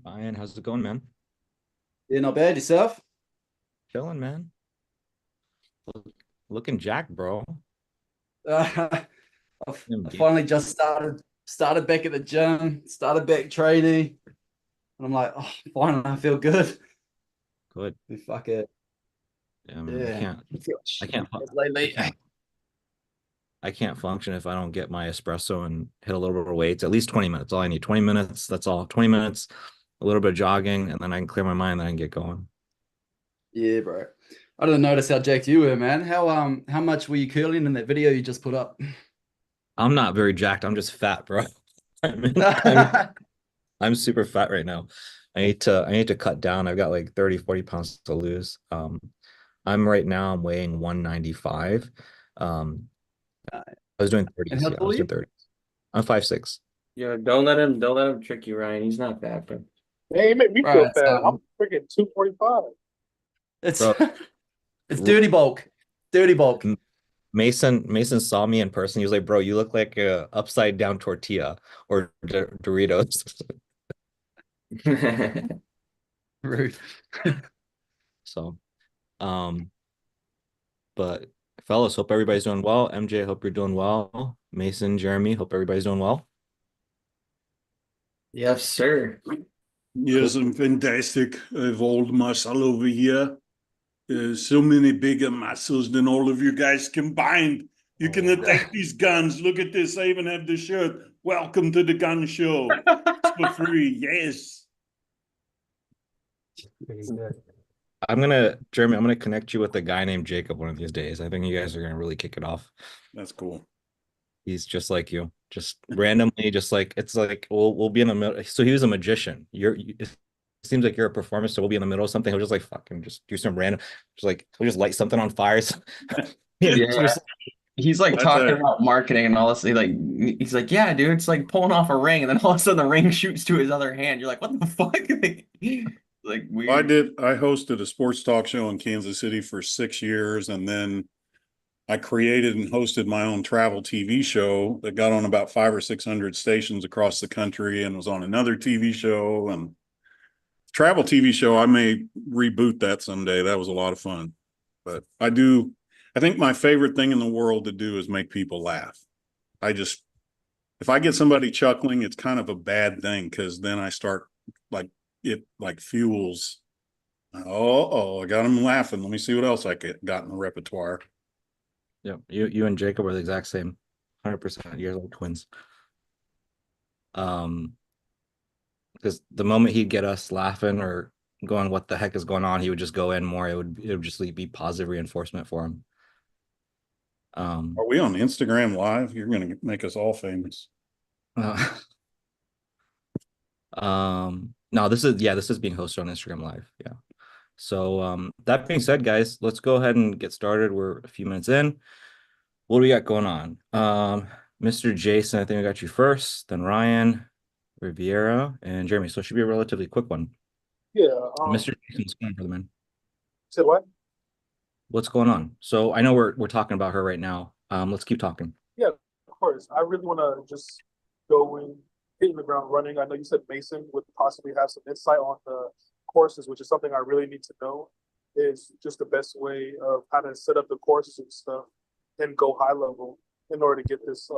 Ryan, how's it going, man? Yeah, not bad yourself. Chilling, man. Looking jacked, bro. I MD. finally just started back at the gym, started back training, and I'm like, oh, finally, I feel good. Good. Fuck it, Yeah, man. I yeah. can't. I feel I shit can't. I lately. can't. I can't function if I don't get my espresso and hit a little bit of weights. At least 20 minutes. All I need. 20 minutes. That's all. 20 minutes. A little bit of jogging, and then I can clear my mind. Then I can get going. Yeah, bro. I didn't notice how jacked you were, man. How much were you curling in that video you just put up? I'm not very jacked. I'm just fat, bro. I'm super fat right now. I need to cut down. I've got like 30, 40 pounds to lose. I'm weighing 195. Um, I was doing And 30s. how Yeah, I tall are was you? doing 30s. I'm 5'6". Yo, don't let him trick you, Ryan. He's not that, bro. Man, you make me feel Right, fat. I'm so freaking 245. it's Bro, it's dirty bulk, dirty bulk. M- Mason saw me in person. He was like, "Bro, you look like a upside down tortilla or Doritos." Rude. So, um, but fellas, hope everybody's doing well. MJ, hope you're doing well. Mason, Jeremy, hope everybody's doing well. Yes, sir. Cool. Yes, I'm fantastic. I've old muscle over here. So many bigger muscles than all of you guys combined. You can attack these guns. Look at this. I even have the shirt. Welcome to the gun show. It's for free. Yes. Jeremy, I'm gonna connect you with a guy named Jacob one of these days. I think you guys are gonna really kick it off. That's cool. He's just like you, just randomly, just like it's like we'll be in the middle. So he was a magician. It seems like you're a performer, so we'll be in the middle of something. He'll just like fucking just do some random, just like he'll just light something on fire. Yeah, Yeah, just he's like That's talking a about marketing and all this. He's like, yeah, dude, it's like pulling off a ring, and then all of a sudden the ring shoots to his other hand. You're like, what the fuck? Like weird. I hosted a sports talk show in Kansas City for 6 years, and then I created and hosted my own travel TV show that got on about 500 or 600 stations across the country and was on another TV show and travel TV show. I may reboot that someday. That was a lot of fun. But I think my favorite thing in the world to do is make people laugh. If I get somebody chuckling, it's kind of a bad thing because then I start like, it like fuels. I got them laughing. Let me see what else got in the repertoire. yeah. You and Jacob are the exact same, 100%. You're like twins. Um, because the moment he'd get us laughing or going, "What the heck is going on?" he would just go in more. It would just like, be positive reinforcement for him. Are we on Instagram Live? You're going to make us all famous. Uh, no, this is being hosted on Instagram Live. Yeah. So that being said, guys, let's go ahead and get started. We're a few minutes in. What do we got going on? Mr. Jason, I think I got you first, then Ryan, Riviera, and Jeremy. So it should be a relatively quick one. Yeah. Mr. Jason, what's going on, brother man? Said what? What's going on? So I know we're talking about her right now. Let's keep talking. Yeah, of course. I really want to just go in, hitting the ground running. I know you said Mason would possibly have some insight on the courses, which is something I really need to know. Is just the best way of how to set up the courses and stuff, and go high level in order to get this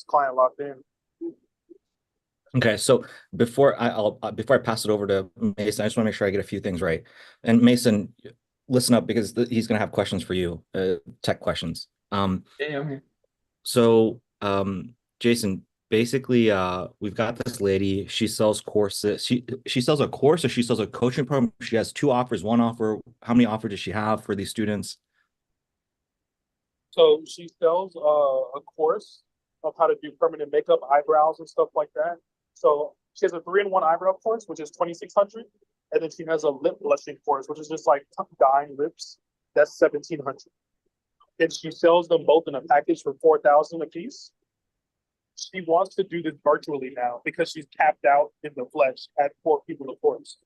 client locked in. Okay, so before I pass it over to Mason, I just want to make sure I get a few things right. And Mason, listen up because he's going to have questions for you, tech questions. Yeah, I'm here. So Jason, basically, we've got this lady. She sells courses. She sells a course, or she sells a coaching program. She has two offers. One offer. How many offers does she have for these students? So she sells a course of how to do permanent makeup, eyebrows, and stuff like that. So she has a 3-in-1 eyebrow course, which is 2,600, and then she has a lip blushing course, which is just like dyeing lips. That's 1,700. And she sells them both in a package for 4,000 a piece. She wants to do this virtually now because she's capped out in the flesh at 4 people a course.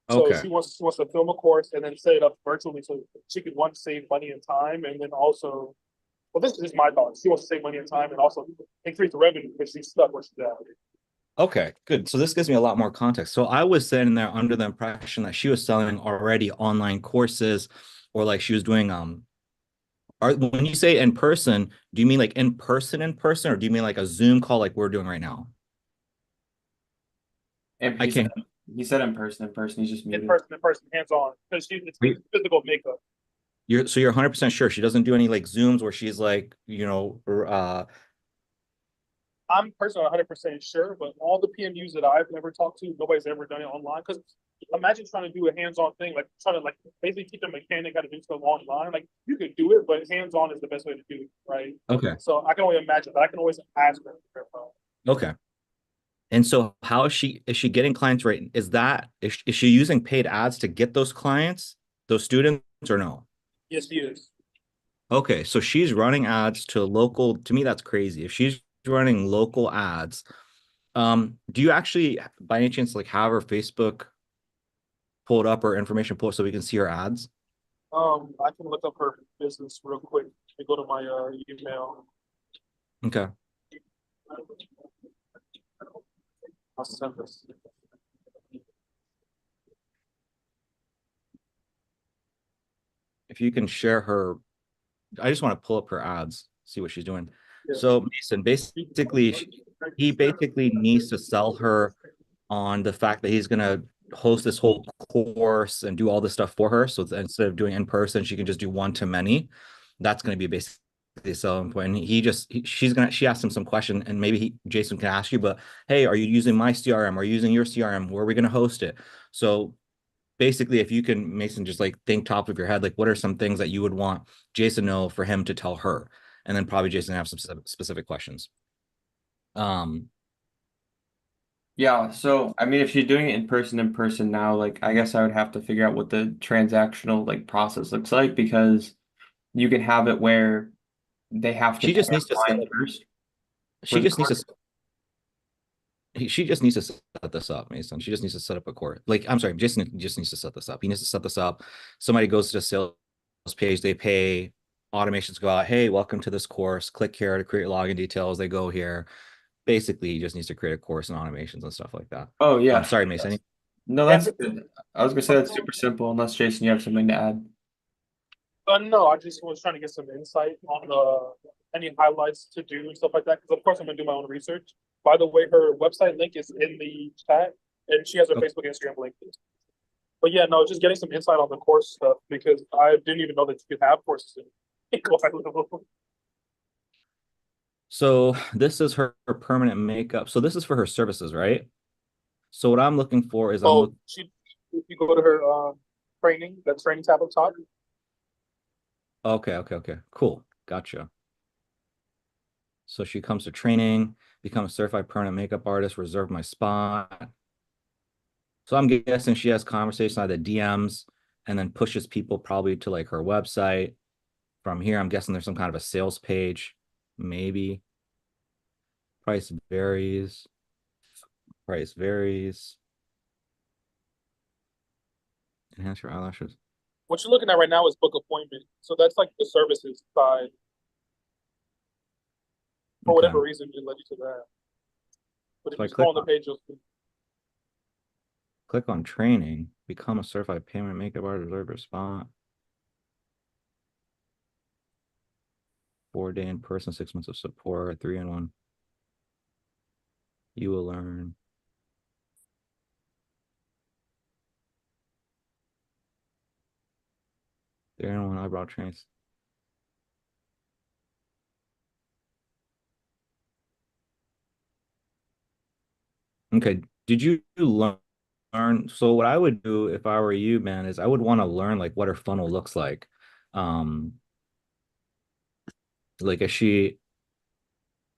So Okay. she wants to film a course and then set it up virtually so she can one save money and time, and then also, well, this is my thought. She wants to save money and time and also increase the revenue because she's stuck where she's at. Okay, good. So this gives me a lot more context. So I was sitting there under the impression that she was selling already online courses, or like she was doing when you say in person, do you mean like in person, or do you mean like a Zoom call like we're doing right now? And I can't. he said in person, He's just In muted. person, hands on, because it's physical makeup. You're 100% sure she doesn't do any like Zooms where she's like, I'm personally 100% sure, but all the PMUs that I've ever talked to, nobody's ever done it online. Because imagine trying to do a hands-on thing, like trying to like basically teach a mechanic how to do stuff online. Like you could do it, but hands-on is the best way to do it, right? Okay. So I can only imagine, but I can always ask her. Okay. And so how is she getting clients right? Is she using paid ads to get those clients, those students, or no? Yes, she is. Okay, so she's running ads to local, to me that's crazy. If she's running local ads, do you actually by any chance like have her Facebook pulled up or information pulled so we can see her ads? I can look up her business real quick and go to my email. Okay. I'll send this. If you can share her, I just want to pull up her ads, see what she's doing. Yeah. So Mason, basically, he basically needs to sell her on the fact that he's gonna host this whole course and do all this stuff for her. So instead of doing in person, she can just do one to many. That's gonna be basically a selling point. And she asked him some question, and maybe Jason can ask you, but hey, are you using my CRM? Are you using your CRM? Where are we gonna host it? So basically, if you can, Mason, just like think top of your head, like what are some things that you would want Jason know for him to tell her, and then probably Jason have some specific questions. Yeah, so I mean, if she's doing it in person now, like I guess I would have to figure out what the transactional like process looks like, because you can have it where they have to She just pay needs to online set, first. she for the just needs to course. she just needs to set this up, Mason. She just needs to set up a course. Like, I'm sorry, Jason just needs to set this up. He needs to set this up. Somebody goes to the sales page, they pay, automations go out. Hey, welcome to this course. Click here to create login details. They go here. Basically, he just needs to create a course and automations and stuff like that. Oh yeah. I'm sorry, Mason. No, that's good. I was gonna say that's super simple, unless Jason, you have something to add. No, I just was trying to get some insight on any highlights to do and stuff like that. Because of course I'm gonna do my own research. By the way, her website link is in the chat, and she has her Okay. Facebook, Instagram link. But yeah, no, just getting some insight on the course stuff because I didn't even know that you could have courses in level. So this is her permanent makeup. So this is for her services, right? So what I'm looking for is Oh, if you go to her training, that training tab up top. okay, cool, gotcha. So she comes to training, become a certified permanent makeup artist, reserve my spot. So I'm guessing she has conversations on the DMs and then pushes people probably to like her website. From here, I'm guessing there's some kind of a sales page, maybe. Price varies. Price varies. Enhance your eyelashes. What you're looking at right now is book appointment. So that's like the services side. For whatever Okay. reason, it led you to that. But if So I you scroll on the click page, you'll see. Click on training, become a certified payment makeup artist, reserve your spot. 4-day in person, 6 months of support, 3-in-1. You will learn. There in one eyebrow trains. Okay. Did you learn? So what I would do if I were you, man, is I would want to learn like what her funnel looks like. Like is she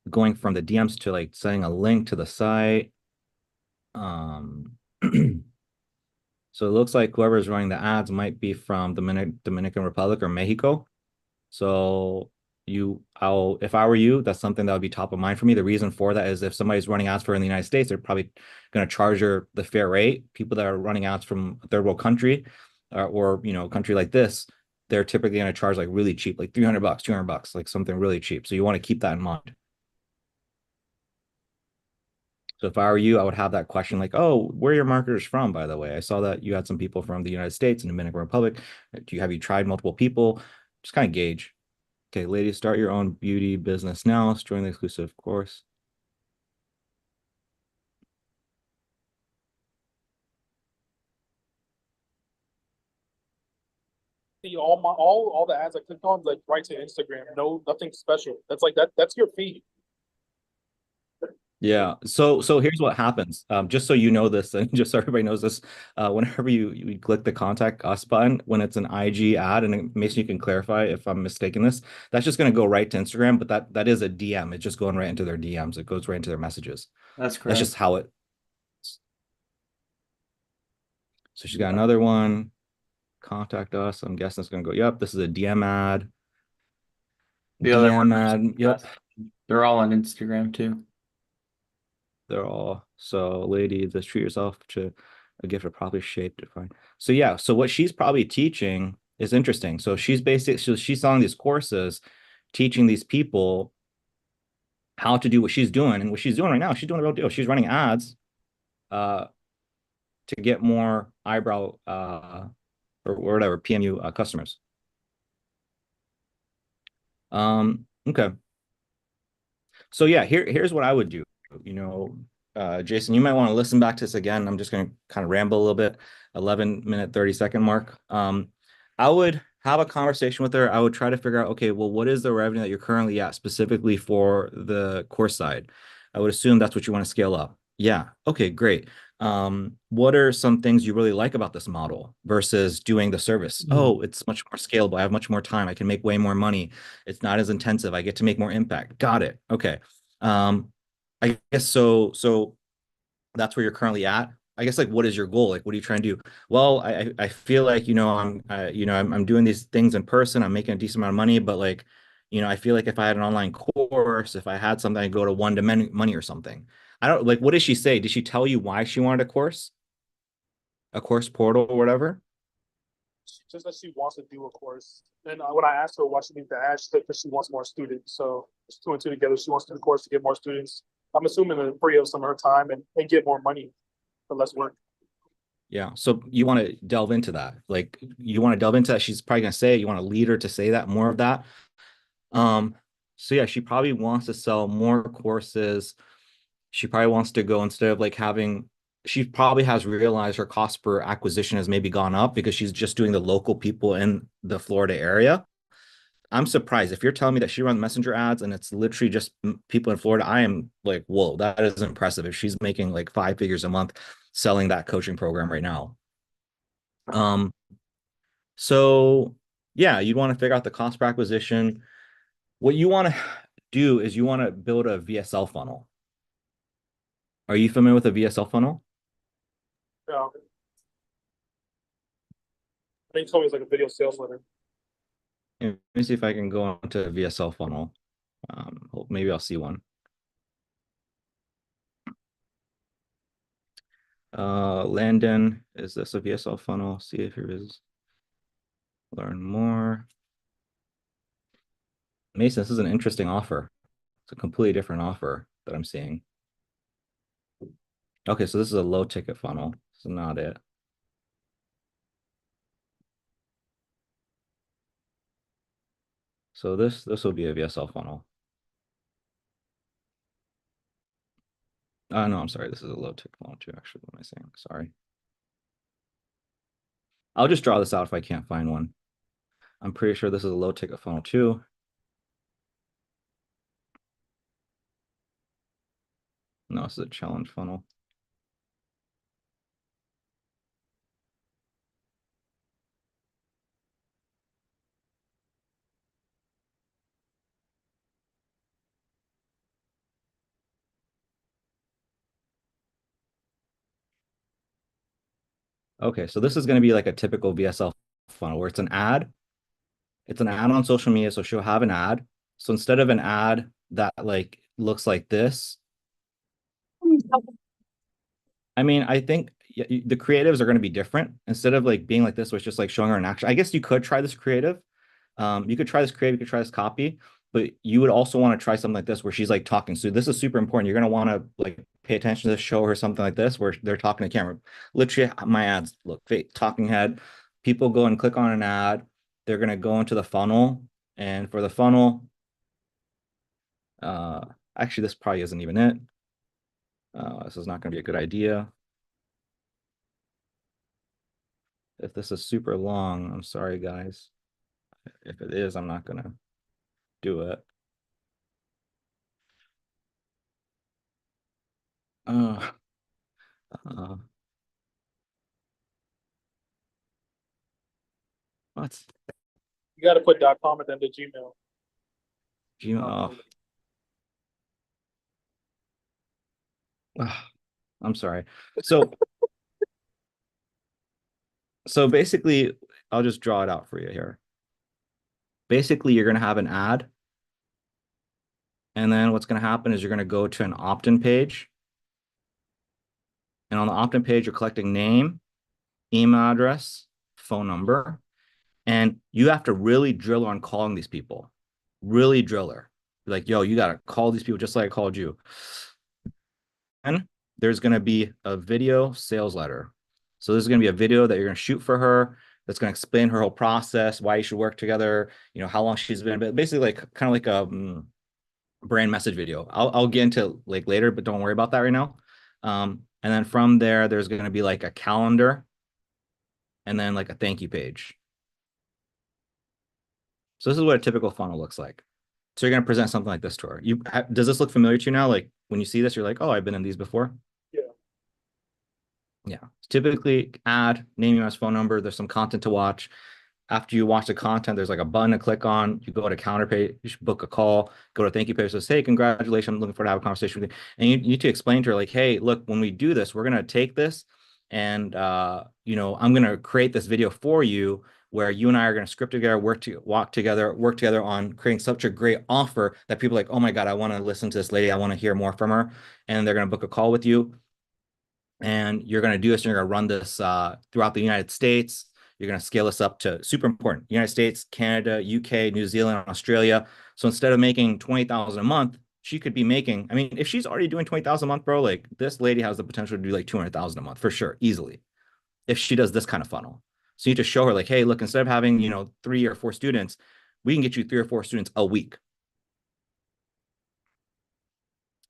going from the DMs to like sending a link to the site? So it looks like whoever's running the ads might be from Dominican Republic or Mexico. So if I were you, that's something that would be top of mind for me. The reason for that is if somebody's running ads for in the United States, they're probably going to charge her the fair rate. People that are running ads from a third world country or country like this, they're typically going to charge like really cheap, like $300, $200, like something really cheap. So you want to keep that in mind. So if I were you, I would have that question like, oh, where are your marketers from, by the way? I saw that you had some people from the United States and Dominican Republic. Have you tried multiple people? Just kind of gauge. Okay, ladies, start your own beauty business now. Join the exclusive course. See, all the ads I clicked on like right to Instagram. No, nothing special. That's like that's your feed. Yeah. So here's what happens. Just so you know this, and just so everybody knows this, whenever you click the contact us button, when it's an IG ad, and it makes you can clarify if I'm mistaken this, that's just going to go right to Instagram, but that is a DM. It's just going right into their DMs. It goes right into their messages. That's That's correct. just how it. So she's got another one. Contact us. I'm guessing it's going to go. Yep, this is a DM ad. The other DM one, ad. Yep. they're all on Instagram too. They're all so lady, just treat yourself to a gift of properly shaped, defined. So yeah, so what she's probably teaching is interesting. So she's selling these courses, teaching these people how to do what she's doing. And what she's doing right now, she's doing a real deal. She's running ads to get more eyebrow or whatever PMU customers. Okay. So yeah, here's what I would do. You know, Jason, you might want to listen back to this again. I'm just going to kind of ramble a little bit. 11-minute 30-second mark. I would have a conversation with her. I would try to figure out, okay, well, what is the revenue that you're currently at specifically for the course side? I would assume that's what you want to scale up. Yeah. Okay, great. What are some things you really like about this model versus doing the service? Oh, it's much more scalable. I have much more time. I can make way more money. It's not as intensive. I get to make more impact. Got it. Okay. I guess so that's where you're currently at. I guess like what is your goal? Like what are you trying to do? Well, I feel like I'm doing these things in person. I'm making a decent amount of money, but like I feel like if I had an online course, if I had something, I go to one to many money or something. I don't like what did she say? Did she tell you why she wanted a course portal or whatever? She just that she wants to do a course. And when I asked her why she needs the ad, she said because she wants more students. So it's two and two together. She wants to do the course to get more students. I'm assuming to free up some of her time and get more money for less work. Yeah. So you want to delve into that. Like you want to delve into that. She's probably gonna say you want a leader to say that more of that. So yeah, she probably wants to sell more courses. She probably wants to go instead of like having she probably has realized her cost per acquisition has maybe gone up because she's just doing the local people in the Florida area. I'm surprised if you're telling me that she runs messenger ads and it's literally just people in Florida. I am like, whoa, that is impressive. If she's making like 5 figures a month selling that coaching program right now. So yeah, you'd want to figure out the cost per acquisition. What you want to do is you want to build a VSL funnel. Are you familiar with a VSL funnel? Yeah. I think it's always like a video sales letter. Let me see if I can go into a VSL funnel. Maybe I'll see one. Landon, is this a VSL funnel? See if it is. Learn more. Mason, this is an interesting offer. It's a completely different offer that I'm seeing. Okay, so this is a low ticket funnel. This is not it. So this will be a VSL funnel. No, I'm sorry. This is a low ticket funnel too, actually. What am I saying? Sorry. I'll just draw this out if I can't find one. I'm pretty sure this is a low ticket funnel too. No, this is a challenge funnel. Okay, so this is going to be like a typical VSL funnel where it's an ad. It's an ad on social media, so she'll have an ad. So instead of an ad that like looks like this, I mean, I think the creatives are going to be different. Instead of like being like this, where it's just like showing her in action. I guess you could try this creative. You could try this creative, you could try this copy, but you would also want to try something like this where she's like talking. So this is super important. You're going to want to like pay attention to the show or something like this where they're talking to camera. Literally, my ads look fake, talking head. People go and click on an ad. They're gonna go into the funnel, and for the funnel, actually, this probably isn't even it. This is not gonna be a good idea. If this is super long, I'm sorry, guys. If it is, I'm not gonna do it. Uh, uh, what? You got to put .com at the end of Gmail. Gmail. I'm sorry. So basically, I'll just draw it out for you here. Basically, you're going to have an ad. And then what's going to happen is you're going to go to an opt-in page. And on the opt-in page, you're collecting name, email address, phone number. And you have to really drill on calling these people. Really driller. Like, yo, you got to call these people just like I called you. And there's going to be a video sales letter. So this is going to be a video that you're going to shoot for her. That's going to explain her whole process, why you should work together, how long she's been, but basically like kind of like a brand message video. I'll get into like later, but don't worry about that right now. And then from there, there's going to be like a calendar and then like a thank you page. So this is what a typical funnel looks like. So you're going to present something like this to her. Does this look familiar to you now? Like when you see this, you're like, oh, I've been in these before. Yeah. Typically ad, name, email, phone number. There's some content to watch. After you watch the content, there's like a button to click on. You go to counter page, you should book a call, go to thank you page. Says, hey, congratulations. I'm looking forward to have a conversation with you. And you need to explain to her like, hey, look, when we do this, we're going to take this and, I'm going to create this video for you where you and I are going to script together, work together on creating such a great offer that people are like, oh my God, I want to listen to this lady. I want to hear more from her. And they're going to book a call with you. And you're going to do this, and you're going to run this throughout the United States. You're going to scale this up to super important United States, Canada, UK, New Zealand, Australia. So instead of making 20,000 a month, she could be making, I mean, if she's already doing 20,000 a month, bro, like this lady has the potential to do like 200,000 a month for sure, easily, if she does this kind of funnel. So you need to show her like, hey, look, instead of having, 3 or 4 students, we can get you 3 or 4 students a week.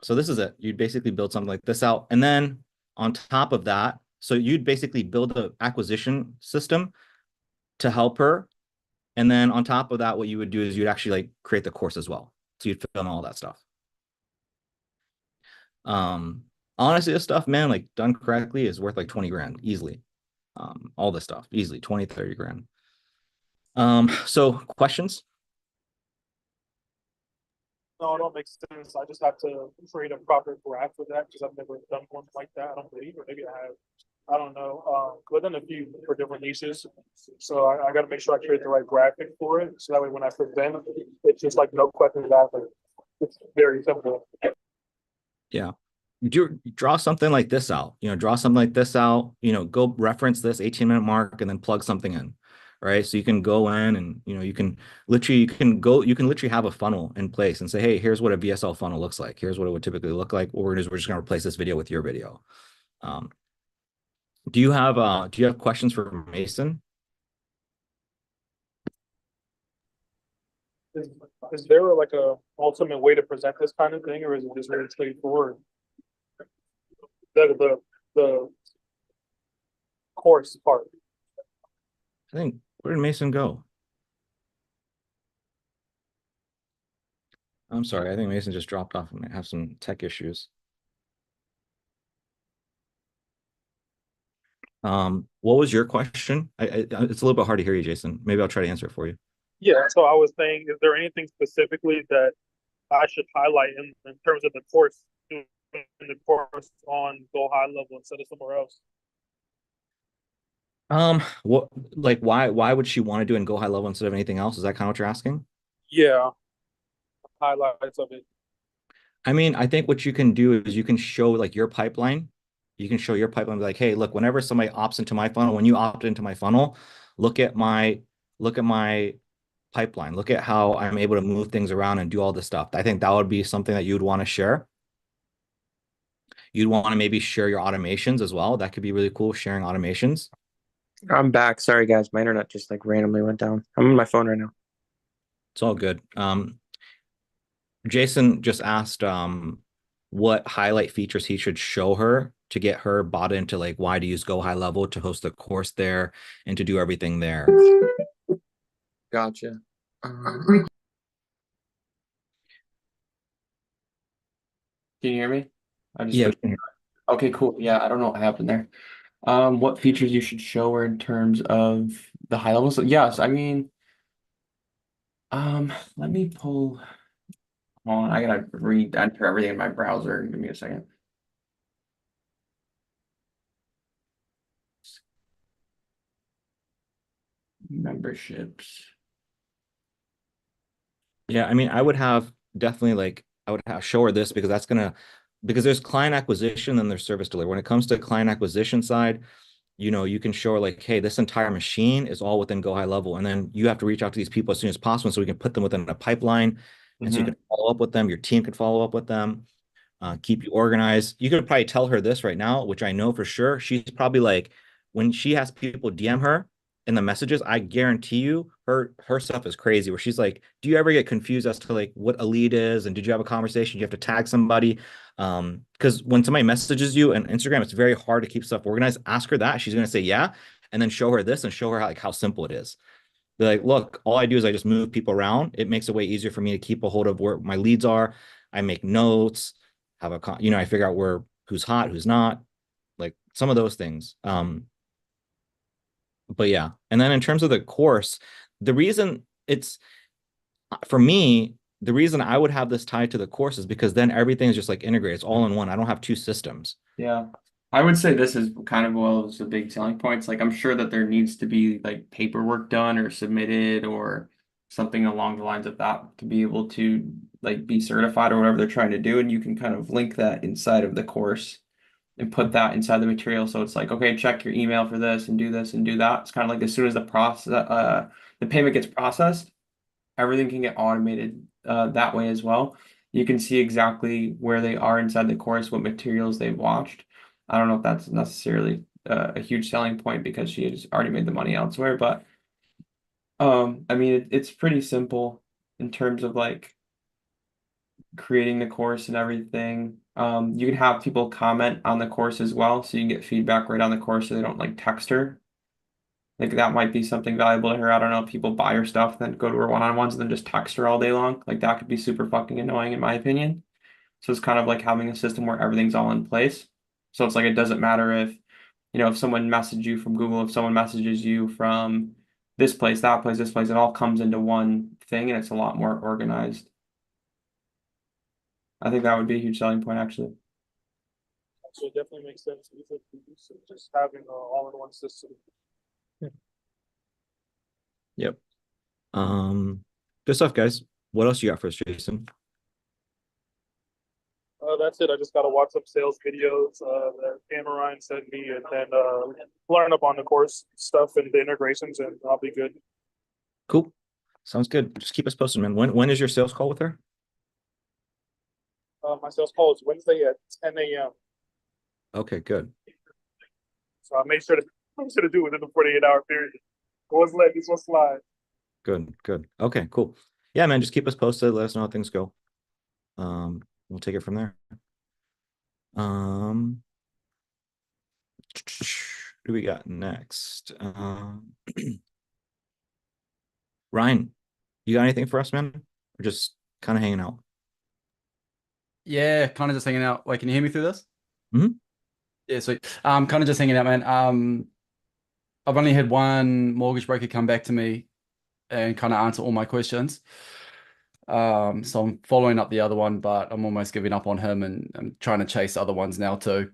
So this is it. You'd basically build something like this out. And then on top of that, so you'd basically build an acquisition system to help her. And then on top of that, what you would do is you'd actually like create the course as well. So you'd film all that stuff. Honestly, this stuff, man, like done correctly is worth like 20 grand easily. All this stuff easily 20, 30 grand. So questions? No, it don't make sense. I just have to create a proper graph for that because I've never done one like that. I don't believe, or maybe I have. I don't know. But then a few for different niches. So I got to make sure I create the right graphic for it. So that way when I present, it's just like no questions asked. Like, it's very simple. Yeah. Draw something like this out, draw something like this out, go reference this 18-minute mark and then plug something in. Right. So you can go in and, you can literally have a funnel in place and say, hey, here's what a VSL funnel looks like. Here's what it would typically look like. What we're going to do is we're just going to replace this video with your video. Do you have questions for Mason? Is there like a ultimate way to present this kind of thing, or is it just really straightforward? The course part. I think, where did Mason go? I'm sorry, I think Mason just dropped off and might have some tech issues. What was your question? It's a little bit hard to hear you, Jason. Maybe I'll try to answer it for you. Yeah, so I was saying, is there anything specifically that I should highlight in terms of the course, in the course on Go High Level instead of somewhere else? Why would she want to do in Go High Level instead of anything else? Is that kind of what you're asking? Yeah, highlights of it. I mean, I think what you can do is you can show like your pipeline. You can show your pipeline, be like, hey, look, whenever somebody opts into my funnel, when you opt into my funnel, look at my pipeline. Look at how I'm able to move things around and do all this stuff. I think that would be something that you'd want to share. you'd want to maybe share your automations as well. That could be really cool, sharing automations. I'm back. Sorry, guys. My internet just like randomly went down. I'm on my phone right now. It's all good. Jason just asked what highlight features he should show her to get her bought into like why to use Go High Level to host the course there and to do everything there. Gotcha. Can you hear me? I just Yeah. Okay, cool. Yeah, I don't know what happened there. What features you should show her in terms of the high levels? Yes, I mean, let me pull. Hold on, I gotta re-enter everything in my browser. Give me a second. Memberships. Yeah, I mean, I would have definitely like I would have show her this because that's gonna because there's client acquisition and there's service delivery. When it comes to client acquisition side, you know, you can show her like, hey, this entire machine is all within Go High Level, and then you have to reach out to these people as soon as possible so we can put them within a pipeline, and so you can follow up with them. Your team could follow up with them, keep you organized. You could probably tell her this right now, which I know for sure. She's probably like when she has people DM her in the messages, I guarantee you her stuff is crazy where she's like, do you ever get confused as to like what a lead is? And did you have a conversation? You have to tag somebody. Because when somebody messages you on Instagram, it's very hard to keep stuff organized. Ask her that. She's gonna say yeah. And then show her this and show her how, like how simple it is. Be like, look, all I do is I just move people around. It makes it way easier for me to keep a hold of where my leads are. I make notes, have a you know, I figure out where who's hot, who's not, like some of those things. But yeah, and then in terms of the course, the reason it's for me, the reason I would have this tied to the course is because then everything is just like integrated. It's all in one. I don't have two systems. Yeah. I would say this is kind of well as the big selling points. Like I'm sure that there needs to be like paperwork done or submitted or something along the lines of that to be able to like be certified or whatever they're trying to do. And you can kind of link that inside of the course and put that inside the material. So it's like, okay, check your email for this and do this and do that. It's kind of like as soon as the payment gets processed, everything can get automated that way as well. You can see exactly where they are inside the course, what materials they've watched. I don't know if that's necessarily a huge selling point because she has already made the money elsewhere, but I mean it's pretty simple in terms of like creating the course and everything. You can have people comment on the course as well, so you can get feedback right on the course so they don't like text her. Like that might be something valuable to her. I don't know if people buy her stuff, then go to her one-on-ones and then just text her all day long. Like that could be super fucking annoying in my opinion. So it's kind of like having a system where everything's all in place. So it's like it doesn't matter if, you know, if someone messages you from Google, if someone messages you from this place, that place, this place, it all comes into one thing and it's a lot more organized. I think that would be a huge selling point actually. So it definitely makes sense. Just having an all-in-one system. Yep. Good stuff, guys. What else you got for us, Jason? That's it. I just gotta watch some sales videos that Cameron sent me, and then learn up on the course stuff and the integrations, and I'll be good. Cool. Sounds good. Just keep us posted, man. When is your sales call with her? My sales call is Wednesday at 10 a.m. Okay, good. So I made sure to do it within the 48-hour period. Let's let this one slide. Good. Okay, cool. Yeah, man, just keep us posted. Let us know how things go. We'll take it from there. What do we got next? Ryan, you got anything for us, man? We're just kind of hanging out. Yeah, kind of just hanging out. Wait, can you hear me through this? Mhm. Yeah, sweet. Kind of just hanging out, man. I've only had one mortgage broker come back to me and kind of answer all my questions. So I'm following up the other one, but I'm almost giving up on him and I'm trying to chase other ones now too,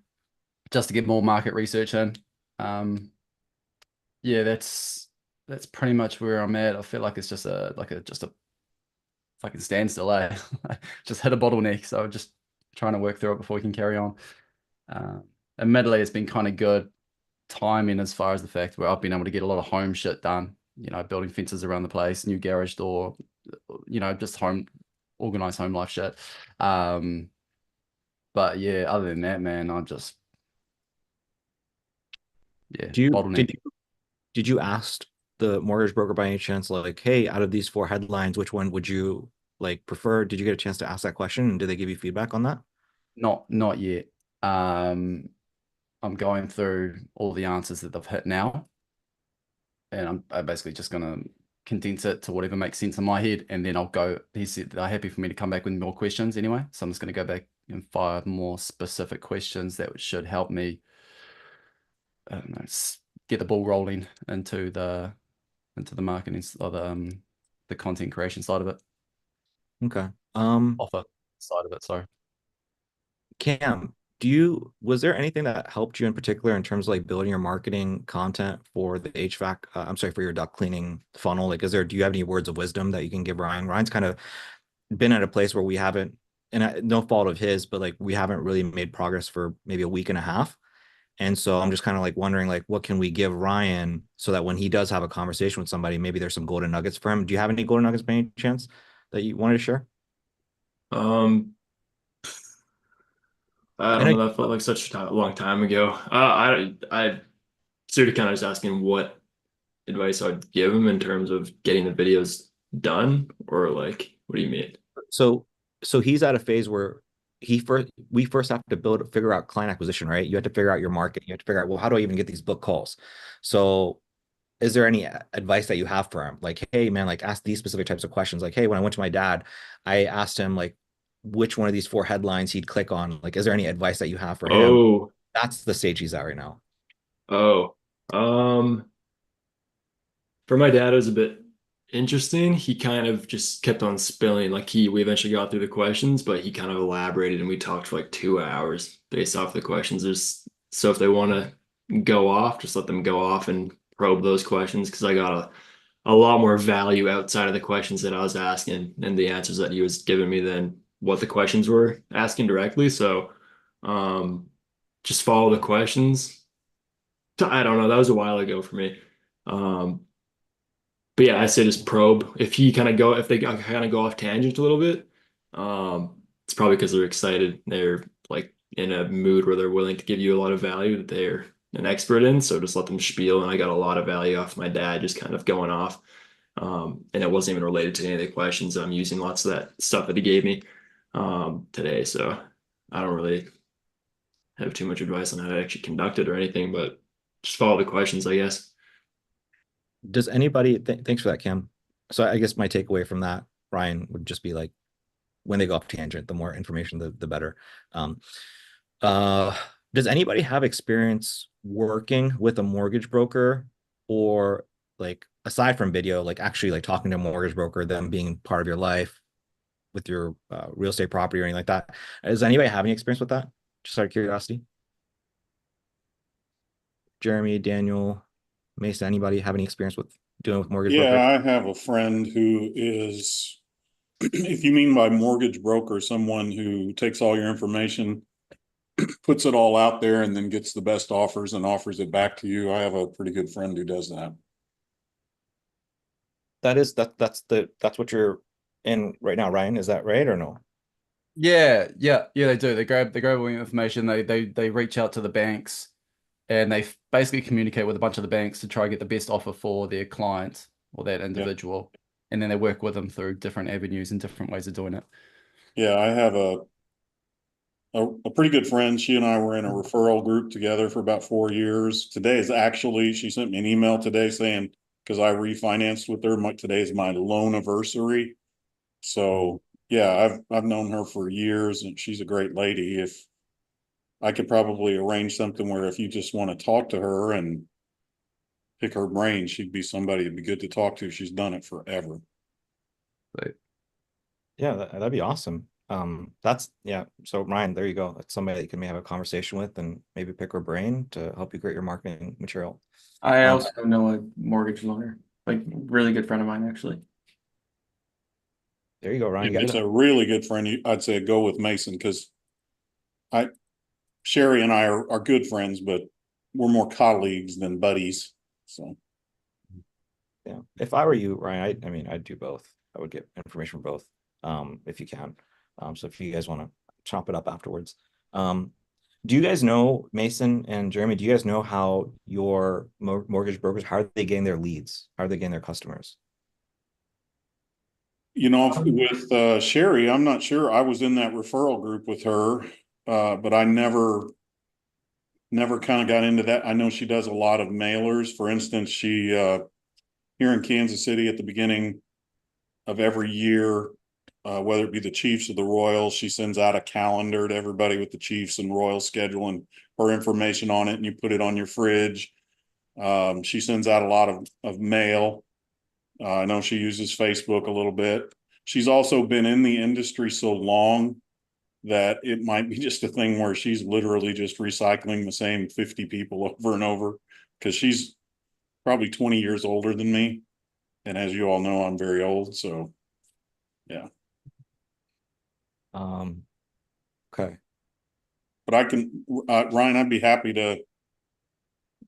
just to get more market research in. Yeah, that's pretty much where I'm at. I feel like it's just a fucking standstill, eh? Just hit a bottleneck. So just trying to work through it before we can carry on. Admittedly, it's been kind of good timing as far as the fact where I've been able to get a lot of home shit done, you know, building fences around the place, new garage door, you know, just organized home life shit. But yeah, other than that, man, I'm just Do you bottleneck. did you ask the mortgage broker by any chance, like, hey, out of these four headlines, which one would you like prefer? Did you get a chance to ask that question, and did they give you feedback on that? Not yet. I'm going through all the answers that they've hit now, and I'm basically just gonna condense it to whatever makes sense in my head, and then I'll go. He said they're happy for me to come back with more questions anyway, so I'm just gonna go back and fire more specific questions that should help me, I don't know, get the ball rolling into the marketing or the content creation side of it, Okay. offer side of it. Sorry. Cam, was there anything that helped you in particular in terms of like building your marketing content for the HVAC? I'm sorry, for your duct cleaning funnel. Like, do you have any words of wisdom that you can give Ryan? Ryan's kind of been at a place where we haven't, and no fault of his, but like we haven't really made progress for maybe a week and a half. And so I'm just kind of like wondering, like, what can we give Ryan so that when he does have a conversation with somebody, maybe there's some golden nuggets for him. Do you have any golden nuggets by any chance that you wanted to share? Um, I I don't know. know. That felt like such a long time ago. I sort of kind of just asking what advice I'd give him in terms of getting the videos done, or like, what do you mean? So he's at a phase where we first have to figure out client acquisition, right? You have to figure out your market. You have to figure out, well, how do I even get these book calls? So is there any advice that you have for him? Like, hey man, like ask these specific types of questions. Like, hey, when I went to my dad, I asked him like which one of these four headlines he'd click on. Like, is there any advice that you have for him? Oh, That's the stage he's at right now. oh, for my dad, it was a bit interesting. He kind of just kept on spilling. Like we eventually got through the questions, but he kind of elaborated, and we talked for like 2 hours based off the questions. So if they want to go off, just let them go off and probe those questions, because I got a lot more value outside of the questions that I was asking and the answers that he was giving me than what the questions were asking directly. So, um, just follow the questions. I don't know. That was a while ago for me. Um, but yeah, I say just probe. If they kind of go off tangent a little bit, it's probably because they're excited. They're like in a mood where they're willing to give you a lot of value that they're an expert in. So just let them spiel. And I got a lot of value off my dad just kind of going off. And it wasn't even related to any of the questions. I'm using lots of that stuff that he gave me today. So I don't really have too much advice on how to actually conduct it or anything, but just follow the questions, I guess. Does anybody thanks for that, Cam. So I guess my takeaway from that, Ryan, would just be like when they go off tangent, the more information, the better. Um, uh, does anybody have experience working with a mortgage broker, or like aside from video, like actually like talking to a mortgage broker, them being part of your life with your real estate property or anything like that? Does anybody have any experience with that? Just out of curiosity. Jeremy, Daniel, Mason, anybody have any experience with dealing with mortgage Yeah, brokers? I have a friend who is, if you mean by mortgage broker, someone who takes all your information, puts it all out there, and then gets the best offers and offers it back to you. I have a pretty good friend who does that. That's what you're in right now, Ryan. Is that right or no? Yeah, they do. They grab all the information. They reach out to the banks, and they basically communicate with a bunch of the banks to try and get the best offer for their client or that individual, and then they work with them through different avenues and different ways of doing it. Yeah, I have a pretty good friend. She and I were in a referral group together for about 4 years. She sent me an email today saying, because I refinanced with her, today is my loan anniversary. So yeah, I've known her for years, and she's a great lady. If I could probably arrange something where if you just want to talk to her and pick her brain, she'd be somebody that'd be good to talk to. She's done it forever. But Yeah, that'd be awesome. That's yeah. So Ryan, there you go. That's somebody that you can maybe have a conversation with and maybe pick her brain to help you create your marketing material. I Um, also know a mortgage loaner, like really good friend of mine actually. There you go, Ryan. If You it's got it. a really good friend, I'd say go with Mason, because Sherry and I are good friends, but we're more colleagues than buddies. So Yeah. If I were you, Ryan, I mean, I'd do both. I would get information from both, if you can. So if you guys want to chop it up afterwards. Do you guys know, Mason and Jeremy, do you guys know how your mortgage brokers, how are they getting their leads? How are they getting their customers? You know, with Sherry, I'm not sure. I was in that referral group with her, but I never kind of got into that. I know she does a lot of mailers. For instance, she here in Kansas City at the beginning of every year, whether it be the Chiefs or the Royals, she sends out a calendar to everybody with the Chiefs and Royals schedule and her information on it, and you put it on your fridge. She sends out a lot of mail. I know she uses Facebook a little bit. She's also been in the industry so long that it might be just a thing where she's literally just recycling the same 50 people over and over, because she's probably 20 years older than me. And as you all know, I'm very old. So, yeah. Okay. But I can, Ryan, I'd be happy to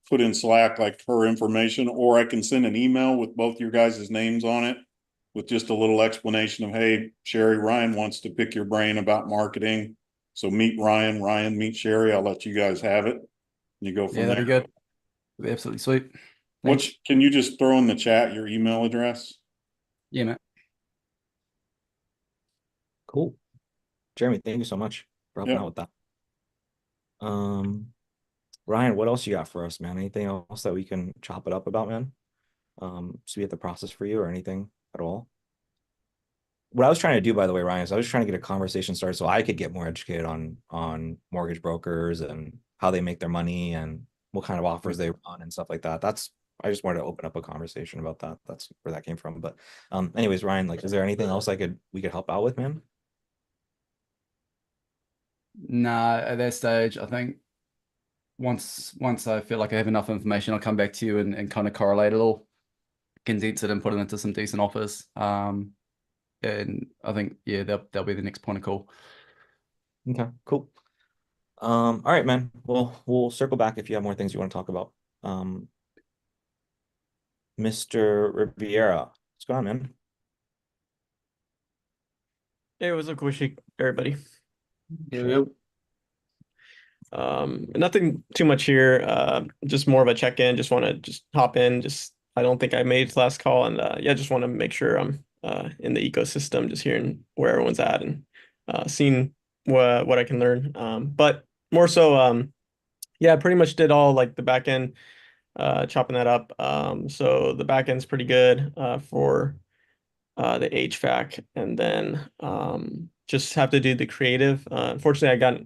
put in Slack like her information, or I can send an email with both your guys' names on it with just a little explanation of, hey, Sherry, Ryan wants to pick your brain about marketing. So meet Ryan, Ryan meet Sherry. I'll let you guys have it. You go from Yeah, that'd be there. good. That'd be absolutely sweet. Which Thanks. can you just throw in the chat your email address? Yeah, mate. Cool. Jeremy, thank you so much for helping Yeah. out with that. Ryan, what else you got for us, man? Anything else that we can chop it up about, man? So we have the process for you or anything at all? What I was trying to do, by the way, Ryan, is I was trying to get a conversation started so I could get more educated on mortgage brokers and how they make their money and what kind of offers they run and stuff like that. I just wanted to open up a conversation about that. That's where that came from. But anyways, Ryan, like, is there anything else we could help out with, man? Nah, at that stage, I think once I feel like I have enough information, I'll come back to you and kind of correlate it all, condense it and put it into some decent offers. And I think, yeah, that'll be the next point of call. Okay, cool. All right, man. Well, we'll circle back if you have more things you want to talk about. Mr. Riviera, what's going on, man? Hey, what's up, Kushi, everybody? Yep. Nothing too much here. Just more of a check-in. Just want to just hop in. I don't think I made it last call, and yeah, just want to make sure I'm in the ecosystem, just hearing where everyone's at and seeing what I can learn. But more so, yeah, pretty much did all like the back end, chopping that up. So the back end's pretty good for the HVAC, and then just have to do the creative. Unfortunately, I got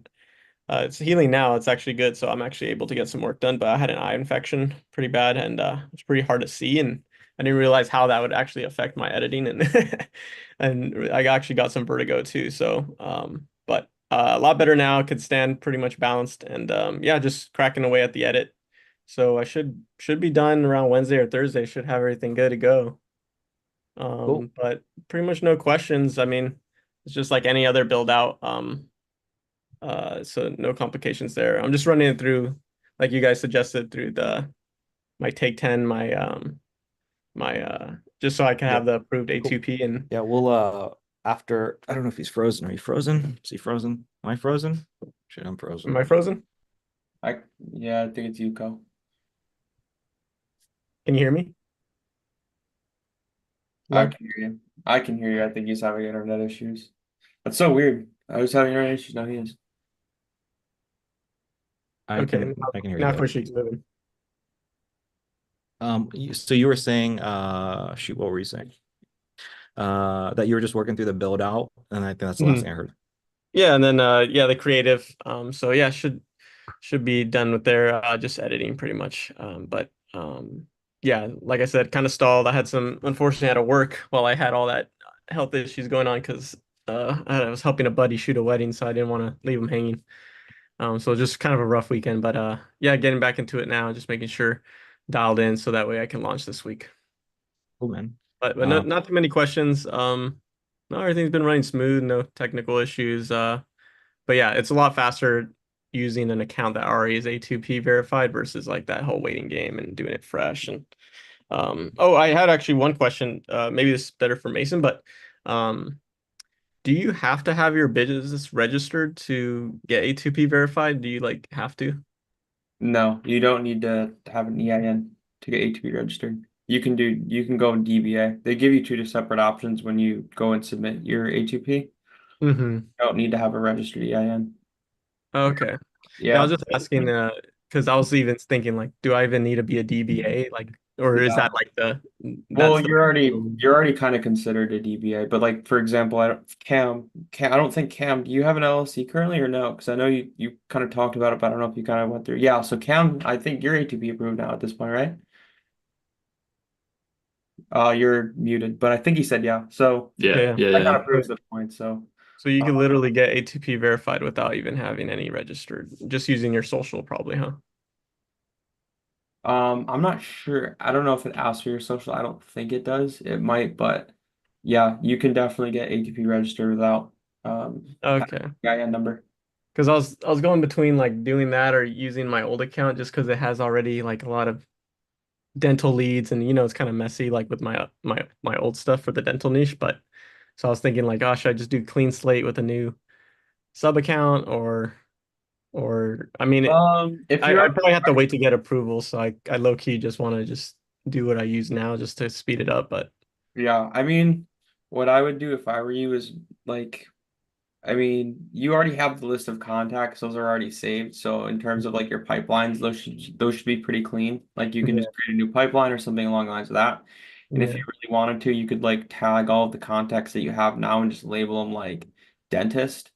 it's healing now. It's actually good, so I'm actually able to get some work done. But I had an eye infection pretty bad, and it's pretty hard to see, and I didn't realize how that would actually affect my editing, and and I actually got some vertigo too. So, but a lot better now. Could stand pretty much balanced, and yeah, just cracking away at the edit. So I should be done around Wednesday or Thursday. Should have everything good to go. Cool. But pretty much no questions. I mean, it's just like any other build out. So no complications there. I'm just running it through, like you guys suggested, through my Take 10, my just so I can have the approved A2P and Yeah, we'll after, I don't know if he's frozen. Are you frozen? Is he frozen? Am I frozen? Shit, I'm frozen. am I frozen? Yeah, I think it's Yuko. Can you hear me? I can hear you. I can hear you. I think he's having internet issues. That's so weird. I was having internet issues. Now he is. I can hear Now you. Kushik's moving. So you were saying, shoot, what were you saying? That you were just working through the build out, and I think that's the last thing I heard. Yeah, and then yeah, the creative. So yeah, should be done with their just editing pretty much. But yeah, like I said, kind of stalled. I had some, unfortunately, I had to work while I had all that health issues going on because I was helping a buddy shoot a wedding, so I didn't want to leave him hanging. So just kind of a rough weekend, but yeah, getting back into it now, just making sure dialed in so that way I can launch this week. Cool, man. But not too many questions. No, everything's been running smooth, no technical issues. But yeah, it's a lot faster using an account that already is A2P verified versus like that whole waiting game and doing it fresh. And oh, I had actually one question. Maybe this is better for Mason, but do you have to have your business registered to get A2P verified? Do you like have to? No, you don't need to have an EIN to get A2P registered. You can go in DBA. They give you two separate options when you go and submit your A2P. Mm-hmm. You don't need to have a registered EIN. Okay. Yeah, I Yeah. was just asking because I was even thinking like, do I even need to be a DBA? Like, or is Yeah. that like Well, that's you're already kind of considered a DBA, but like for example, Cam, I don't think Cam, do you have an LLC currently or no? Because I know you kind of talked about it, but I don't know if you kind of went through. Yeah, so Cam, I think you're A2P approved now at this point, right? You're muted, but I think he said yeah. So Yeah. that kind of proves the point. So So you could literally get A2P verified without even having any registered, just using your social probably, huh? I'm not sure. I don't know if it asks for your social. I don't think it does. It might, but yeah, you can definitely get A2P registered without Okay. EIN number. Because I was going between like doing that or using my old account just because it has already like a lot of dental leads and it's kind of messy like with my old stuff for the dental niche. But so I was thinking like, oh, should I just do clean slate with a new sub account or I mean If I you're probably have to wait to get approval. So I low key just want to just do what I use now just to speed it up. But Yeah, I mean, what I would do if I were you is like, I mean, you already have the list of contacts; those are already saved. So in terms of like your pipelines, those should be pretty clean. Like you can yeah, just create a new pipeline or something along the lines of that. And if yeah. you really wanted to, you could like tag all of the contacts that you have now and just label them like dentist,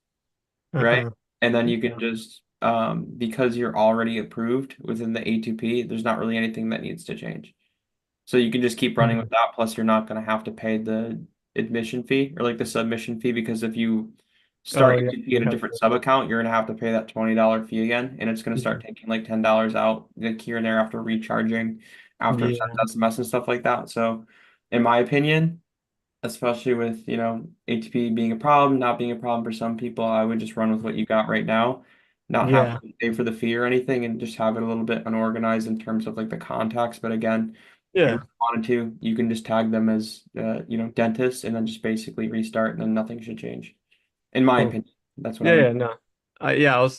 right? Uh-huh. And then you can just because you're already approved within the A2P, there's not really anything that needs to change. So you can just keep running with that. Plus, you're not going to have to pay the admission fee or like the submission fee because if you Oh start yeah. ATP at a different sub account, you're going to have to pay that $20 fee again, and it's going to start taking like $10 out like here and there after recharging, after it sends Yeah. SMS and stuff like that. So, in my opinion, especially with ATP being a problem, not being a problem for some people, I would just run with what you got right now, not have Yeah. to pay for the fee or anything, and just have it a little bit unorganized in terms of like the contacts. But again, if you Yeah. really wanted to, you can just tag them as dentist, and then just basically restart, and then nothing should change. In my Oh. opinion, that's what I Yeah, would. yeah, no.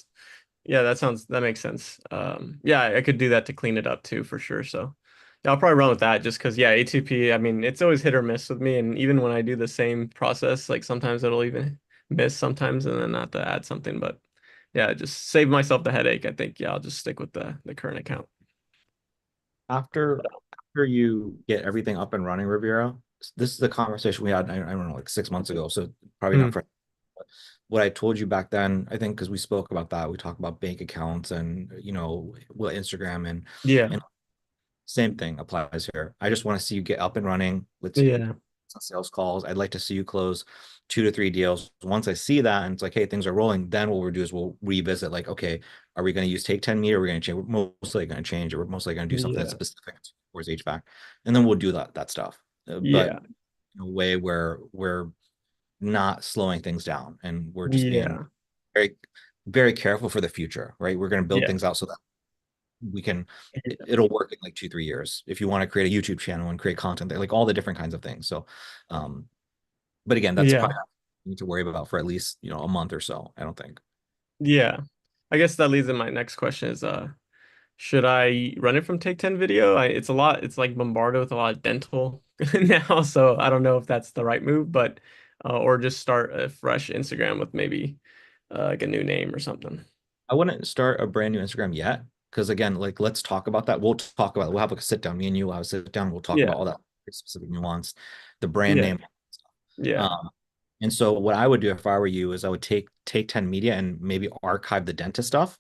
Yeah, that makes sense. Yeah, I could do that to clean it up too for sure. So yeah, I'll probably run with that just because yeah, A2P, I mean, it's always hit or miss with me. And even when I do the same process, like sometimes it'll even miss sometimes and then have to add something. But yeah, just save myself the headache. I think, yeah, I'll just stick with the current account. After you get everything up and running, Riviera, this is the conversation we had, I don't know, like 6 months ago. So probably not for what I told you back then, I think because we spoke about that, we talked about bank accounts and what Instagram and Yeah. same thing applies here. I just want to see you get up and running. Let's Yeah. sales calls. I'd like to see you close 2 to 3 deals. Once I see that and it's like, hey, things are rolling, then what we'll do is we'll revisit like, okay, are we going to use Take 10 meter? Are we going to change? We're mostly going to change it. We're mostly going to do something that's specific towards HVAC. And then we'll do that stuff. But in a way where we're not slowing things down and we're just being very, very careful for the future, right? We're going to build things out so that we can it'll work in like 2-3 years if you want to create a YouTube channel and create content there, like all the different kinds of things. So but again, that's probably not need to worry about for at least a month or so, I don't think. Yeah. I guess that leads to my next question is should I run it from Take 10 Video? It's like bombarded with a lot of dental now, so I don't know if that's the right move, but or just start a fresh Instagram with maybe like a new name or something. I wouldn't start a brand new Instagram yet because again, like let's talk about that. We'll talk about it. We'll have like a sit down. Me and you will have a sit down. We'll talk about all that specific nuance, the brand name. Yeah. And so what I would do if I were you is I would take 10 Media and maybe archive the dentist stuff.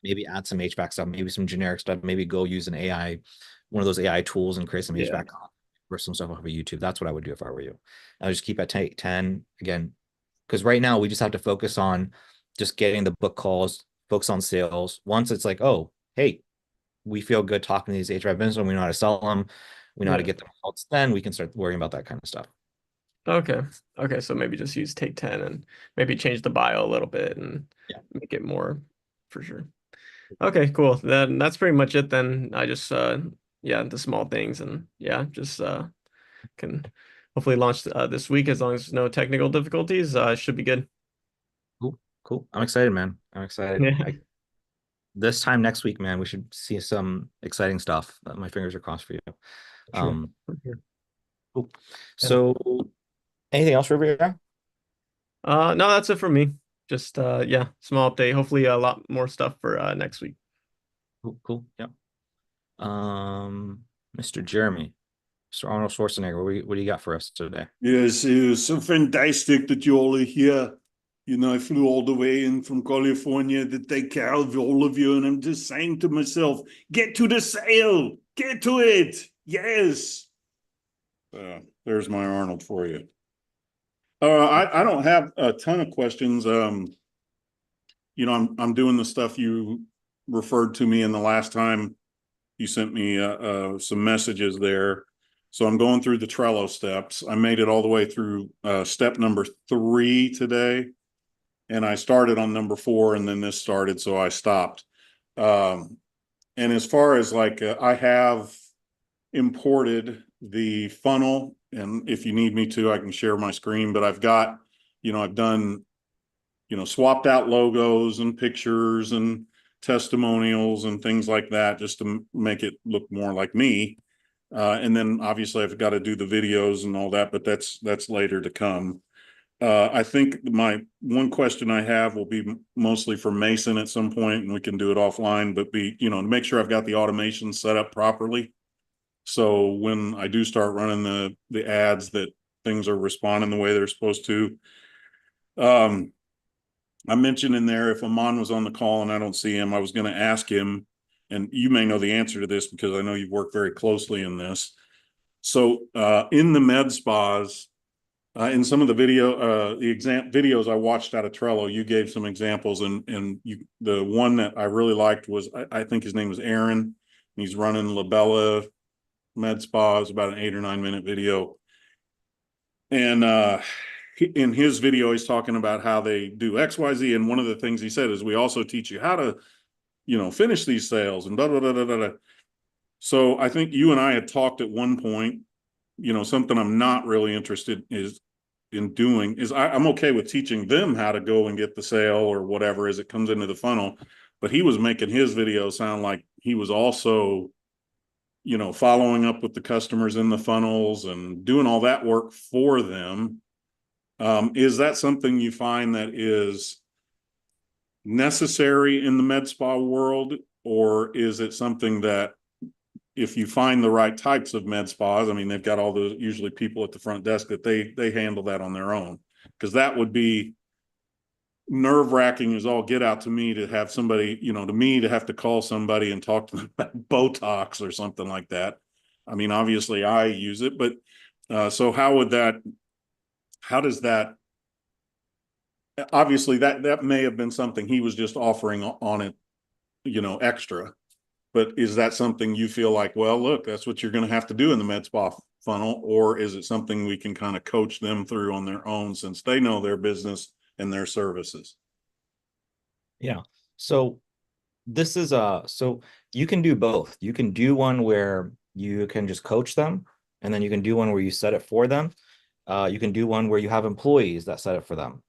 Maybe add some HVAC stuff, maybe some generic stuff, maybe go use an AI, one of those AI tools and create some HVAC or some stuff off of YouTube. That's what I would do if I were you. I would just keep at Take 10 again, because right now we just have to focus on just getting the book calls, focus on sales. Once it's like, oh, hey, we feel good talking to these HVAC businesses and we know how to sell them, we know how to get them results, then we can start worrying about that kind of stuff. Okay, so maybe just use Take 10 and maybe change the bio a little bit and make it more for sure. Okay, cool. Then that's pretty much it then. I just the small things and just can hopefully launch this week as long as there's no technical difficulties. Should be good. Cool. I'm excited, man. I'm excited. Yeah. This time next week, man, we should see some exciting stuff. My fingers are crossed for you. Sure. Cool. So, anything else, River? No, that's it for me. Just yeah, small update. Hopefully a lot more stuff for next week. Cool. Yeah. Mr. Jeremy, Mr. Arnold Schwarzenegger, what do you got for us today? Yes, it was so fantastic that you all are here. You know, I flew all the way in from California to take care of all of you, and I'm just saying to myself, get to the sale, get to it. Yes. There's my Arnold for you. I don't have a ton of questions. You know, I'm doing the stuff you referred to me in the last time you sent me some messages there. So I'm going through the Trello steps. I made it all the way through step number 3 today. And I started on number 4, and then this started, so I stopped. And as far as like, I have imported the funnel, and if you need me to, I can share my screen, but I've got, you know, I've done, you know, swapped out logos and pictures and testimonials and things like that, just to make it look more like me. And then obviously I've got to do the videos and all that, but that's later to come. I think my one question I have will be mostly for Mason at some point, and we can do it offline, but you know, to make sure I've got the automation set up properly. So when I do start running the ads, that things are responding the way they're supposed to. I mentioned in there, if Amon was on the call and I don't see him, I was going to ask him, and you may know the answer to this because I know you've worked very closely in this. So in the med spas, in some of the videos I watched out of Trello, you gave some examples, and the one that I really liked was, I think his name was Aaron. He's running Labella Med Spa. It's about an 8 or 9 minute video. And in his video, he's talking about how they do XYZ. And one of the things he said is, we also teach you how to, you know, finish these sales and blah, blah, blah, blah, blah. So I think you and I had talked at one point, you know, something I'm not really interested in doing is I'm okay with teaching them how to go and get the sale or whatever as it comes into the funnel. But he was making his video sound like he was also, you know, following up with the customers in the funnels and doing all that work for them. Is that something you find that is necessary in the med spa world, or is it something that if you find the right types of med spas, I mean, they've got all those usually people at the front desk that they handle that on their own? Because that would be nerve-wracking as all get out to me to have somebody, you know, to me to have to call somebody and talk to them about Botox or something like that. I mean, obviously I use it, but so how does that, obviously that may have been something he was just offering on it, you know, extra. But is that something you feel like, well, look, that's what you're going to have to do in the med spa funnel? Or is it something we can kind of coach them through on their own, since they know their business and their services? Yeah. So this is so you can do both. You can do one where you can just coach them, and then you can do one where you set it for them. You can do one where you have employees that set it for them.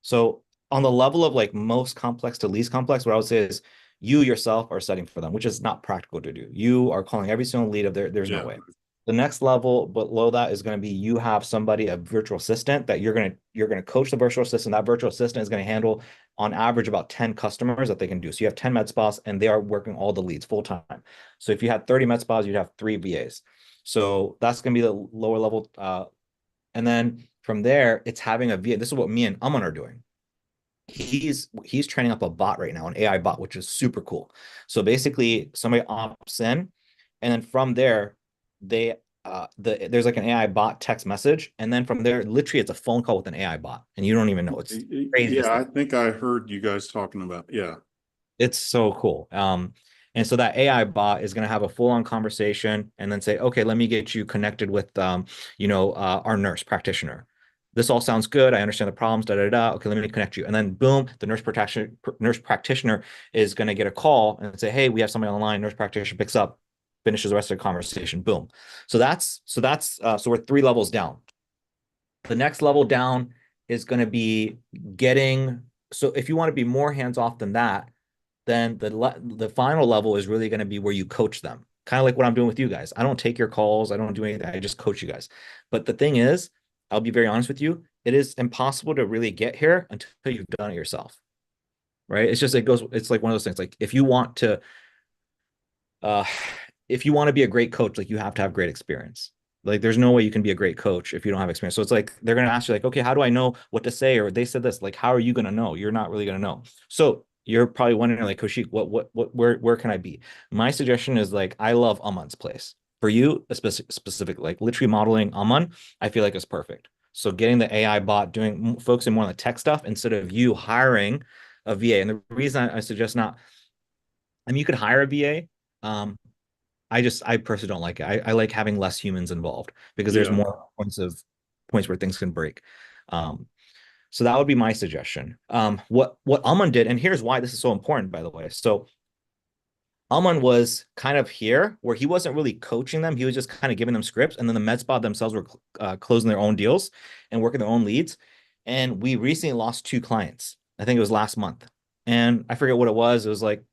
So on the level of like most complex to least complex, what I would say is you yourself are setting for them, which is not practical to do. You are calling every single lead of there's no way. The next level below that is going to be, you have somebody, a virtual assistant, that you're going to coach the virtual assistant. That virtual assistant is going to handle on average about 10 customers that they can do. So you have 10 med spas, and they are working all the leads full time. So if you had 30 med spas, you'd have 3 VAs. So that's going to be the lower level. And then from there, it's having a VA. This is what me and Aman are doing. He's training up a bot right now, an AI bot, which is super cool. So basically somebody opts in, and then from there, there's like an AI bot text message, and then from there, literally it's a phone call with an AI bot, and you don't even know. It's crazy. Yeah, I think I heard you guys talking about. Yeah, it's so cool. And so that AI bot is going to have a full-on conversation, and then say, okay, let me get you connected with our nurse practitioner. This all sounds good. I understand the problems. Okay, let me connect you. And then boom, the nurse practitioner is going to get a call and say, hey, we have somebody on the line. Nurse practitioner picks up. finishes the rest of the conversation. Boom. So we're 3 levels down. The next level down is going to be getting, so if you want to be more hands-off than that, then the final level is really going to be where you coach them. Kind of like what I'm doing with you guys. I don't take your calls. I don't do anything. I just coach you guys. But the thing is, I'll be very honest with you, it is impossible to really get here until you've done it yourself. Right? It's like one of those things. Like if you want to be a great coach, like you have to have great experience. Like there's no way you can be a great coach if you don't have experience. So it's like they're going to ask you like, okay, how do I know what to say? Or they said this, like, how are you going to know? You're not really going to know. So you're probably wondering like, Kaushik, where can I be? My suggestion is like, I love Aman's place. For you, a specific, like literally modeling Aman, I feel like it's perfect. So getting the AI bot, focusing more on the tech stuff instead of you hiring a VA. And the reason I suggest not, I mean, you could hire a VA. I personally don't like it. I like having less humans involved because there's more points where things can break. So that would be my suggestion. What Aman did, and here's why this is so important, by the way. So Aman was kind of here where he wasn't really coaching them. He was just kind of giving them scripts, and then the MedSpa themselves were closing their own deals and working their own leads. And we recently lost 2 clients. I think it was last month, and I forget what it was. It was like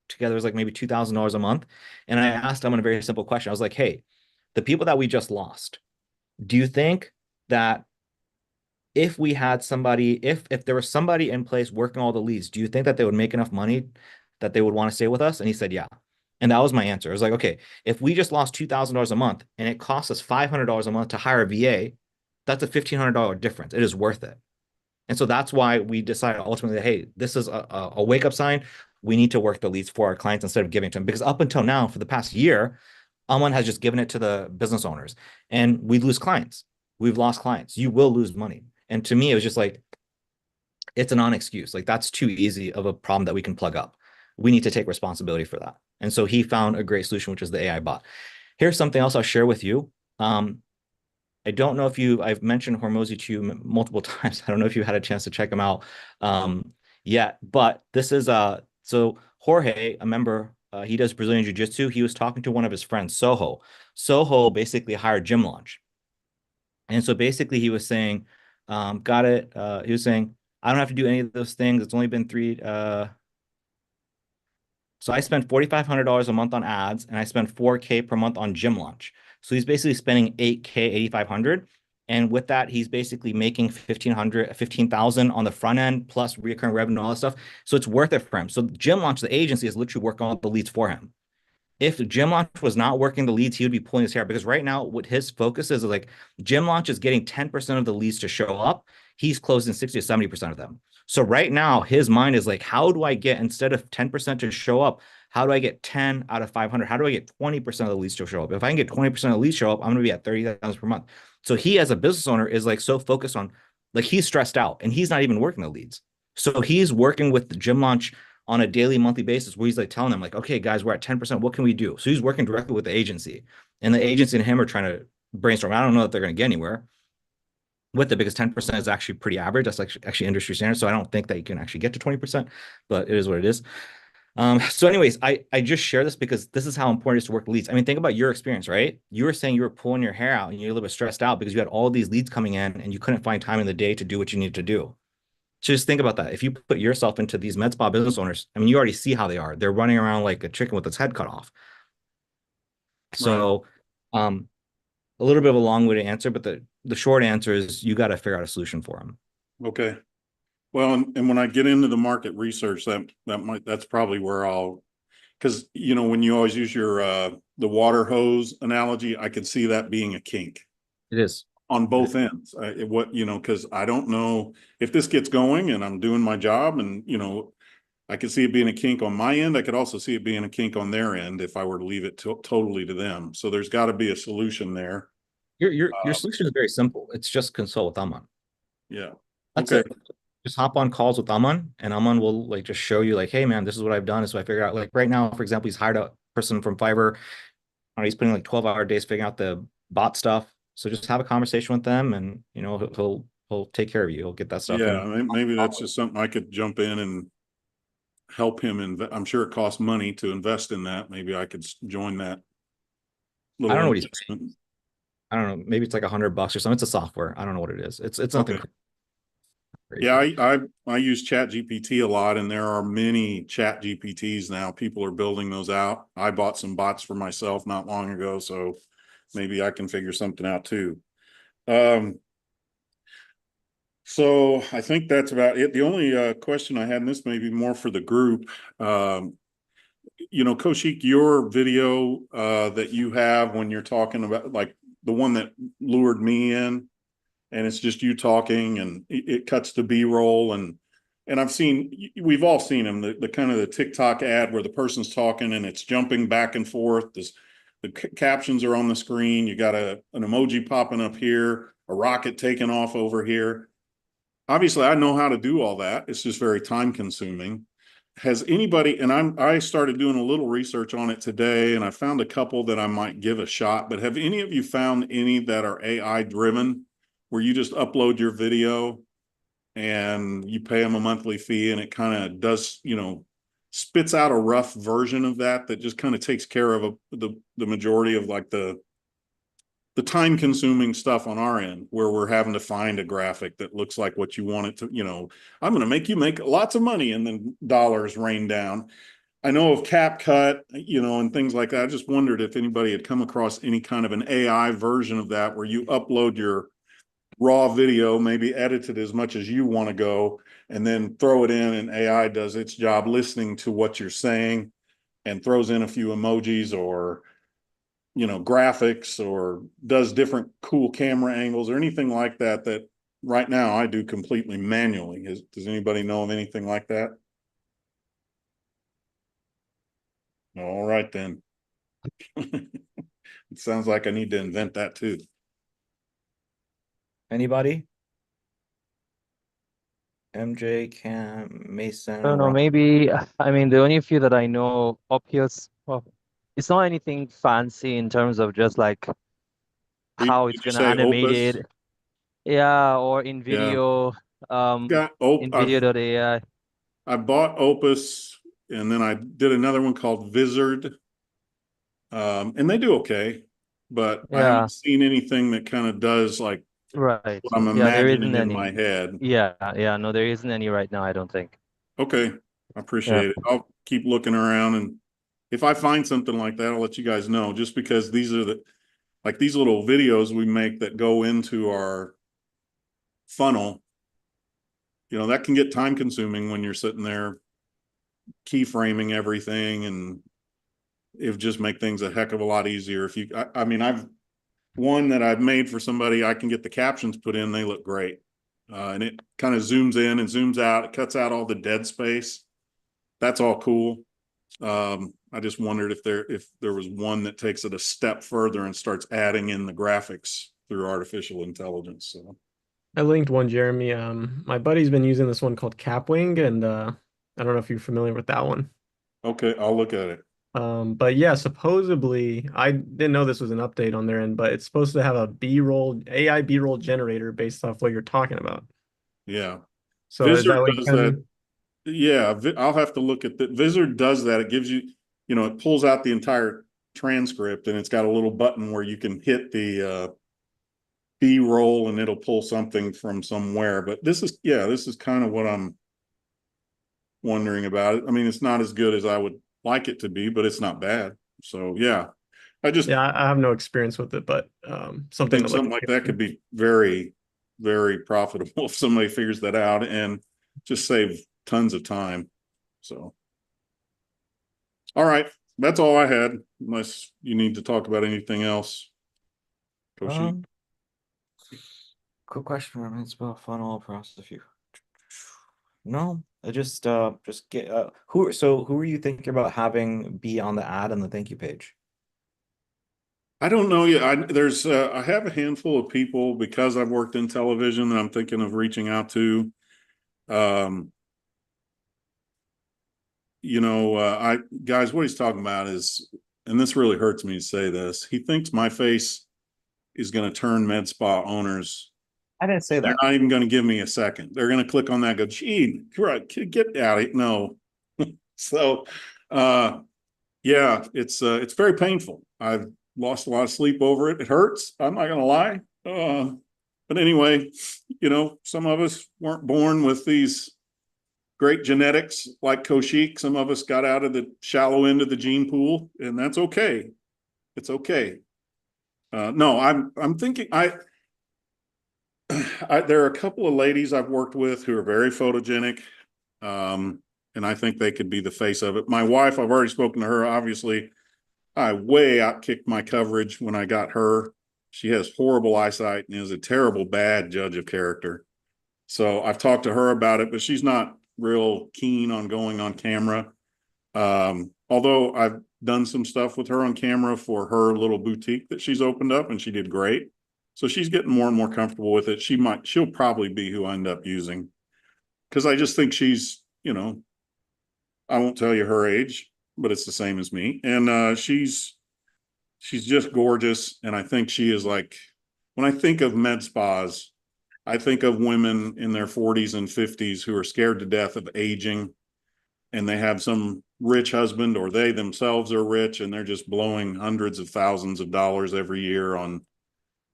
together it was like maybe $2,000 a month. And I asked Aman a very simple question. I was like, hey, the people that we just lost, do you think that if we had somebody, if there was somebody in place working all the leads, do you think that they would make enough money that they would want to stay with us? And he said, yeah. And that was my answer. I was like, okay, if we just lost $2,000 a month and it costs us $500 a month to hire a VA, that's a $1,500 difference. It is worth it. And so that's why we decided ultimately, hey, this is a wake-up sign. We need to work the leads for our clients instead of giving it to them. Because up until now, for the past year, Aman has just given it to the business owners. And we lose clients. We've lost clients. You will lose money. And to me, it was just like, it's a non-excuse. Like that's too easy of a problem that we can plug up. We need to take responsibility for that. And so he found a great solution, which is the AI bot. Here's something else I'll share with you. I don't know if I've mentioned Hormozi to you multiple times. I don't know if you had a chance to check him out yet, but this is, so Jorge, a member, he does Brazilian Jiu-Jitsu. He was talking to one of his friends, Soho. Soho basically hired Gym Launch. And so basically he was saying, he was saying, I don't have to do any of those things. It's only been 3, so I spent $4,500 a month on ads and I spent $4K per month on Gym Launch. So he's basically spending $8K, $8,500. And with that, he's basically making $15,000 on the front end, plus recurring revenue, all that stuff. So it's worth it for him. So Gym Launch, the agency, is literally working on the leads for him. If Gym Launch was not working the leads, he would be pulling his hair, because right now what his focus is like Gym Launch is getting 10% of the leads to show up. He's closing 60 to 70% of them. So right now his mind is like, how do I get, instead of 10% to show up, how do I get 10 out of 500? How do I get 20% of the leads to show up? If I can get 20% of the leads show up, I'm going to be at 30,000 per month. So he, as a business owner, is like so focused on, like, he's stressed out and he's not even working the leads. So he's working with the Gym Launch on a daily, monthly basis, where he's like telling them like, okay, guys, we're at 10%. What can we do? So he's working directly with the agency, and the agency and him are trying to brainstorm. I don't know if they're going to get anywhere with it, because 10% is actually pretty average. That's like actually industry standard. So I don't think that you can actually get to 20%, but it is what it is. So anyways, I just share this because this is how important it is to work leads. I mean, think about your experience, right? You were saying you were pulling your hair out and you're a little bit stressed out because you had all these leads coming in and you couldn't find time in the day to do what you needed to do. So just think about that. If you put yourself into these med spa business owners, I mean, you already see how they are. They're running around like a chicken with its head cut off. So, a little bit of a long-winded answer, but the short answer is you got to figure out a solution for them. Okay. Well, and when I get into the market research, that's probably where because when you always use your the water hose analogy, I could see that being a kink. It is on both ends. Because I don't know if this gets going and I'm doing my job, and I could see it being a kink on my end. I could also see it being a kink on their end if I were to leave it totally to them. So there's got to be a solution there. Your solution is very simple. It's just consult with Aman. Yeah. That's it. Just hop on calls with Aman, and Aman will like just show you like, hey man, this is what I've done. So I figure out, like, right now, for example, he's hired a person from Fiverr. He's putting like 12-hour days figuring out the bot stuff. So just have a conversation with them, and he'll take care of you. He'll get that stuff. Yeah, maybe that's just something I could jump in and help him. I'm sure it costs money to invest in that. Maybe I could join that I don't know what he's investment. I don't know, maybe it's like $100 or something. It's a software. I don't know what it is. It's nothing Okay. crazy. Yeah, I use Chat GPT a lot, and there are many Chat GPTs now. People are building those out. I bought some bots for myself not long ago, so maybe I can figure something out too. So I think that's about it. The only question I had, and this may be more for the group, Kaushik, your video that you have when you're talking about, like the one that lured me in, and it's just you talking, and it cuts to B-roll, and we've all seen them, the kind of the TikTok ad where the person's talking and it's jumping back and forth. The captions are on the screen. You got an emoji popping up here, a rocket taking off over here. Obviously, I know how to do all that. It's just very time consuming. Has anybody, and I started doing a little research on it today, and I found a couple that I might give a shot, but have any of you found any that are AI driven, where you just upload your video and you pay them a monthly fee, and it kind of does, spits out a rough version of that just kind of takes care of the majority of like the time consuming stuff on our end, where we're having to find a graphic that looks like what you want it to, I'm going to make you make lots of money and then dollars rain down. I know of CapCut, and things like that. I just wondered if anybody had come across any kind of an AI version of that where you upload your raw video, maybe edit it as much as you want to go, and then throw it in, and AI does its job listening to what you're saying and throws in a few emojis or graphics, or does different cool camera angles or anything like that right now I do completely manually. Does anybody know of anything like that? All right, then. It sounds like I need to invent that too. Anybody? MJ, Cam, Mason. I don't know, Rob? maybe, I mean, the only few that I know, Opus, well, it's not anything fancy in terms of just like how Did it's you gonna say animate Opus? it. Yeah, or in Yeah. video, Got NVIDIA.ai. I bought Opus, and then I did another one called Vizard. And they do okay, but I Yeah, haven't seen anything that kind of does like right. what I'm Yeah, there imagining isn't in any. my head. Yeah, no, there isn't any right now, I don't think. Okay, I appreciate it. I'll keep looking around, and if I find something like that, I'll let you guys know, just because these are these little videos we make that go into our funnel. That can get time consuming when you're sitting there keyframing everything, and it would just make things a heck of a lot easier. I mean, I've one that I've made for somebody, I can get the captions put in, they look great. And it kind of zooms in and zooms out, it cuts out all the dead space. That's all cool. I just wondered if there was one that takes it a step further and starts adding in the graphics through artificial intelligence. So I linked one, Jeremy. My buddy's been using this one called Capwing, and I don't know if you're familiar with that one. okay, I'll look at it. But yeah, supposedly I didn't know this was an update on their end, but it's supposed to have a B-roll AI B-roll generator based off what you're talking about. Yeah. So is Vizard that what does you that. Yeah, I'll have to look at that. Vizard does that. It gives you, it pulls out the entire transcript, and it's got a little button where you can hit the B-roll, and it'll pull something from somewhere. But this is kind of what I'm wondering about it. I mean, it's not as good as I would like it to be, but it's not bad. So yeah, I have no experience with it, but something think something like that could be very, very profitable if somebody figures that out, and just save tons of time. So, all right, that's all I had, unless you need to talk about anything else. Quick question for it's about funnel process. If you no, I just get who are you thinking about having be on the ad and the thank you page? I don't know yet. I have a handful of people, because I've worked in television, that I'm thinking of reaching out to. Guys, what he's talking about is, and this really hurts me to say this, he thinks my face is going to turn med spa owners. I didn't say that. They're not even going to give me a second. They're going to click on that, go, gee, right, get out of it. No. So, yeah, it's very painful. I've lost a lot of sleep over it. It hurts. I'm not gonna lie. But anyway, you know, some of us weren't born with these great genetics like Kaushik. Some of us got out of the shallow end of the gene pool, and that's okay. It's okay. No, I'm thinking there are a couple of ladies I've worked with who are very photogenic. And I think they could be the face of it. My wife, I've already spoken to her. Obviously, I way outkicked my coverage when I got her. She has horrible eyesight and is a terrible bad judge of character. So I've talked to her about it, but she's not real keen on going on camera. Although I've done some stuff with her on camera for her little boutique that she's opened up, and she did great. So she's getting more and more comfortable with it. She'll probably be who I end up using. Because I just think she's, you know, I won't tell you her age, but it's the same as me. And she's just gorgeous. And I think she is like, when I think of med spas, I think of women in their 40s and 50s who are scared to death of aging, and they have some rich husband, or they themselves are rich, and they're just blowing hundreds of thousands of dollars every year on,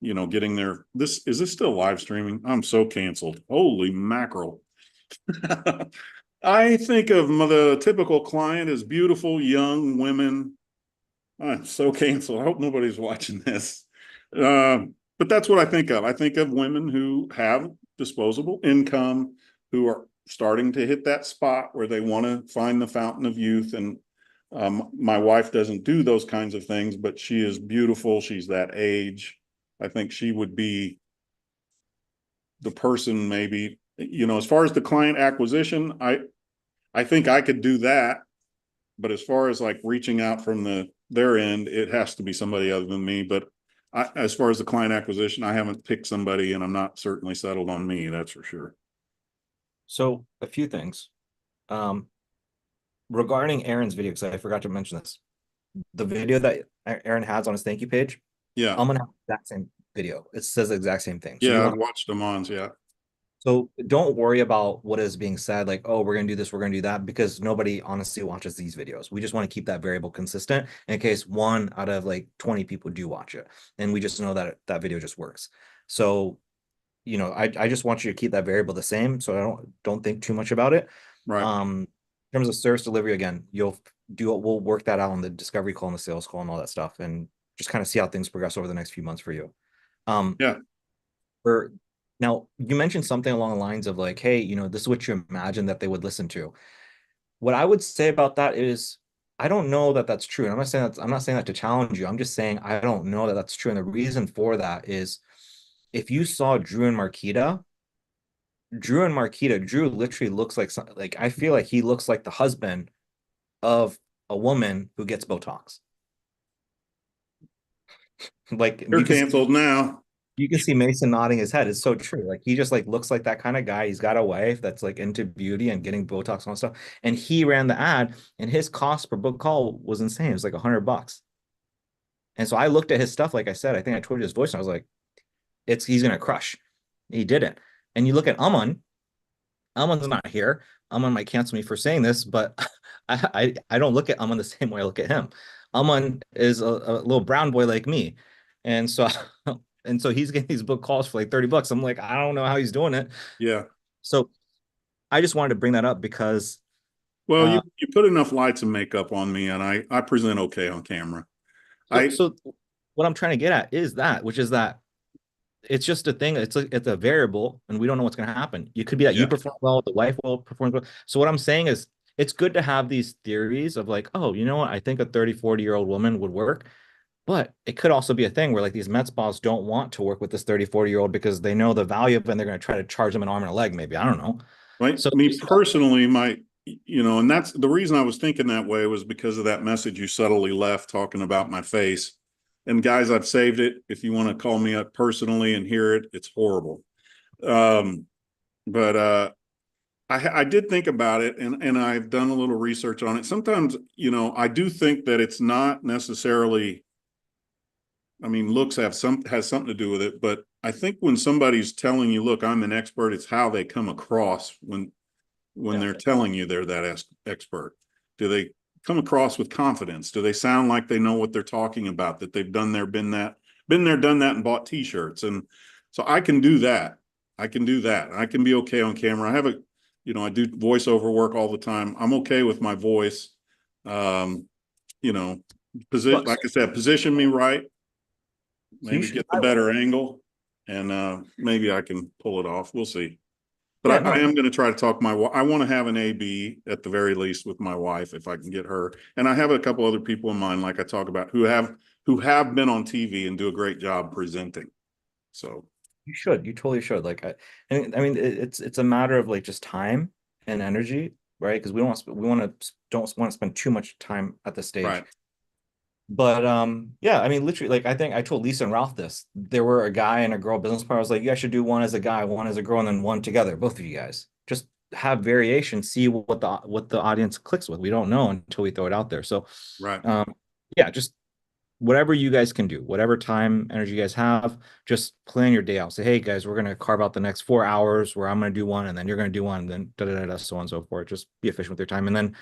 you know, getting their, is this still live streaming? I'm so canceled. Holy mackerel. I think of the typical client as beautiful young women. I'm so canceled. I hope nobody's watching this. But that's what I think of. I think of women who have disposable income, who are starting to hit that spot where they want to find the fountain of youth. And my wife doesn't do those kinds of things, but she is beautiful. She's that age. I think she would be the person, maybe, you know, as far as the client acquisition, I think I could do that. But as far as like reaching out from their end, it has to be somebody other than me. But as far as the client acquisition, I haven't picked somebody, and I'm not certainly settled on me. That's for sure. So a few things. Regarding Aaron's video, because I forgot to mention this. The video that Aaron has on his thank you page, Yeah. I'm gonna have that same video. It says the exact same thing. So Yeah, I've watched Amon's, yeah. So don't worry about what is being said, like, oh, we're going to do this, we're going to do that, because nobody honestly watches these videos. We just want to keep that variable consistent in case 1 out of like 20 people do watch it. And we just know that that video just works. So, you know, I just want you to keep that variable the same. So I don't think too much about it. Right. In terms of service delivery, again, we'll work that out on the discovery call and the sales call and all that stuff, and just kind of see how things progress over the next few months for you. Yeah. Now, you mentioned something along the lines of like, hey, you know, this is what you imagine that they would listen to. What I would say about that is, I don't know that that's true. And I'm not saying that to challenge you. I'm just saying I don't know that that's true. And the reason for that is, if you saw Drew and Marquita, Drew literally looks like I feel like he looks like the husband of a woman who gets Botox. Like, you're canceled now. You can see Mason nodding his head. It's so true. Like, he just like looks like that kind of guy. He's got a wife that's like into beauty and getting Botox and stuff. And he ran the ad, and his cost per book call was insane. It was like $100. And so I looked at his stuff. Like I said, I think I told you his voice, and I was like, he's gonna crush. He didn't. And you look at Amon's not here. Amon might cancel me for saying this, but I don't look at Amon the same way I look at him. Amon is a little brown boy like me, and so he's getting these book calls for like $30. I'm like, I don't know how he's doing it. Yeah. So I just wanted to bring that up because, well, you put enough lights and makeup on me, and I present okay on camera. So what I'm trying to get at is that, which is that it's just a thing. It's a variable, and we don't know what's going to happen. You could be that you perform well, the wife will perform well. So what I'm saying is, it's good to have these theories of like, oh, you know what? I think a 30, 40-year-old woman would work. But it could also be a thing where like these med spas don't want to work with this 30, 40-year-old because they know the value of it, and they're going to try to charge them an arm and a leg. Maybe, I don't know. Right. So me personally, and that's the reason I was thinking that way, was because of that message you subtly left talking about my face. And guys, I've saved it. If you want to call me up personally and hear it, it's horrible. But I did think about it, and I've done a little research on it. Sometimes, you know, I do think that it's not necessarily, I mean, looks has something to do with it, but I think when somebody's telling you, look, I'm an expert, it's how they come across when they're telling you they're that expert. Do they come across with confidence? Do they sound like they know what they're talking about, that they've done there, been there, done that, and bought t-shirts? And so I can do that. I can do that. I can be okay on camera. I have a, you know, I do voiceover work all the time. I'm okay with my voice. You know, position, like I said, position me right, maybe get the better angle, and maybe I can pull it off. We'll see. But I am going to try to talk I want to have an AB at the very least with my wife if I can get her. And I have a couple other people in mind, like I talk about, who have been on TV and do a great job presenting. So you totally should. Like, I mean, it's a matter of like just time and energy, right? Because don't want to spend too much time at the stage. Right. But yeah, I mean, literally, like I think I told Lisa and Ralph this. There were a guy and a girl business partner. I was like, you guys should do one as a guy, one as a girl, and then one together, both of you guys. Just have variation, see what the audience clicks with. We don't know until we throw it out there. So right. Yeah, just whatever you guys can do, whatever time, energy you guys have, just plan your day out. Say, hey guys, we're gonna carve out the next 4 hours where I'm gonna do one, and then you're gonna do one, and then so on and so forth. Just be efficient with your time, and then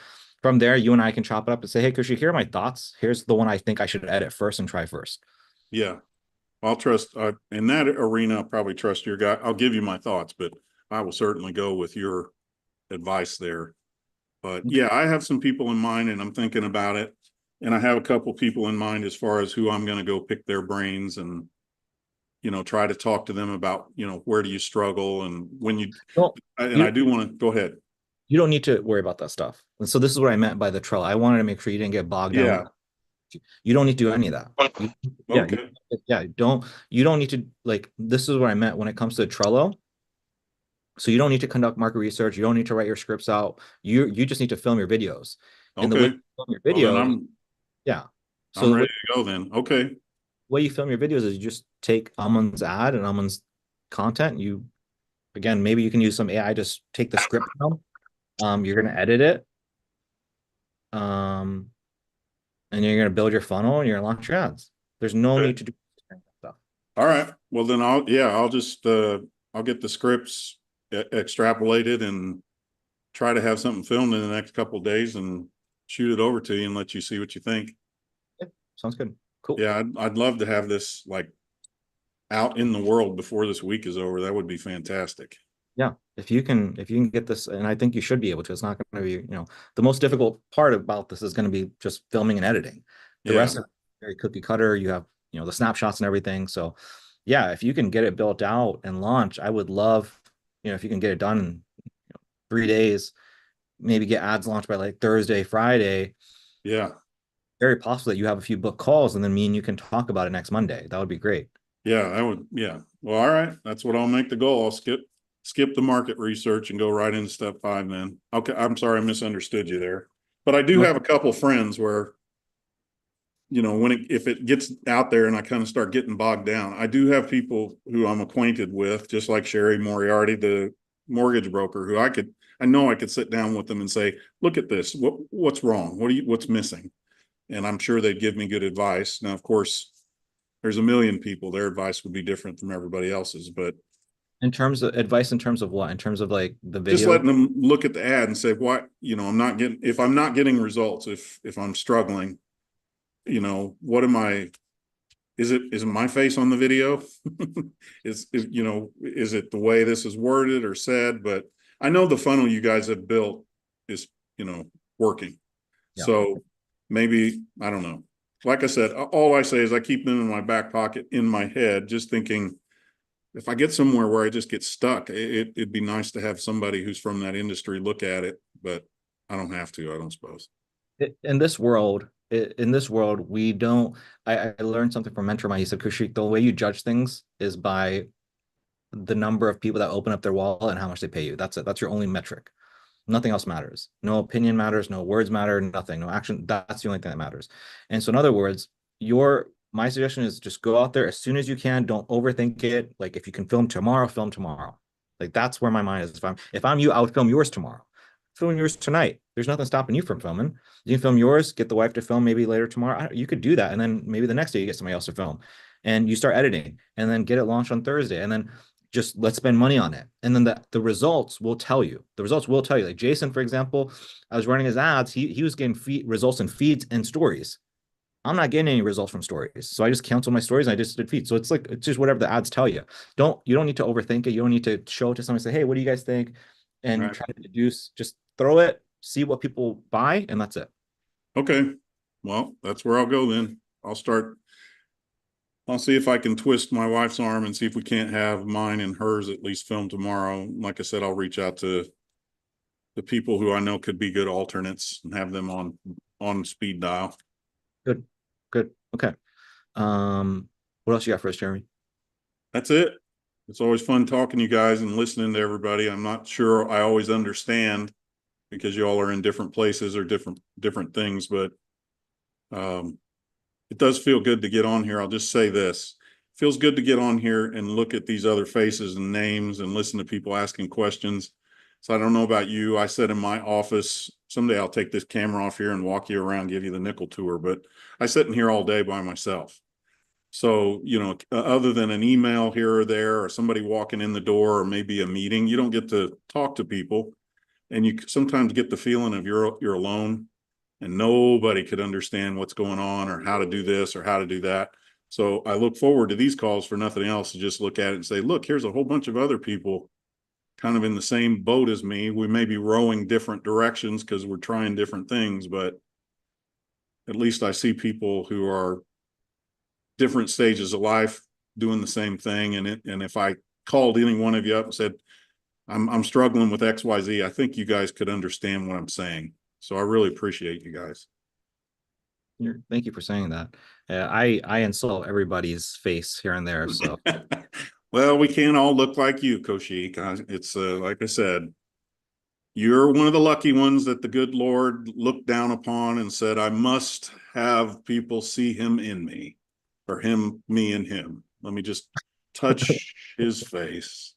from there, you and I can chop it up and say, hey, Kushi, here are my thoughts. Here's the one I think I should edit first and try first. Yeah. I'll trust in that arena. I'll probably trust your guy. I'll give you my thoughts, but I will certainly go with your advice there. But yeah, I have some people in mind and I'm thinking about it. And I have a couple people in mind as far as who I'm going to go pick their brains and, you know, try to talk to them about, you know, where do you struggle and when you, I do want to go ahead. You don't need to worry about that stuff. And so this is what I meant by the Trello. I wanted to make sure you didn't get bogged down. You don't need to do any of that. Okay. You don't need to, like, this is what I meant when it comes to Trello. So you don't need to conduct market research. You don't need to write your scripts out. You just need to film your videos. And the way you film your video, I'm ready to go then. Okay. The way you film your videos is you just take Amun's ad and Amun's content. Again, maybe you can use some AI, just take the script down. You're going to edit it. And you're going to build your funnel and you're going to launch your ads. There's no need to do stuff. All right. Well, then I'll just, I'll get the scripts extrapolated and try to have something filmed in the next couple of days and shoot it over to you and let you see what you think. Yeah, sounds good. Cool. Yeah. I'd love to have this like out in the world before this week is over. That would be fantastic. Yeah, if you can get this, and I think you should be able to. It's not going to be, you know, the most difficult part about this is going to be just filming and editing. The rest of it is very cookie cutter. You have, you know, the snapshots and everything. So yeah, if you can get it built out and launch, I would love, you know, if you can get it done in 3 days, maybe get ads launched by like Thursday, Friday. Yeah. Very possible that you have a few book calls and then me and you can talk about it next Monday. That would be great. Yeah, I would. Yeah. Well, all right. That's what I'll make the goal. I'll skip the market research and go right into step 5 then. Okay. I'm sorry. I misunderstood you there, but I do have a couple friends where, you know, if it gets out there and I kind of start getting bogged down, I do have people who I'm acquainted with, just like Sherry Moriarty, the mortgage broker, who I know I could sit down with them and say, look at this. What's wrong? What's missing? And I'm sure they'd give me good advice. Now, of course, there's a million people, their advice would be different from everybody else's, but in terms of advice, in terms of what? In terms of like the video? Just letting them look at the ad and say, what, you know, if I'm not getting results, if I'm struggling, you know, is it my face on the video? You know, is it the way this is worded or said? But I know the funnel you guys have built is, you know, working. Yeah. So maybe, I don't know. Like I said, all I say is I keep them in my back pocket, in my head, just thinking, if I get somewhere where I just get stuck, it'd be nice to have somebody who's from that industry look at it, but I don't have to, I don't suppose. In this world, we don't, I learned something from mentor mine. He said, Kushik, the way you judge things is by the number of people that open up their wallet and how much they pay you. That's it. That's your only metric. Nothing else matters. No opinion matters. No words matter. Nothing. No action. That's the only thing that matters. And so in other words, my suggestion is just go out there as soon as you can. Don't overthink it. Like if you can film tomorrow, film tomorrow. Like that's where my mind is. If I'm you, I would film yours tomorrow. Film yours tonight. There's nothing stopping you from filming. You can film yours, get the wife to film maybe later tomorrow. You could do that. And then maybe the next day you get somebody else to film and you start editing and then get it launched on Thursday. And then just let's spend money on it. And then the results will tell you. The results will tell you. Like Jason, for example, I was running his ads. He was getting results in feeds and stories. I'm not getting any results from stories. So I just canceled my stories and I just did feeds. So it's like, it's just whatever the ads tell you. You don't need to overthink it. You don't need to show it to somebody and say, hey, what do you guys think? And Right. try to deduce, just throw it, see what people buy, and that's it. Okay. Well, that's where I'll go then. I'll see if I can twist my wife's arm and see if we can't have mine and hers at least filmed tomorrow. Like I said, I'll reach out to the people who I know could be good alternates and have them on speed dial. Good. Okay. What else you got for us, Jeremy? That's it. It's always fun talking to you guys and listening to everybody. I'm not sure I always understand because you all are in different places or different things, but it does feel good to get on here. I'll just say this. It feels good to get on here and look at these other faces and names and listen to people asking questions. So I don't know about you. I sit in my office. Someday I'll take this camera off here and walk you around, give you the nickel tour, but I sit in here all day by myself. So, you know, other than an email here or there, or somebody walking in the door, or maybe a meeting, you don't get to talk to people. And you sometimes get the feeling of you're alone and nobody could understand what's going on or how to do this or how to do that. So I look forward to these calls for nothing else, to just look at it and say, look, here's a whole bunch of other people kind of in the same boat as me. We may be rowing different directions because we're trying different things, but at least I see people who are different stages of life doing the same thing. And if I called any one of you up and said, I'm struggling with XYZ, I think you guys could understand what I'm saying. So I really appreciate you guys. Thank you for saying that. I insult everybody's face here and there. So Well, we can't all look like you, Kaushik. It's like I said, you're one of the lucky ones that the good Lord looked down upon and said, I must have people see him in me, or him, me and him. Let me just touch his face.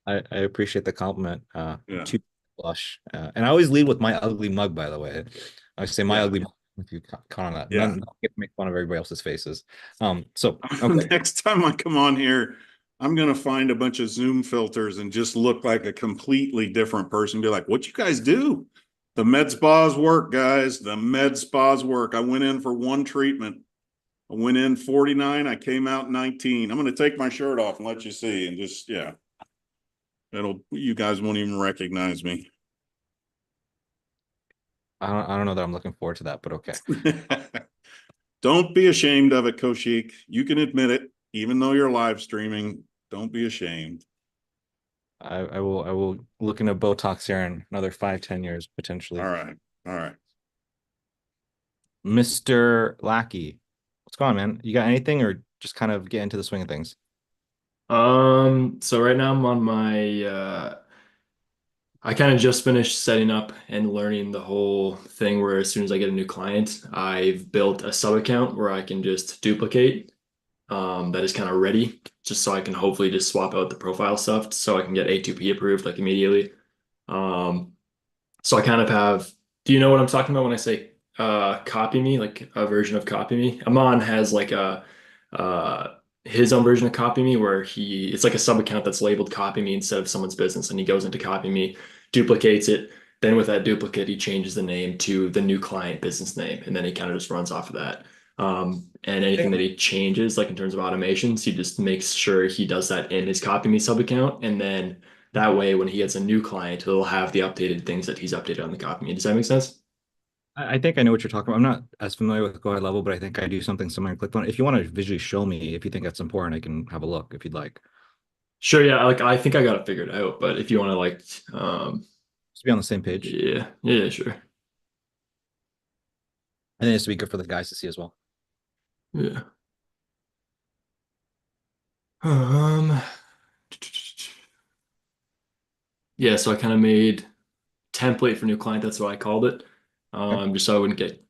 I appreciate the compliment. Yeah. Too blush. And I always lead with my ugly mug, by the way. I say my Yeah. ugly mug if you caught on that. Yeah. Not get to make fun of everybody else's faces. So okay. Next time I come on here, I'm going to find a bunch of Zoom filters and just look like a completely different person. Be like, what you guys do? The med spas work, guys. The med spas work. I went in for one treatment. I went in 49. I came out 19. I'm going to take my shirt off and let you see. And just, yeah. You guys won't even recognize me. I don't know that I'm looking forward to that, but okay. Don't be ashamed of it, Kaushik. You can admit it, even though you're live streaming. Don't be ashamed. I will look into Botox here in another 5-10 years potentially. All right. Mr. Lackey, what's going on, man? You got anything, or just kind of get into the swing of things? So right now I'm on my I kind of just finished setting up and learning the whole thing where as soon as I get a new client, I've built a sub account where I can just duplicate that is kind of ready, just so I can hopefully just swap out the profile stuff so I can get A2P approved like immediately. So I kind of have, do you know what I'm talking about when I say Copy Me, like a version of Copy Me? Aman has like a his own version of Copy Me where it's like a sub account that's labeled Copy Me instead of someone's business, and he goes into Copy Me, duplicates it, then with that duplicate he changes the name to the new client business name, and then he kind of just runs off of that. And anything that he changes, like in terms of automations, he just makes sure he does that in his Copy Me sub account, and then that way when he gets a new client, he'll have the updated things that he's updated on the Copy Me. Does that make sense? I think I know what you're talking about. I'm not as familiar with Go Ahead Level, but I think I do something similar. Click on it. If you want to visually show me, if you think that's important, I can have a look if you'd like. Sure, yeah. Like I think I got it figured out, but if you want to like Just be on the same page. Yeah, sure. I think it's to be good for the guys to see as well. Yeah. Yeah, so I kind of made template for new client. That's what I called it. Just so I wouldn't get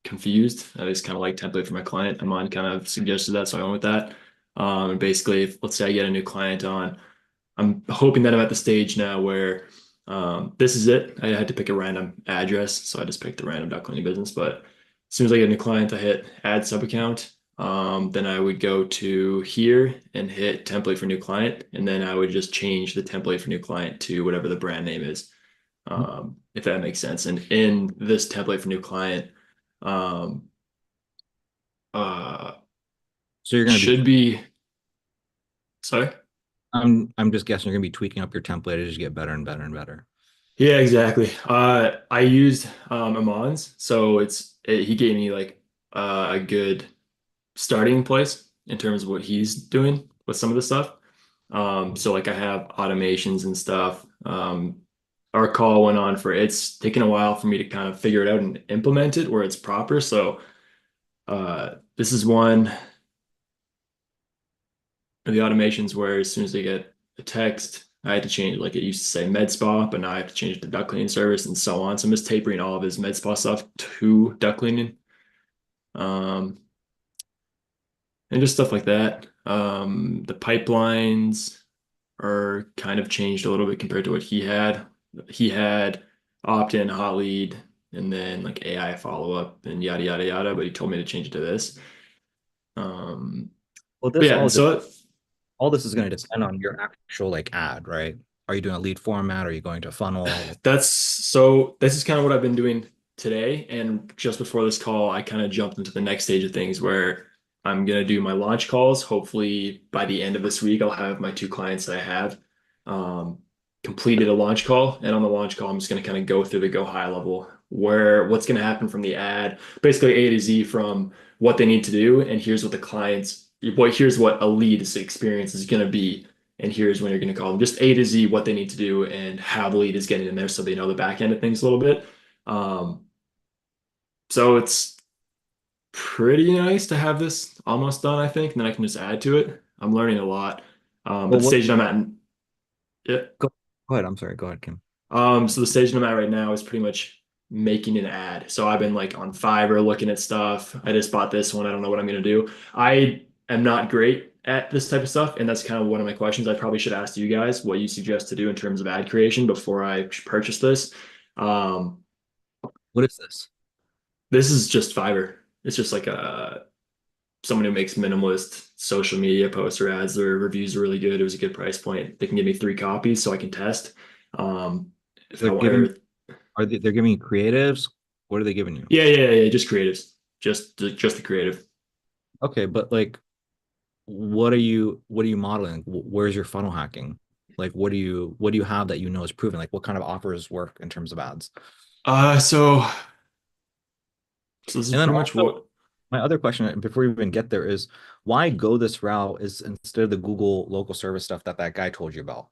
confused. I just kind of like template for my client. Aman kind of suggested that, so I went with that. And basically, let's say I get a new client on, I'm hoping that I'm at the stage now where this is it. I had to pick a random address, so I just picked the random .cleaning business. But as soon as I get a new client, I hit add sub account. Then I would go to here and hit template for new client, and then I would just change the template for new client to whatever the brand name is, if that makes sense. And in this template for new client, So you're gonna be, should be, sorry. I'm just guessing you're gonna be tweaking up your template as you get better and better and better. Yeah, exactly. I used Amon's, so he gave me like a good starting place in terms of what he's doing with some of the stuff. So like I have automations and stuff. Our call went on for it's taken a while for me to kind of figure it out and implement it where it's proper. So this is one of the automations where as soon as they get a text, I had to change, like it used to say med spa, but now I have to change it to duct cleaning service and so on. So I'm just tapering all of his med spa stuff to duct cleaning. And just stuff like that. The pipelines are kind of changed a little bit compared to what he had. He had opt-in, hot lead, and then like AI follow-up and yada yada yada, but he told me to change it to this. Well, But this yeah, all so all this is going to depend on your actual like ad, right? Are you doing a lead format? Are you going to funnel? this is kind of what I've been doing today. And just before this call, I kind of jumped into the next stage of things where I'm gonna do my launch calls. Hopefully by the end of this week, I'll have my 2 clients that I have completed a launch call. And on the launch call, I'm just gonna kind of go through the go high level where what's gonna happen from the ad, basically A to Z from what they need to do. And here's what the clients, here's what a lead experience is gonna be. And here's when you're going to call them, just A to Z, what they need to do and how the lead is getting in there so they know the back end of things a little bit. So it's pretty nice to have this almost done, I think, and then I can just add to it. I'm learning a lot. But the stage that I'm at, yeah. Go ahead. I'm sorry. Go ahead, Kim. So the stage that I'm at right now is pretty much making an ad. So I've been like on Fiverr looking at stuff. I just bought this one. I don't know what I'm going to do. I am not great at this type of stuff, and that's kind of one of my questions. I probably should ask you guys what you suggest to do in terms of ad creation before I purchase this. What is this? This is just Fiverr. It's just like someone who makes minimalist social media posts or ads. Their reviews are really good. It was a good price point. They can give me 3 copies so I can test. If I want, They're giving you creatives? What are they giving you? Yeah, just creatives. Just the creative. Okay, but like what are you modeling? Where's your funnel hacking? Like what do you have that you know is proven? Like what kind of offers work in terms of ads? So this is pretty much what my other question before we even get there is why go this route is instead of the Google local service stuff that guy told you about?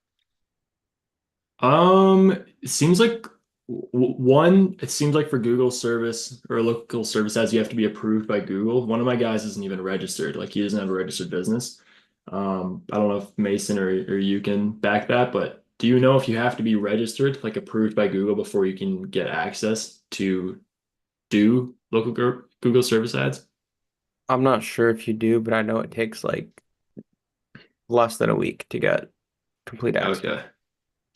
It seems like it seems like for Google service or local service ads, you have to be approved by Google. One of my guys isn't even registered, like he doesn't have a registered business. I don't know if Mason or you can back that, but do you know if you have to be registered, like approved by Google before you can get access to do local Google service ads? I'm not sure if you do, but I know it takes like less than a week to get complete access. Okay.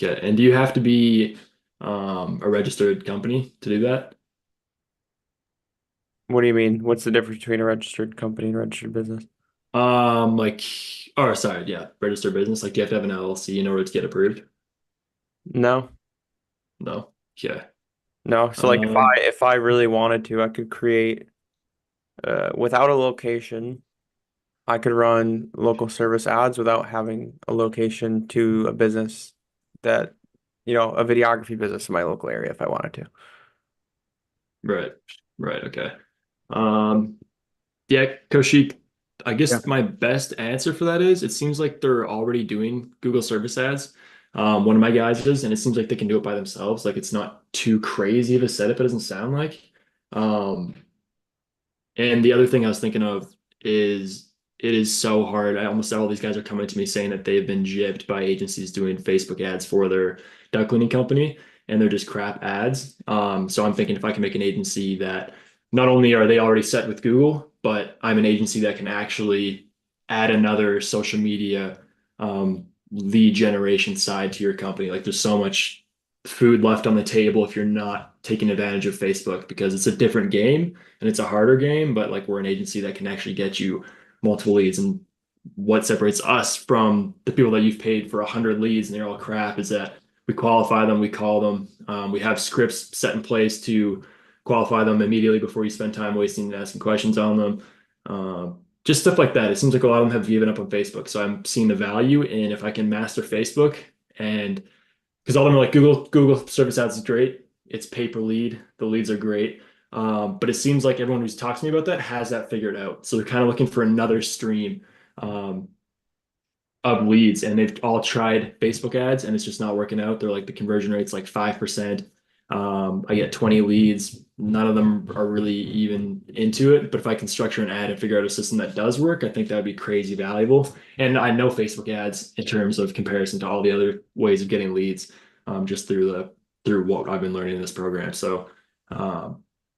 Okay. And do you have to be a registered company to do that? What do you mean? What's the difference between a registered company and registered business? Registered business. Like, do you have to have an LLC in order to get approved? No. No. Okay. No. So like if I really wanted to, I could create without a location, I could run local service ads without having a location to a business that, a videography business in my local area if I wanted to. Right. Okay. Yeah, Kaushik, I guess my best answer for that is it seems like they're already doing Google service ads. One of my guys is, and it seems like they can do it by themselves. Like it's not too crazy of a setup, it doesn't sound like. And the other thing I was thinking of is it is so hard. Almost all these guys are coming to me saying that they've been gypped by agencies doing Facebook ads for their duct cleaning company, and they're just crap ads. So I'm thinking if I can make an agency that not only are they already set with Google, but I'm an agency that can actually add another social media lead generation side to your company. Like there's so much food left on the table if you're not taking advantage of Facebook, because it's a different game and it's a harder game, but like we're an agency that can actually get you multiple leads. And what separates us from the people that you've paid for 100 leads and they're all crap is that we qualify them, we call them, we have scripts set in place to qualify them immediately before you spend time wasting and asking questions on them. Just stuff like that. It seems like a lot of them have given up on Facebook. So I'm seeing the value in if I can master Facebook, and because all of them are like Google Service Ads is great. It's pay per lead. The leads are great. But it seems like everyone who's talked to me about that has that figured out. So they're kind of looking for another stream of leads, and they've all tried Facebook ads and it's just not working out. They're like, the conversion rate's like 5%. I get 20 leads. None of them are really even into it. But if I can structure an ad and figure out a system that does work, I think that would be crazy valuable. And I know Facebook ads in terms of comparison to all the other ways of getting leads, just through what I've been learning in this program. So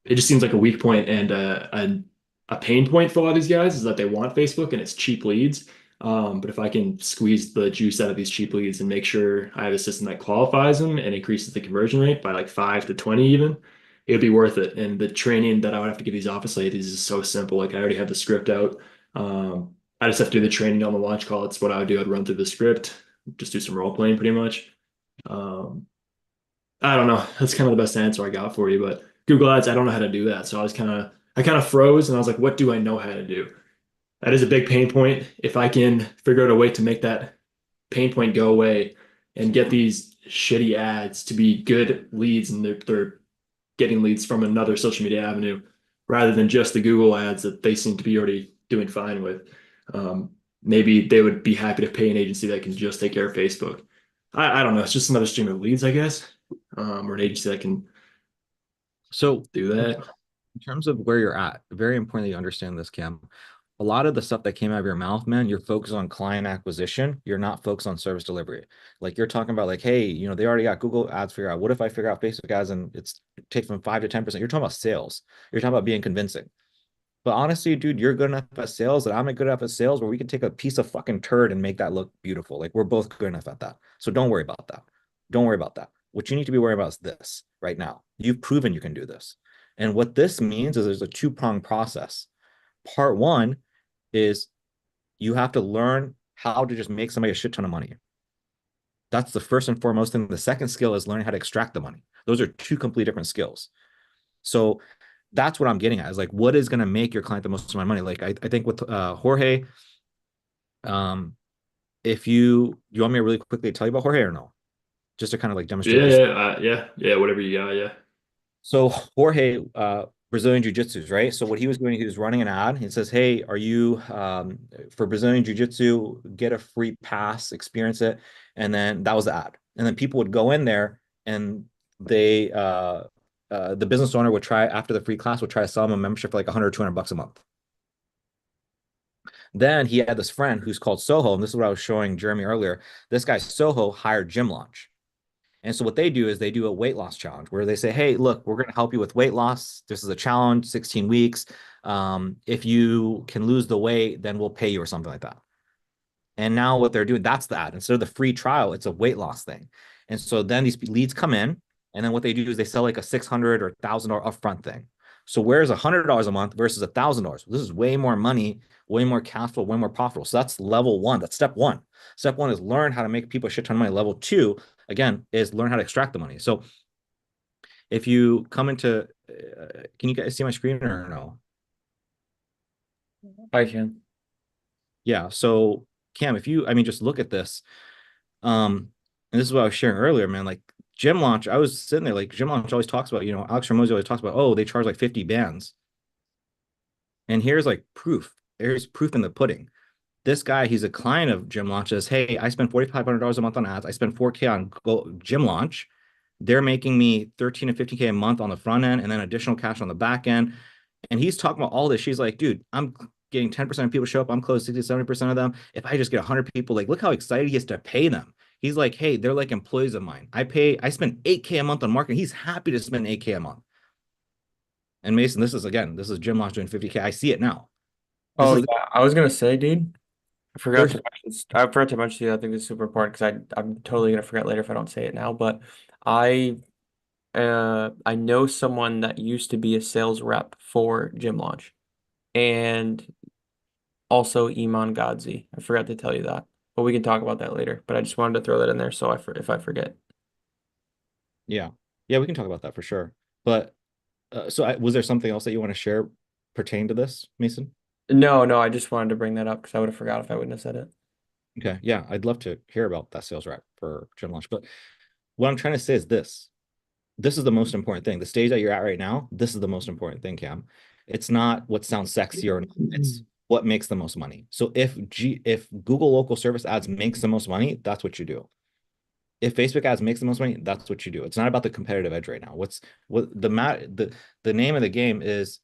it just seems like a weak point and a pain point for a lot of these guys is that they want Facebook and it's cheap leads. But if I can squeeze the juice out of these cheap leads and make sure I have a system that qualifies them and increases the conversion rate by like 5 to 20 even, it would be worth it. And the training that I would have to give these office ladies is so simple. Like I already have the script out. I just have to do the training on the launch call. It's what I would do. I'd run through the script, just do some role playing pretty much. I don't know. That's kind of the best answer I got for you, but Google Ads, I don't know how to do that. So I kind of froze and I was like, what do I know how to do? That is a big pain point. If I can figure out a way to make that pain point go away and get these shitty ads to be good leads, and they're getting leads from another social media avenue rather than just the Google ads that they seem to be already doing fine with, maybe they would be happy to pay an agency that can just take care of Facebook. I don't know. It's just another stream of leads, I guess, or an agency that can So do that. in terms of where you're at, very important that you understand this, Cam. A lot of the stuff that came out of your mouth, man, you're focused on client acquisition. You're not focused on service delivery. Like you're talking about like, hey, they already got Google ads figured out. What if I figure out Facebook ads and it takes from 5 to 10%? You're talking about sales. You're talking about being convincing. But honestly, dude, you're good enough at sales and I'm good enough at sales where we can take a piece of fucking turd and make that look beautiful. Like we're both good enough at that. So don't worry about that. Don't worry about that. What you need to be worried about is this right now. You've proven you can do this. And what this means is there's a two-pronged process. Part one is you have to learn how to just make somebody a shit ton of money. That's the first and foremost thing. The second skill is learning how to extract the money. Those are two completely different skills. So that's what I'm getting at is like, what is going to make your client the most amount of money? Like I think with Jorge, if you want me to really quickly tell you about Jorge or no? Just to kind of like demonstrate. Yeah, whatever you got, yeah. So Jorge, Brazilian Jiu-Jitsu, right? So what he was doing, he was running an ad. He says, hey, are you for Brazilian Jiu-Jitsu, get a free pass, experience it. And then that was the ad. And then people would go in there and they, the business owner would try, after the free class, would try to sell them a membership for like 100 or 200 bucks a month. Then he had this friend who's called Soho. And this is what I was showing Jeremy earlier. This guy, Soho, hired Gym Launch. And so what they do is they do a weight loss challenge where they say, hey, look, we're going to help you with weight loss. This is a challenge, 16 weeks. If you can lose the weight, then we'll pay you or something like that. And now what they're doing, that's the ad. Instead of the free trial, it's a weight loss thing. And so then these leads come in, and then what they do is they sell like a $600 or $1,000 upfront thing. So where's $100 a month versus $1,000? This is way more money, way more cash flow, way more profitable. So that's level one. That's step one. Step one is learn how to make people a shit ton of money. Level two, again, is learn how to extract the money. So if you come into, can you guys see my screen or no? I can. Yeah. So Cam, if you, just look at this. And this is what I was sharing earlier, man. Like Gym Launch, I was sitting there, like Gym Launch always talks about, Alex Hormozi always talks about, oh, they charge like 50 bands. And here's like proof. There's proof in the pudding. This guy, he's a client of Gym Launch, says, hey, I spend $4,500 a month on ads. I spend $4K on Gym Launch. They're making me 13 to 15K a month on the front end and then additional cash on the back end. And he's talking about all this. She's like, dude, I'm getting 10% of people show up. I'm close to 60, 70% of them. If I just get 100 people, like, look how excited he is to pay them. He's like, hey, they're like employees of mine. I spend 8K a month on marketing. He's happy to spend 8K a month. And Mason, this is Gym Launch doing 50K. I see it now. Yeah, I was gonna say, dude, forgot to mention. I forgot to mention to you. I think this is super important because I'm totally gonna forget later if I don't say it now. But I I know someone that used to be a sales rep for Gym Launch, and also Iman Gadzi. I forgot to tell you that, but we can talk about that later. But I just wanted to throw that in there so if I forget. Yeah, we can talk about that for sure. But was there something else that you want to share pertaining to this, Mason? No, I just wanted to bring that up because I would have forgot if I wouldn't have said it. Okay, yeah, I'd love to hear about that sales rep for Gym Launch. But what I'm trying to say is this. This is the most important thing. The stage that you're at right now, this is the most important thing, Cam. It's not what sounds sexy or not. It's what makes the most money. So if Google local service ads makes the most money, that's what you do. If Facebook ads makes the most money, that's what you do. It's not about the competitive edge right now. The name of the game is,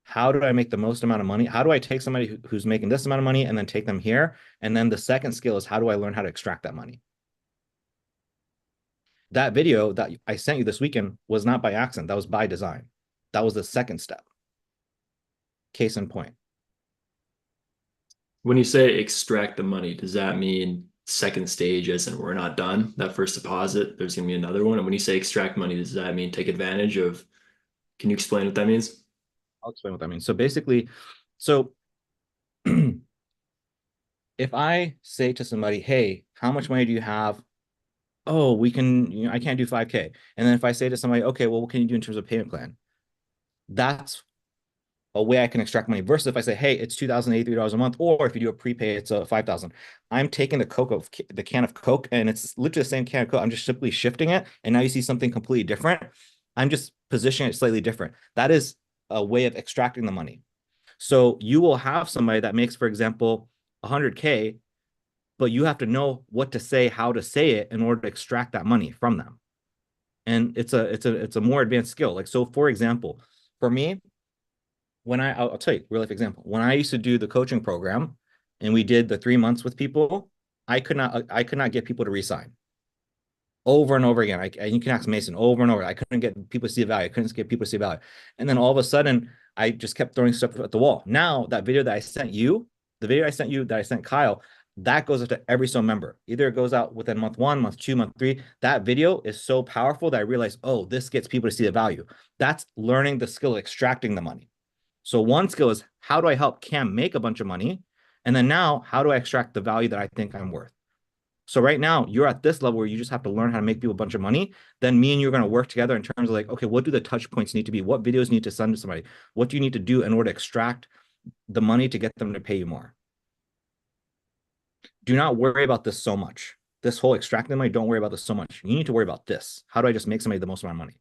how do I make the most amount of money? How do I take somebody who's making this amount of money and then take them here? And then the second skill is, how do I learn how to extract that money? That video that I sent you this weekend was not by accident. That was by design. That was the second step. Case in point. When you say extract the money, does that mean second stage as in we're not done? That first deposit, there's going to be another one. And when you say extract money, does that mean take advantage of? Can you explain what that means? I'll explain what that means. So basically, if I say to somebody, hey, how much money do you have? Oh, I can't do 5K. And then if I say to somebody, okay, well, what can you do in terms of payment plan? That's a way I can extract money. Versus if I say, hey, it's $2,083 a month, or if you do a prepay, it's $5,000. I'm taking the can of Coke, and it's literally the same can of Coke. I'm just simply shifting it, and now you see something completely different. I'm just positioning it slightly different. That is a way of extracting the money. So you will have somebody that makes, for example, 100K, but you have to know what to say, how to say it in order to extract that money from them. And it's a more advanced skill. Like, so for example, for me, I'll tell you real life example. When I used to do the coaching program and we did the 3 months with people, I could not get people to resign over and over again. You can ask Mason over and over. I couldn't get people to see the value. I couldn't get people to see the value. And then all of a sudden, I just kept throwing stuff at the wall. Now that video that I sent you, that I sent Kyle, that goes out to every single member. Either it goes out within month 1, month 2, month 3. That video is so powerful that I realized, oh, this gets people to see the value. That's learning the skill of extracting the money. So one skill is, how do I help Cam make a bunch of money? And then now, how do I extract the value that I think I'm worth? So right now, you're at this level where you just have to learn how to make people a bunch of money. Then me and you are going to work together in terms of like, okay, what do the touch points need to be? What videos need to send to somebody? What do you need to do in order to extract the money to get them to pay you more? Do not worry about this so much. This whole extracting money, don't worry about this so much. You need to worry about this. How do I just make somebody the most amount of money?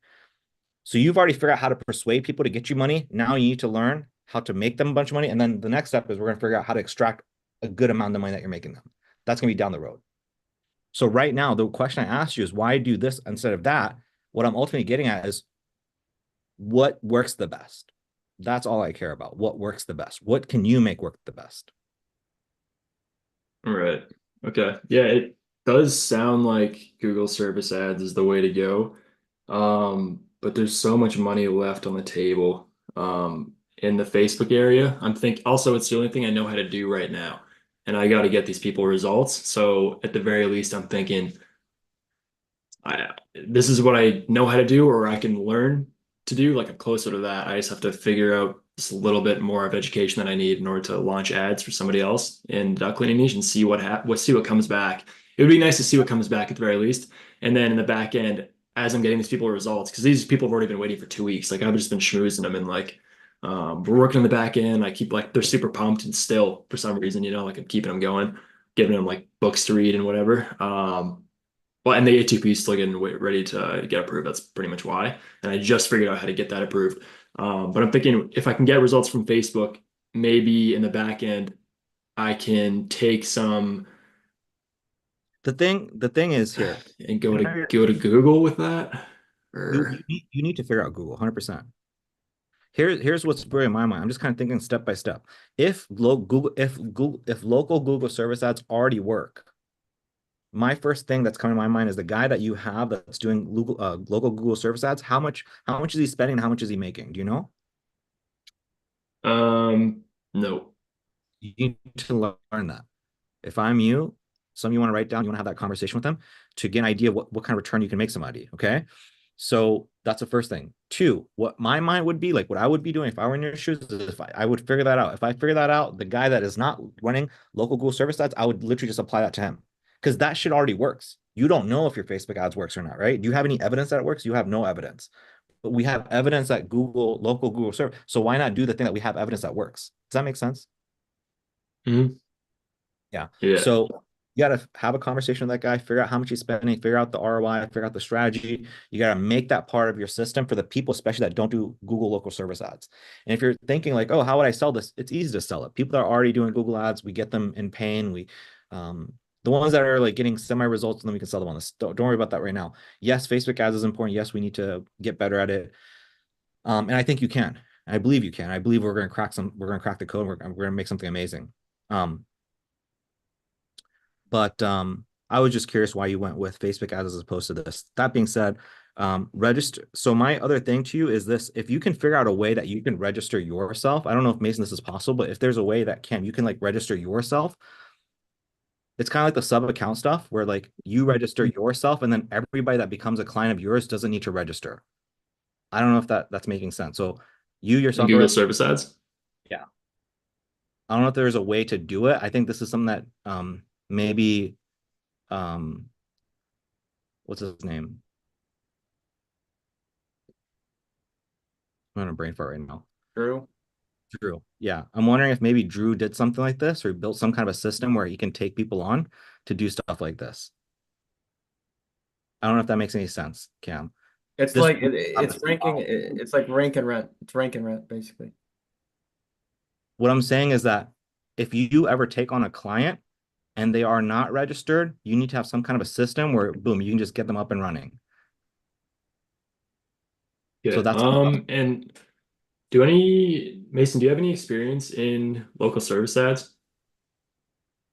So you've already figured out how to persuade people to get you money. Now you need to learn how to make them a bunch of money. And then the next step is we're going to figure out how to extract a good amount of the money that you're making them. That's going to be down the road. So right now, the question I asked you is, why do this instead of that? What I'm ultimately getting at is, what works the best? That's all I care about. What works the best? What can you make work the best? All right. Okay. Yeah, it does sound like Google service ads is the way to go. But there's so much money left on the table in the Facebook area. Also it's the only thing I know how to do right now. And I got to get these people results. So at the very least, I'm thinking this is what I know how to do, or I can learn to do. Like, I'm closer to that. I just have to figure out just a little bit more of education that I need in order to launch ads for somebody else in duck cleaning niche and see what comes back. It would be nice to see what comes back at the very least. And then in the back end, as I'm getting these people results, because these people have already been waiting for 2 weeks. Like, I've just been schmoozing them, and like we're working on the back end. I keep they're super pumped, and still for some reason, like, I'm keeping them going, giving them like books to read and whatever. Well, and the ATP is still getting ready to get approved. That's pretty much why. And I just figured out how to get that approved. But I'm thinking, if I can get results from Facebook, maybe in the back end, I can take some. The thing is here, and go to Google with that. Or you need to figure out Google 100%. Here's what's brewing in my mind. I'm just kind of thinking step by step. If local Google service ads already work, my first thing that's coming to my mind is the guy that you have that's doing local Google service ads. How much is he spending? And how much is he making? Do you know? No. You need to learn that. If I'm you, some you want to write down, you want to have that conversation with them to get an idea of what kind of return you can make somebody. Okay. So that's the first thing. Two, what my mind would be like, what I would be doing if I were in your shoes is if I would figure that out. If I figure that out, the guy that is not running local Google service ads, I would literally just apply that to him because that shit already works. You don't know if your Facebook ads works or not, right? Do you have any evidence that it works? You have no evidence. But we have evidence that local Google service. So why not do the thing that we have evidence that works? Does that make sense? Mhm. Yeah. Yeah. So you got to have a conversation with that guy, figure out how much he's spending, figure out the ROI, figure out the strategy. You got to make that part of your system for the people, especially that don't do Google local service ads. And if you're thinking like, oh, how would I sell this? It's easy to sell it. People that are already doing Google ads, we get them in pain. The ones that are like getting semi results, and then we can sell them on this. Don't worry about that right now. Yes, Facebook ads is important. Yes, we need to get better at it. And I think you can. I believe you can. I believe we're going to crack the code. We're going to make something amazing. But I was just curious why you went with Facebook ads as opposed to this. That being said, register. So my other thing to you is this: if you can figure out a way that you can register yourself, I don't know if Mason this is possible, but if there's a way that you can like register yourself, it's kind of like the sub account stuff where like you register yourself and then everybody that becomes a client of yours doesn't need to register. I don't know if that's making sense. So you yourself Google service ads. Yeah. I don't know if there's a way to do it. I think this is something that maybe what's his name? I'm on a brain fart right now. Drew. Yeah. I'm wondering if maybe Drew did something like this or built some kind of a system where he can take people on to do stuff like this. I don't know if that makes any sense, Cam. It's This- like it's ranking. It's like rank and rent. It's rank and rent basically. What I'm saying is that if you ever take on a client and they are not registered, you need to have some kind of a system where boom, you can just get them up and running. Yeah. So that's and Mason, do you have any experience in local service ads?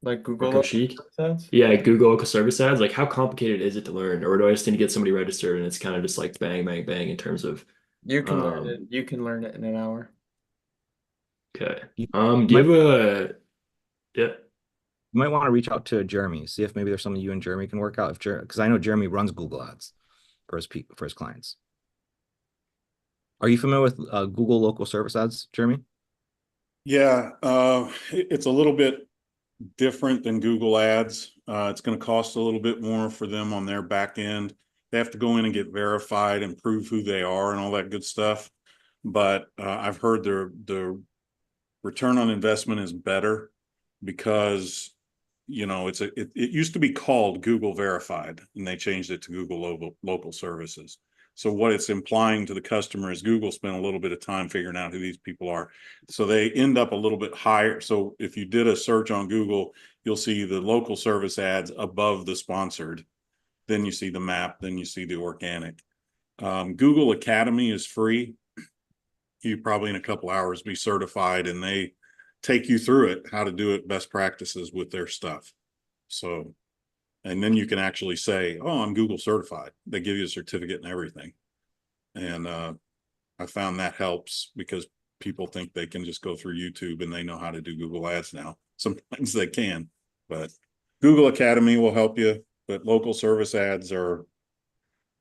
Like Google Or Koshik? ads? Yeah, Google local service ads. Like, how complicated is it to learn, or do I just need to get somebody registered and it's kind of just like bang, bang, bang in terms of? You can learn it. You can learn it in an hour. Okay. You Do you have a? Yeah. you might want to reach out to Jeremy, see if maybe there's something you and Jeremy can work out. Because I know Jeremy runs Google ads for his clients. Are you familiar with Google local service ads, Jeremy? Yeah, it's a little bit different than Google ads. It's going to cost a little bit more for them on their back end. They have to go in and get verified and prove who they are and all that good stuff. But I've heard the return on investment is better because, you know, it used to be called Google Verified and they changed it to Google Local Services. So what it's implying to the customer is Google spent a little bit of time figuring out who these people are. So they end up a little bit higher. So if you did a search on Google, you'll see the local service ads above the sponsored. Then you see the map, then you see the organic. Google Academy is free. You probably in a couple hours be certified and they take you through it, how to do it, best practices with their stuff. So, and then you can actually say, oh, I'm Google certified. They give you a certificate and everything. And I found that helps because people think they can just go through YouTube and they know how to do Google ads now. Sometimes they can, but Google Academy will help you. But local service ads are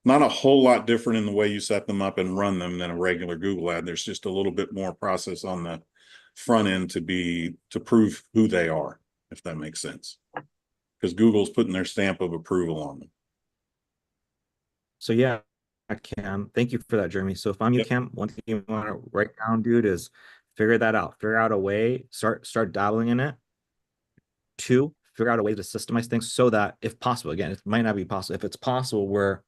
not a whole lot different in the way you set them up and run them than a regular Google ad. There's just a little bit more process on the front end to prove who they are, if that makes sense. Because Google's putting their stamp of approval on them. So yeah, Cam, thank you for that, Jeremy. So if I'm you, Cam, one thing you want to write down, dude, is figure that out. Figure out a way, start dabbling in it. 2, figure out a way to systemize things so that if possible, again, it might not be possible. If it's possible where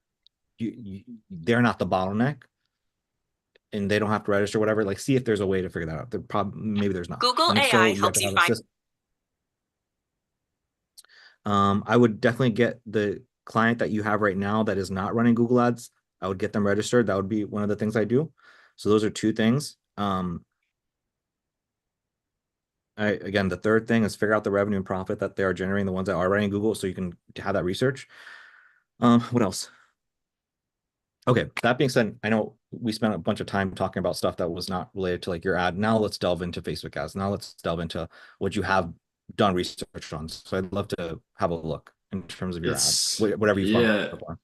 they're not the bottleneck and they don't have to register, whatever, like see if there's a way to figure that out. Maybe there's not. Google AI helps you find. I would definitely get the client that you have right now that is not running Google ads. I would get them registered. That would be one of the things I do. So those are 2 things. Again, the third thing is figure out the revenue and profit that they are generating, the ones that are running Google, so you can have that research. What else? Okay, that being said, I know we spent a bunch of time talking about stuff that was not related to like your ad. Now let's delve into Facebook ads. Now let's delve into what you have done research on. So I'd love to have a look in terms of your ads, whatever you found Yeah. so far.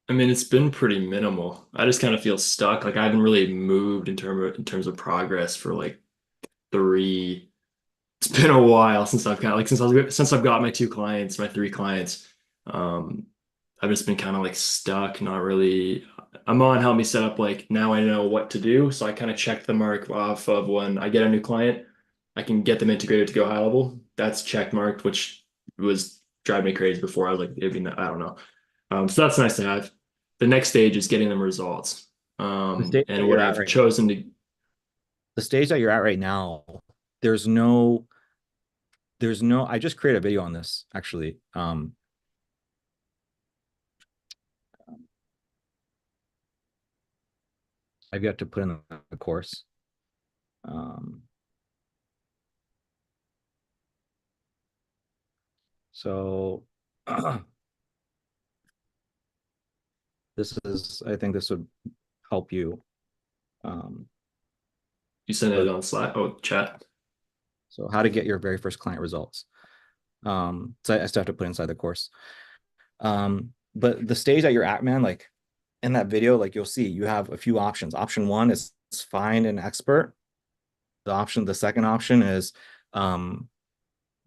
I mean, it's been pretty minimal. I just kind of feel stuck. Like I haven't really moved in terms of progress for like three. It's been a while since I've got like since I've got my 2 clients, my 3 clients. Um, I've just been kind of like stuck, not really. Amon helped me set up like now I know what to do. So I kind of check the mark off of when I get a new client, I can get them integrated to go high level. That's check marked, which was driving me crazy before. I was like, I don't know. So that's nice to have. The next stage is getting them results. The stage that And you're what at I've right chosen to the stage that you're at right now, there's no, I just created a video on this actually. I've got to put in the course. So I think this would help you. you send it on Slack, chat. So how to get your very first client results. So I still have to put inside the course. But the stage that you're at, man, like in that video, like you'll see you have a few options. Option 1 is find an expert. The second option is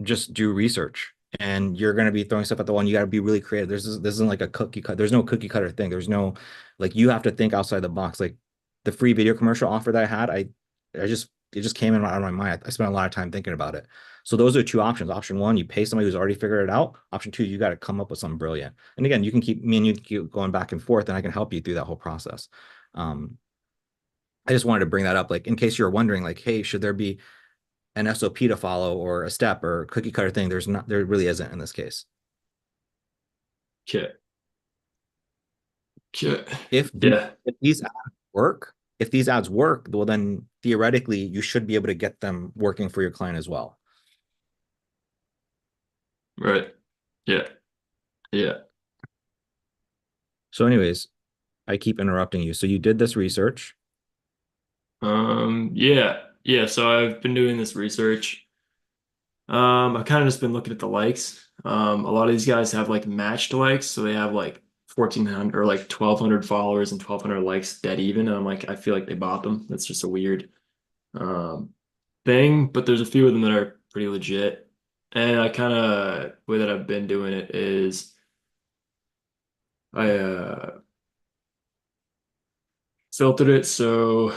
just do research. And you're going to be throwing stuff at the wall and you got to be really creative. This isn't like a cookie cut. There's no cookie cutter thing. There's no, like, you have to think outside the box. Like the free video commercial offer that I had, it just came out of my mind. I spent a lot of time thinking about it. So those are 2 options. Option 1, you pay somebody who's already figured it out. Option 2, you got to come up with something brilliant. And again, you can keep going back and forth and I can help you through that whole process. I just wanted to bring that up, like, in case you're wondering, like, hey, should there be an SOP to follow or a step or cookie cutter thing? There really isn't in this case. Okay. If these ads work, well, then theoretically you should be able to get them working for your client as well. Right. Yeah. So anyways, I keep interrupting you. So you did this research. Yeah. So I've been doing this research. I've kind of just been looking at the likes. A lot of these guys have like matched likes, so they have like 1,400 or like 1,200 followers and 1,200 likes dead even. And I'm like, I feel like they bought them. That's just a weird thing, but there's a few of them that are pretty legit. And I kind of way that I've been doing it is I filtered it so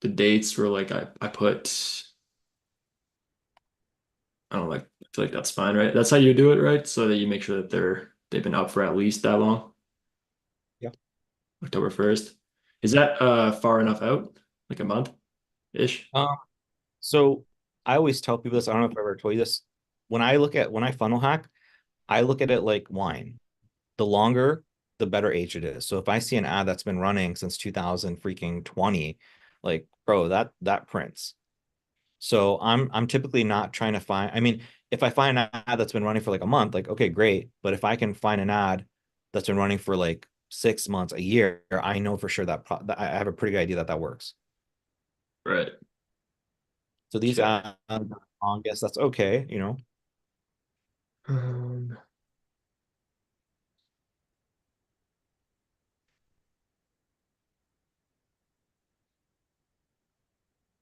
the dates were like I put I don't know, like I feel like that's fine, right? That's how you do it, right? So that you make sure that they've been up for at least that long. Yeah. October 1st. Is that far enough out? Like a month-ish? So I always tell people this, I don't know if I've ever told you this. When I funnel hack, I look at it like wine. The longer, the better age it is. So if I see an ad that's been running since 2020, like, bro, that prints. So I'm typically not trying to find, I mean, if I find an ad that's been running for like a month, like, okay, great. But if I can find an ad that's been running for like 6 months, a year, I know for sure that I have a pretty good idea that works. Right. So these ads, I guess that's okay,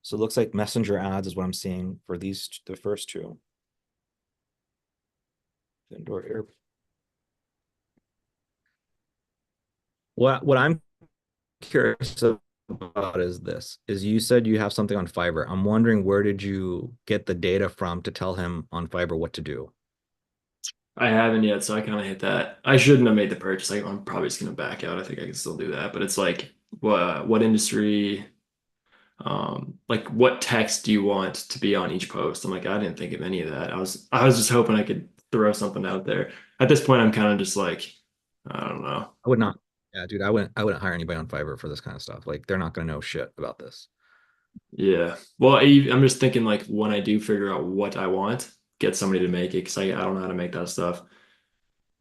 So it looks like messenger ads is what I'm seeing for the first 2. Indoor air. What I'm curious about is you said you have something on Fiverr. I'm wondering, where did you get the data from to tell him on Fiverr what to do? I haven't yet, so I kind of hit that. I shouldn't have made the purchase. I'm probably just gonna back out. I think I can still do that, but it's like what industry, like what text do you want to be on each post? I'm like, I didn't think of any of that. I was just hoping I could throw something out there. At this point, I'm kind of just like, I don't know. I would not. Yeah, dude, I wouldn't hire anybody on Fiverr for this kind of stuff. Like, they're not gonna know shit about this. Yeah. Well, I'm just thinking like when I do figure out what I want, get somebody to make it because I don't know how to make that stuff.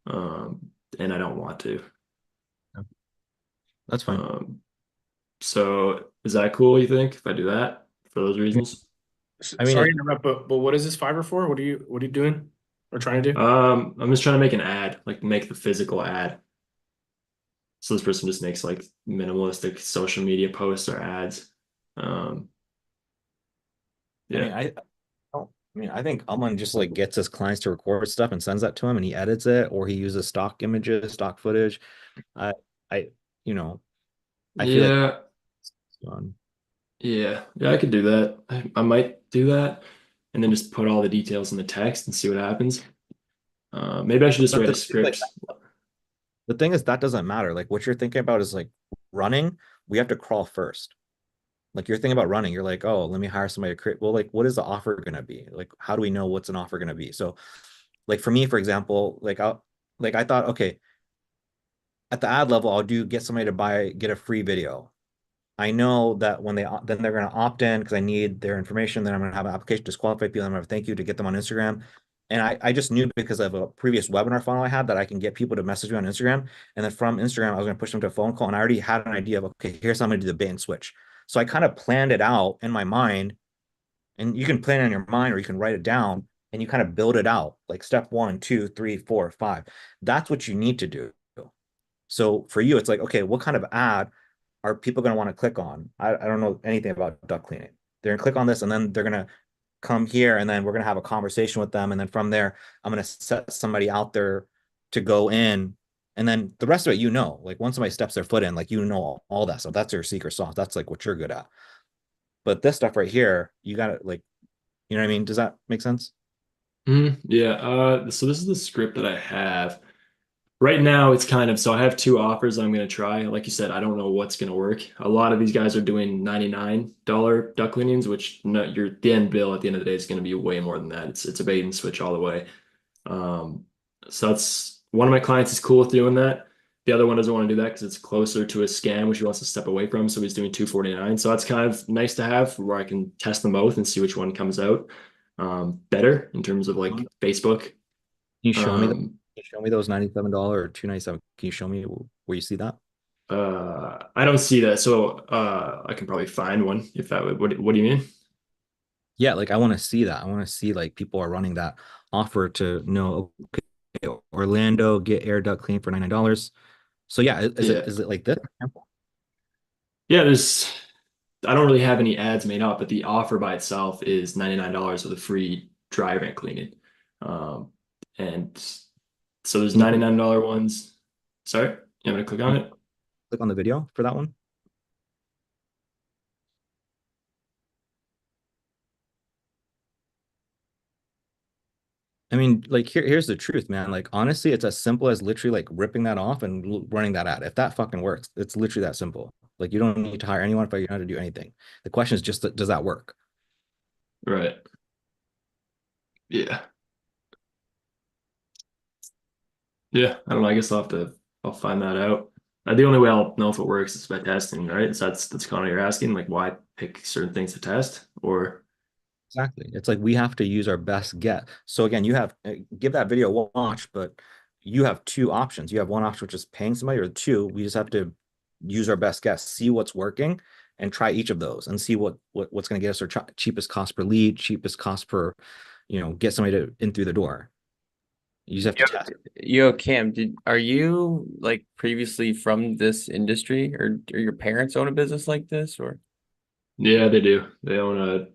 And I don't want to. That's fine. So is that cool, you think, if I do that for those reasons? I mean, Sorry to interrupt, but what is this Fiverr for? What are you doing or trying to do? I'm just trying to make an ad, like make the physical ad. So this person just makes like minimalistic social media posts or ads. Yeah. I think Aman just like gets his clients to record stuff and sends that to him, and he edits it, or he uses stock images, stock footage. I, I, you know, I feel like Yeah. Yeah, I could do that. I might do that and then just put all the details in the text and see what happens. Maybe I should just But write a the thing, like, script. the thing is that doesn't matter. Like what you're thinking about is like running. We have to crawl first. Like you're thinking about running. You're like, oh, let me hire somebody to create. Well, like, what is the offer going to be? Like, how do we know what's an offer going to be? So, like for me, for example, I thought, okay, at the ad level, I'll get somebody to get a free video. I know that when then they're going to opt in because I need their information. Then I'm going to have an application disqualify people. I'm going to thank you to get them on Instagram. And I just knew because of a previous webinar funnel I had that I can get people to message me on Instagram. And then from Instagram, I was going to push them to a phone call. And I already had an idea of, okay, here's how I'm going to do the bait and switch. So I kind of planned it out in my mind. And you can plan it in your mind or you can write it down and you kind of build it out like step 1, 2, 3, 4, 5. That's what you need to do. So for you, it's like, okay, what kind of ad are people going to want to click on? I don't know anything about duct cleaning. They're going to click on this and then they're going to come here and then we're going to have a conversation with them. And then from there, I'm going to set somebody out there to go in. And then the rest of it, like once somebody steps their foot in, like, all that stuff. That's your secret sauce. That's like what you're good at. But this stuff right here, you got to like, you know what I mean? Does that make sense? Yeah. So this is the script that I have. Right now, it's kind of so I have 2 offers I'm going to try. Like you said, I don't know what's going to work. A lot of these guys are doing $99 duct cleanings, which the end bill at the end of the day is going to be way more than that. It's a bait and switch all the way. So that's one of my clients is cool with doing that. The other one doesn't want to do that because it's closer to a scam, which he wants to step away from. So he's doing $249. So that's kind of nice to have where I can test them both and see which one comes out better in terms of like Facebook. Can you show me Can you show me those $97 or $297? Can you show me where you see that? I don't see that, so I can probably find one if that would. What do you mean? Yeah, like I want to see that. I want to see like people are running that offer to know, okay, Orlando get air duct clean for $99. So yeah, is it like this? Yeah, I don't really have any ads made up, but the offer by itself is $99 with a free dry vent cleaning. And so there's $99 ones. Sorry, you want me to click on it? Click on the video for that one. I mean, like here's the truth, man. Like honestly, it's as simple as literally like ripping that off and running that ad. If that fucking works, it's literally that simple. Like you don't need to hire anyone, figure out how to do anything. The question is just, does that work? Right. Yeah. Yeah, I don't know. I guess I'll find that out. The only way I'll know if it works is by testing, right? So that's kind of you're asking, like why pick certain things to test or Exactly. It's like we have to use our best guess. So again, you have give that video a watch, but you have 2 options. You have one option which is paying somebody, or 2, we just have to use our best guess, see what's working, and try each of those and see what's going to get us our cheapest cost per lead, cheapest cost per, get somebody in through the door. You just have to test. Yo, Cam, are you like previously from this industry, or your parents own a business like this, or? Yeah, they do. They own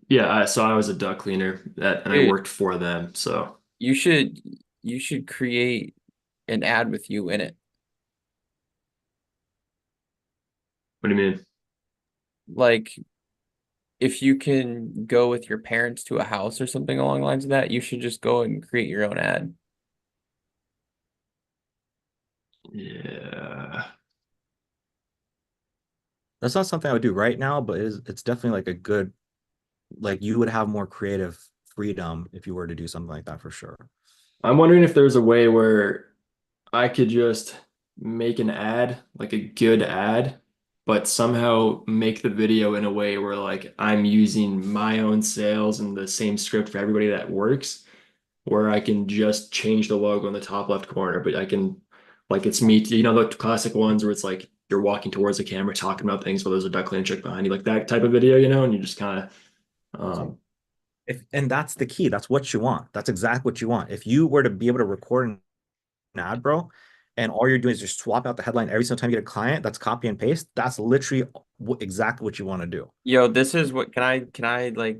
so I was a duct cleaner and I worked for them. So you should create an ad with you in it. What do you mean? Like if you can go with your parents to a house or something along the lines of that, you should just go and create your own ad. Yeah. That's not something I would do right now, but it's definitely like a good, like you would have more creative freedom if you were to do something like that for sure. I'm wondering if there's a way where I could just make an ad, like a good ad, but somehow make the video in a way where like I'm using my own sales and the same script for everybody that works, where I can just change the logo in the top left corner, but I can like it's me, the classic ones where it's like you're walking towards the camera talking about things, but there's a duck cleaning trick behind you, like that type of video, you know, and you just kind of And that's the key. That's what you want. That's exactly what you want. If you were to be able to record an ad, bro, and all you're doing is just swap out the headline every single time you get a client, that's copy and paste. That's literally exactly what you want to do. Yo, this is what can I like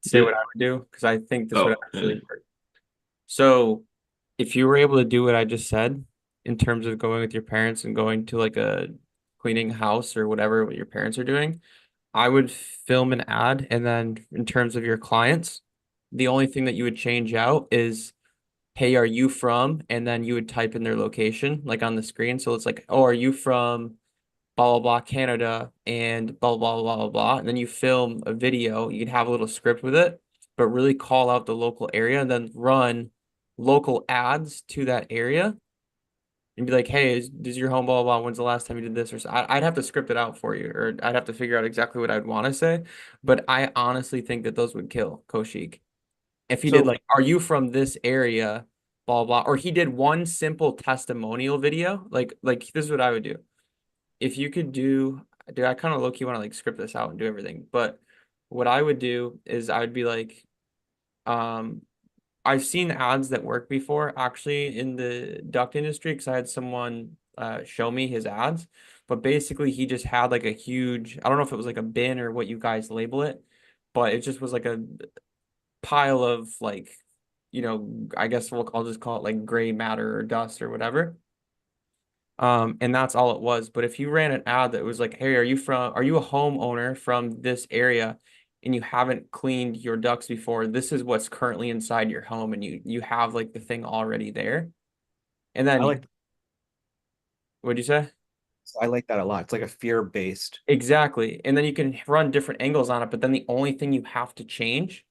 say what I would do? Because I think this would actually work. So if you were able to do what I just said in terms of going with your parents and going to like a cleaning house or whatever what your parents are doing, I would film an ad, and then in terms of your clients, the only thing that you would change out is, hey, are you from? And then you would type in their location like on the screen. So it's like, oh, are you from blah blah blah Canada and blah blah blah blah blah. And then you film a video. You can have a little script with it, but really call out the local area and then run local ads to that area and be like, hey, this is your home, blah, blah, blah. When's the last time you did this? Or I'd have to script it out for you, or I'd have to figure out exactly what I'd want to say. But I honestly think that those would kill Koshik. If he did like, are you from this area, blah, blah, or he did one simple testimonial video, like this is what I would do. If you could do, dude, I kind of low-key want to like script this out and do everything. But what I would do is I would be like, I've seen ads that work before actually in the duct industry because I had someone show me his ads. But basically, he just had like a huge, I don't know if it was like a bin or what you guys label it, but it just was like a pile of like, you know, I guess I'll just call it like gray matter or dust or whatever. And that's all it was. But if you ran an ad that was like, hey, are you a homeowner from this area and you haven't cleaned your ducts before, this is what's currently inside your home, and you have like the thing already there. And then what'd you say? I like that a lot. It's like a fear-based. Exactly. And then you can run different angles on it, but then the only thing you have to change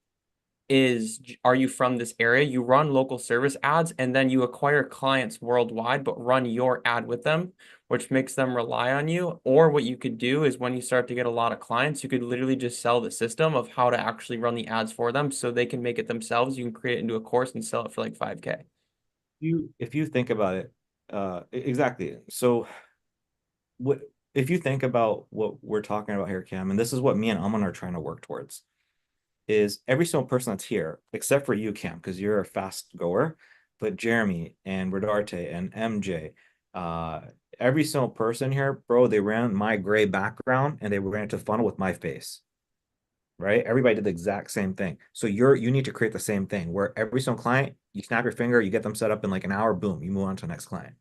is, are you from this area? You run local service ads, and then you acquire clients worldwide, but run your ad with them, which makes them rely on you. Or what you could do is when you start to get a lot of clients, you could literally just sell the system of how to actually run the ads for them so they can make it themselves. You can create it into a course and sell it for like 5K. If you think about it, exactly. So if you think about what we're talking about here, Cam, and this is what me and Aman are trying to work towards, is every single person that's here, except for you, Cam, because you're a fast goer, but Jeremy and Rodarte and MJ, every single person here, bro, they ran my gray background and they ran into the funnel with my face. Right? Everybody did the exact same thing. So you need to create the same thing where every single client, you snap your finger, you get them set up in like an hour, boom, you move on to the next client.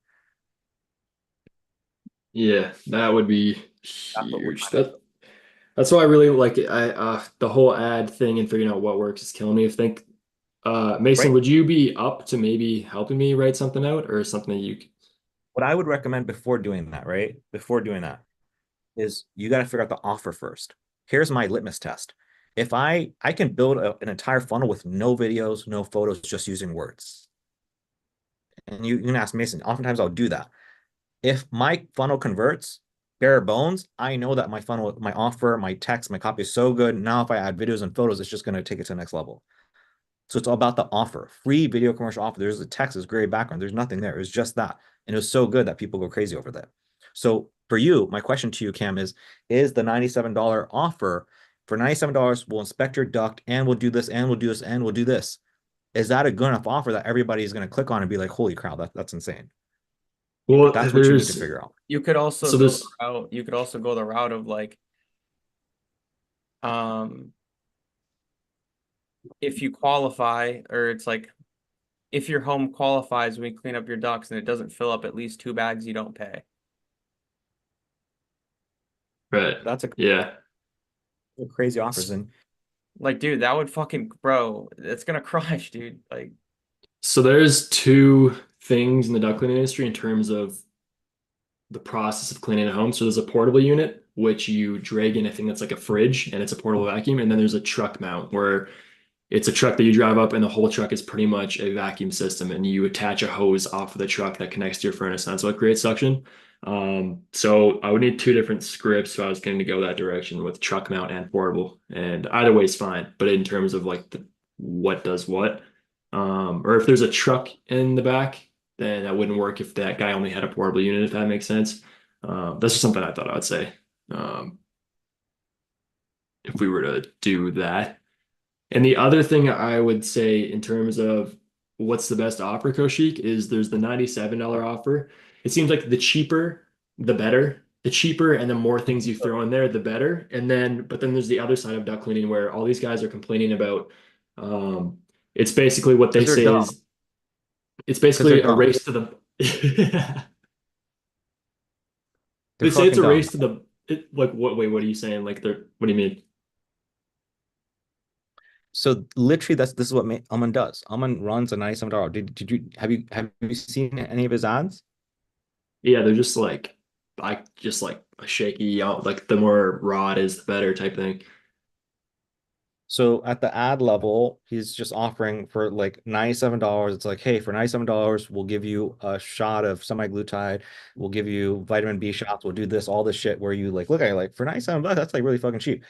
Yeah, that would be huge. That's why I really like it. The whole ad thing and figuring out what works is killing me. I think, Mason, would you be up to maybe helping me write something out, or something that you? What I would recommend before doing that, right? Before doing that, is you got to figure out the offer first. Here's my litmus test. If I can build an entire funnel with no videos, no photos, just using words. And you can ask Mason, oftentimes I'll do that. If my funnel converts, bare bones, I know that my funnel, my offer, my text, my copy is so good. Now, if I add videos and photos, it's just going to take it to the next level. So it's all about the offer. Free video commercial offer. There's the text, there's gray background. There's nothing there. It was just that. And it was so good that people go crazy over that. So for you, my question to you, Cam, is the $97 offer for $97, we'll inspect your duct and we'll do this and we'll do this and we'll do this. Is that a good enough offer that everybody is going to click on and be like, holy crap, that's insane? Well, that's what you need to figure out. You could also go the route of like, if you qualify, or it's like, if your home qualifies when you clean up your ducts and it doesn't fill up at least 2 bags, you don't pay. Right. That's a crazy offers. And like, dude, that would fucking, bro, it's gonna crush, dude. Like, so there's 2 things in the duct cleaning industry in terms of the process of cleaning a home. So there's a portable unit, which you drag in a thing that's like a fridge and it's a portable vacuum. And then there's a truck mount where it's a truck that you drive up and the whole truck is pretty much a vacuum system, and you attach a hose off of the truck that connects to your furnace. And that's what creates suction. So I would need 2 different scripts. So I was going to go that direction with truck mount and portable, and either way is fine. But in terms of like what does what, or if there's a truck in the back, then that wouldn't work if that guy only had a portable unit, if that makes sense. That's just something I thought I would say. If we were to do that. And the other thing I would say in terms of what's the best offer, Koshik, is there's the $97 offer. It seems like the cheaper, the better. The cheaper and the more things you throw in there, the better. And then, but then there's the other side of duct cleaning where all these guys are complaining about. It's basically what they 'Cause they're say dumb. is it's basically they're a dumb. race to the. They're They say it's a fucking race dumb. to the. Like what? Wait, what are you saying? Like they're. What do you mean? So literally, this is what Aman does. Aman runs a $97. Did you have you seen any of his ads? Yeah, they're just like a shaky, like the more raw it is, the better type thing. So at the ad level, he's just offering for like $97. It's like, hey, for $97, we'll give you a shot of semaglutide. We'll give you vitamin B shots. We'll do this, all this shit where you like, look at it, like for $97, that's like really fucking cheap.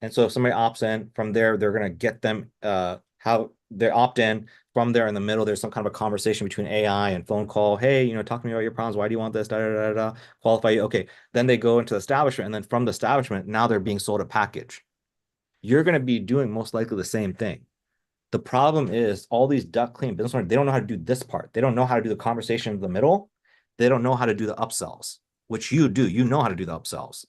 And so if somebody opts in from there, they're gonna get them how they opt in from there in the middle. There's some kind of a conversation between AI and phone call. Hey, talk to me about your problems. Why do you want this? Da, da, da, da. Qualify you. Okay. Then they go into the establishment, and then from the establishment, now they're being sold a package. You're going to be doing most likely the same thing. The problem is all these duct clean business owners, they don't know how to do this part. They don't know how to do the conversation in the middle. They don't know how to do the upsells, which you do. You know how to do the upsells.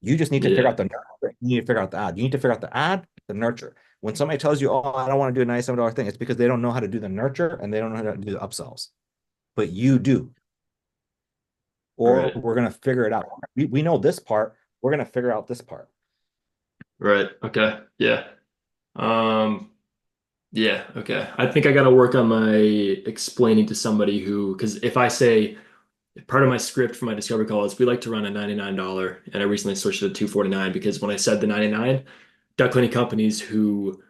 You just need to figure out the nurture. You need to figure out the ad. You need to figure out the ad, the nurture. When somebody tells you, oh, I don't want to do a $97 thing, it's because they don't know how to do the nurture and they don't know how to do the upsells. But you do. Or Right. we're going to figure it out. We know this part. We're going to figure out this part. Right. Okay. Yeah. Yeah. Okay. I think I got to work on my explaining to somebody because if I say part of my script for my discovery call is we like to run a $99, and I recently switched to $249 because when I said the 99, duct cleaning companies who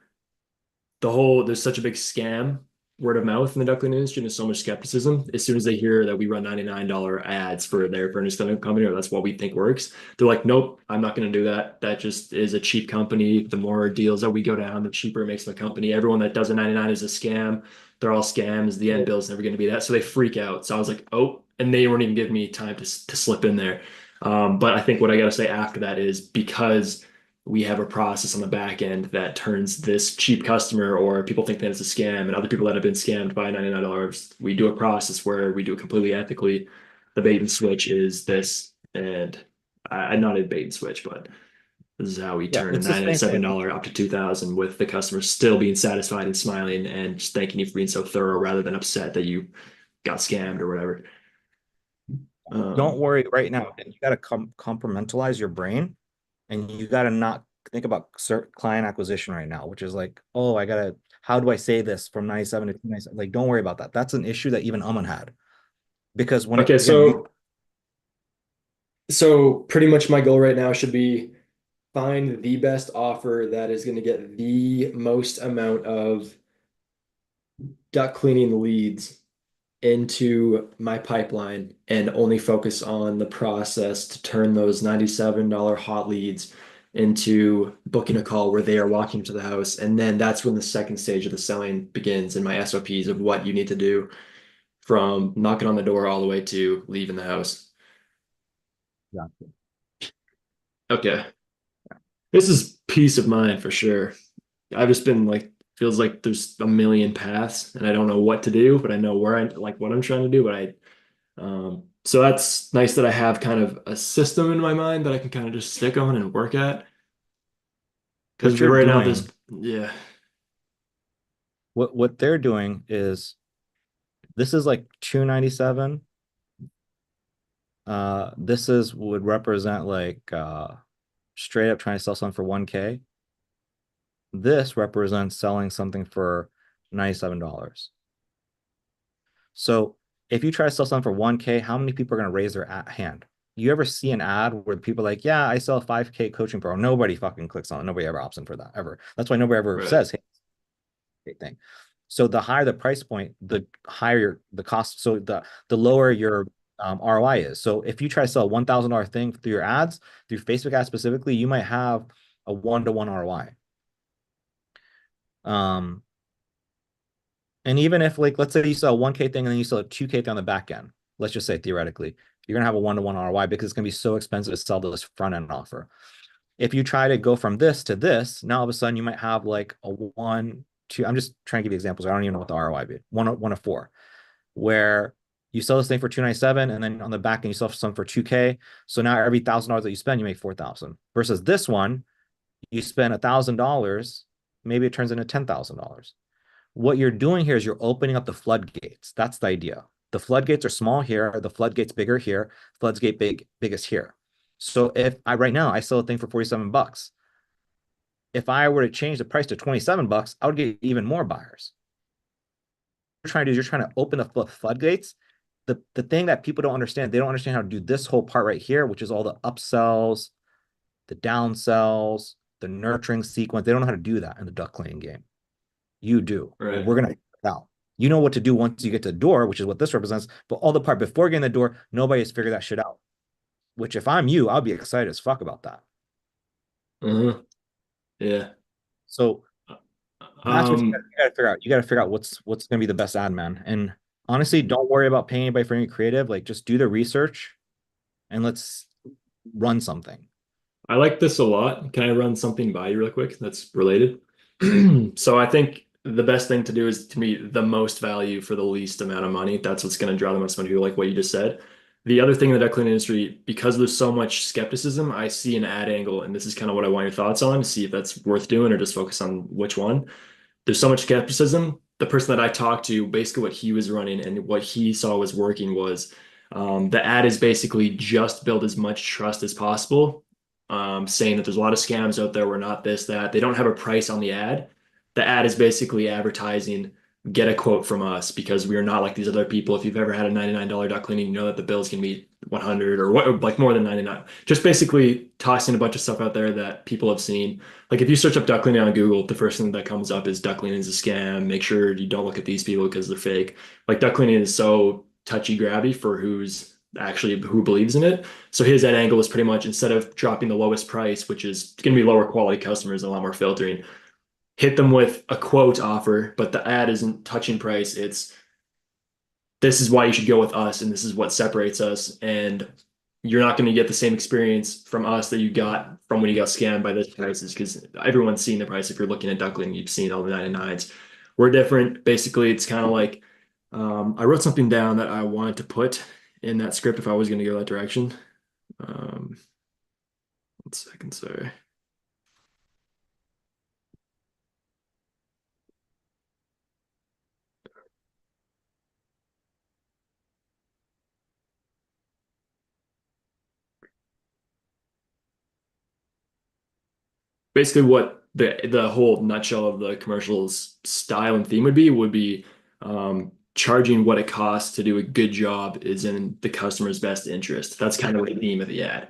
there's such a big scam word of mouth in the duck cleaning industry and there's so much skepticism. As soon as they hear that we run $99 ads for their furnace cleaning company, or that's what we think works, they're like, nope, I'm not going to do that. That just is a cheap company. The more deals that we go down, the cheaper it makes the company. Everyone that does a 99 is a scam. They're all scams. The end bill is never going to be that. So they freak out. So I was like, oh, and they weren't even giving me time to slip in there. But I think what I got to say after that is because we have a process on the back end that turns this cheap customer or people think that it's a scam and other people that have been scammed by $99. We do a process where we do it completely ethically. The bait and switch is this, and I not a bait and switch, but this is how we turn a $97 up to $2,000 with the customer still being satisfied and smiling and just thanking you for being so thorough rather than upset that you got scammed or whatever. Don't worry right now. You got to compartmentalize your brain. And you got to not think about client acquisition right now, which is like, oh, how do I say this from 97 to 297? Like, don't worry about that. That's an issue that even Aman had. Because when so pretty much my goal right now should be find the best offer that is going to get the most amount of duct cleaning leads into my pipeline and only focus on the process to turn those $97 hot leads into booking a call where they are walking to the house. And then that's when the second stage of the selling begins in my SOPs of what you need to do from knocking on the door all the way to leaving the house. Exactly. Okay. This is peace of mind for sure. I've just been like, feels like there's a million paths and I don't know what to do, but I know what I'm trying to do. But so that's nice that I have kind of a system in my mind that I can kind of just stick on and work at. Because right now yeah. What they're doing is this is like 297. This would represent like straight up trying to sell something for 1K. This represents selling something for $97. So if you try to sell something for 1K, how many people are going to raise their hand? You ever see an ad where people are like, yeah, I sell a 5K coaching program? Nobody fucking clicks on it. Nobody ever opts in for that ever. That's why nobody ever says, hey, thing. So the higher the price point, the higher the cost. So the lower your ROI is. So if you try to sell a $1,000 thing through your ads, through Facebook ads specifically, you might have a 1-to-1 ROI. And even if like, let's say you sell a 1K thing and then you sell a 2K thing on the back end, let's just say theoretically, You're gonna have a 1-to-1 ROI because it's gonna be so expensive to sell this front end offer. If you try to go from this to this, now all of a sudden you might have like a 1, 2. I'm just trying to give you examples. I don't even know what the ROI be. 1 of 4, where you sell this thing for $297, and then on the back end you sell some for $2K. So now every $1,000 that you spend, you make $4,000. Versus this one, you spend $1,000, maybe it turns into $10,000. What you're doing here is you're opening up the floodgates. That's the idea. The floodgates are small here, the floodgates bigger here, floodgate biggest here. So if right now I sell a thing for $47, if I were to change the price to $27, I would get even more buyers. What you're trying to do is you're trying to open the floodgates. The thing that people don't understand, they don't understand how to do this whole part right here, which is all the upsells, the downsells, the nurturing sequence. They don't know how to do that in the duck cleaning game. You do. Right. We're gonna now. You know what to do once you get to the door, which is what this represents. But all the part before getting the door, nobody has figured that shit out. Which, if I'm you, I'll be excited as fuck about that. Yeah. So that's what you gotta figure out. You gotta figure out what's gonna be the best ad, man. And honestly, don't worry about paying anybody for any creative. Like, just do the research and let's run something. I like this a lot. Can I run something by you real quick that's related? So I think the best thing to do is to meet the most value for the least amount of money. That's what's going to draw the most money, like what you just said. The other thing in the duck cleaning industry, because there's so much skepticism, I see an ad angle, and this is kind of what I want your thoughts on, see if that's worth doing or just focus on which one. There's so much skepticism. The person that I talked to, basically what he was running and what he saw was working was the ad is basically just build as much trust as possible, saying that there's a lot of scams out there. We're not this, that. They don't have a price on the ad. The ad is basically advertising, get a quote from us because we are not like these other people. If you've ever had a $99 duck cleaning, you know that the bills can be 100 or what, like more than 99. Just basically tossing a bunch of stuff out there that people have seen. Like if you search up duck cleaning on Google, the first thing that comes up is duck cleaning is a scam. Make sure you don't look at these people because they're fake. Like duck cleaning is so touchy grabby for who believes in it. So his ad angle is pretty much, instead of dropping the lowest price, which is going to be lower quality customers and a lot more filtering, hit them with a quote offer, but the ad isn't touching price. It's, this is why you should go with us, and this is what separates us. And you're not going to get the same experience from us that you got from when you got scammed by those prices, because everyone's seen the price. If you're looking at duckling, you've seen all the 99s. We're different. Basically, it's kind of like, I wrote something down that I wanted to put in that script if I was going to go that direction. 1 second, sorry. Basically what the whole nutshell of the commercial's style and theme would be charging what it costs to do a good job is in the customer's best interest. That's kind of the theme of the ad.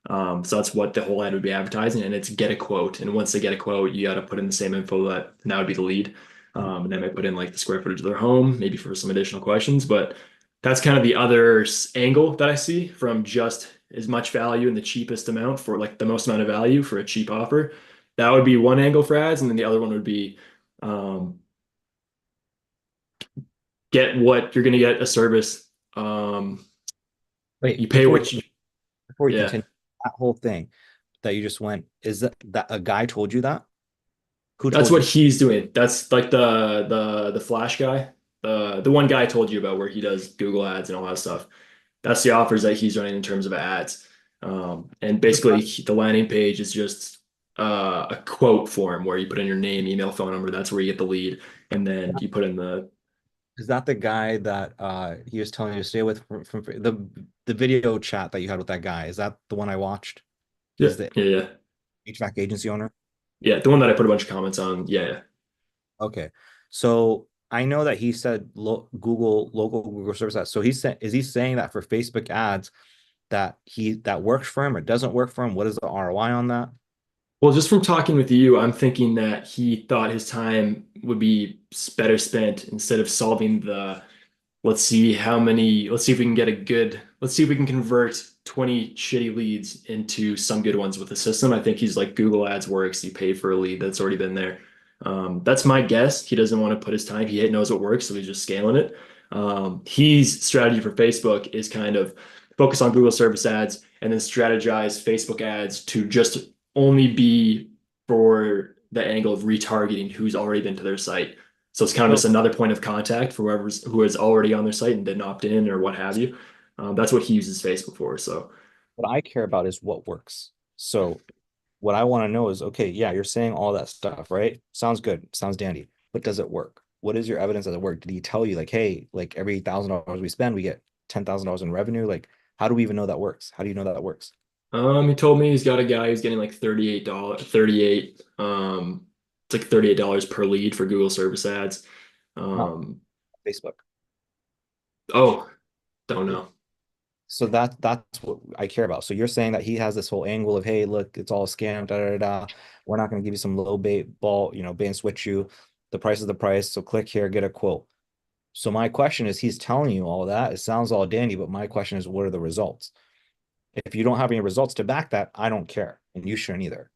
So that's what the whole ad would be advertising, and it's get a quote. And once they get a quote, you got to put in the same info that would be the lead. And then I put in like the square footage of their home, maybe for some additional questions. But that's kind of the other angle that I see from just as much value in the cheapest amount for like the most amount of value for a cheap offer. That would be one angle for ads. And then the other one would be get what you're going to get a service. Wait, you pay what you, before you continue that whole thing that you just went, is that a guy told you that? That's what he's doing. That's like the Flash guy. The one guy I told you about where he does Google ads and all that stuff. That's the offers that he's running in terms of ads. And basically the landing page is just a quote form where you put in your name, email, phone number. That's where you get the lead. And then you put in the. Is that the guy that he was telling you to stay with from the video chat that you had with that guy? Is that the one I watched? Yeah. Yeah. HVAC agency owner? Yeah, the one that I put a bunch of comments on. Yeah. Okay. So I know that he said local Google service ads. So is he saying that for Facebook ads that works for him or doesn't work for him? What is the ROI on that? Well, just from talking with you, I'm thinking that he thought his time would be better spent instead of solving let's see if we can convert 20 shitty leads into some good ones with the system. I think he's like, Google ads works. You pay for a lead that's already been there. That's my guess. He doesn't want to put his time. He knows what works, so he's just scaling it. His strategy for Facebook is kind of focus on Google service ads and then strategize Facebook ads to just only be for the angle of retargeting who's already been to their site. So it's kind of just another point of contact for who is already on their site and didn't opt in or what have you. That's what he uses Facebook for. So what I care about is what works. So what I want to know is, okay, yeah, you're saying all that stuff, right? Sounds good. Sounds dandy. But does it work? What is your evidence that it worked? Did he tell you like, hey, like every $1,000 we spend, we get $10,000 in revenue? Like, how do we even know that works? How do you know that works? he told me he's got a guy who's getting like $38, it's like $38 per lead for Google service ads. Facebook. Oh, don't know. So that's what I care about. So you're saying that he has this whole angle of, hey, look, it's all a scam, da da da. We're not going to give you some low bait ball, bait and switch you. The price is the price. So click here, get a quote. So my question is, he's telling you all that. It sounds all dandy, but my question is, what are the results? If you don't have any results to back that, I don't care, and you shouldn't either.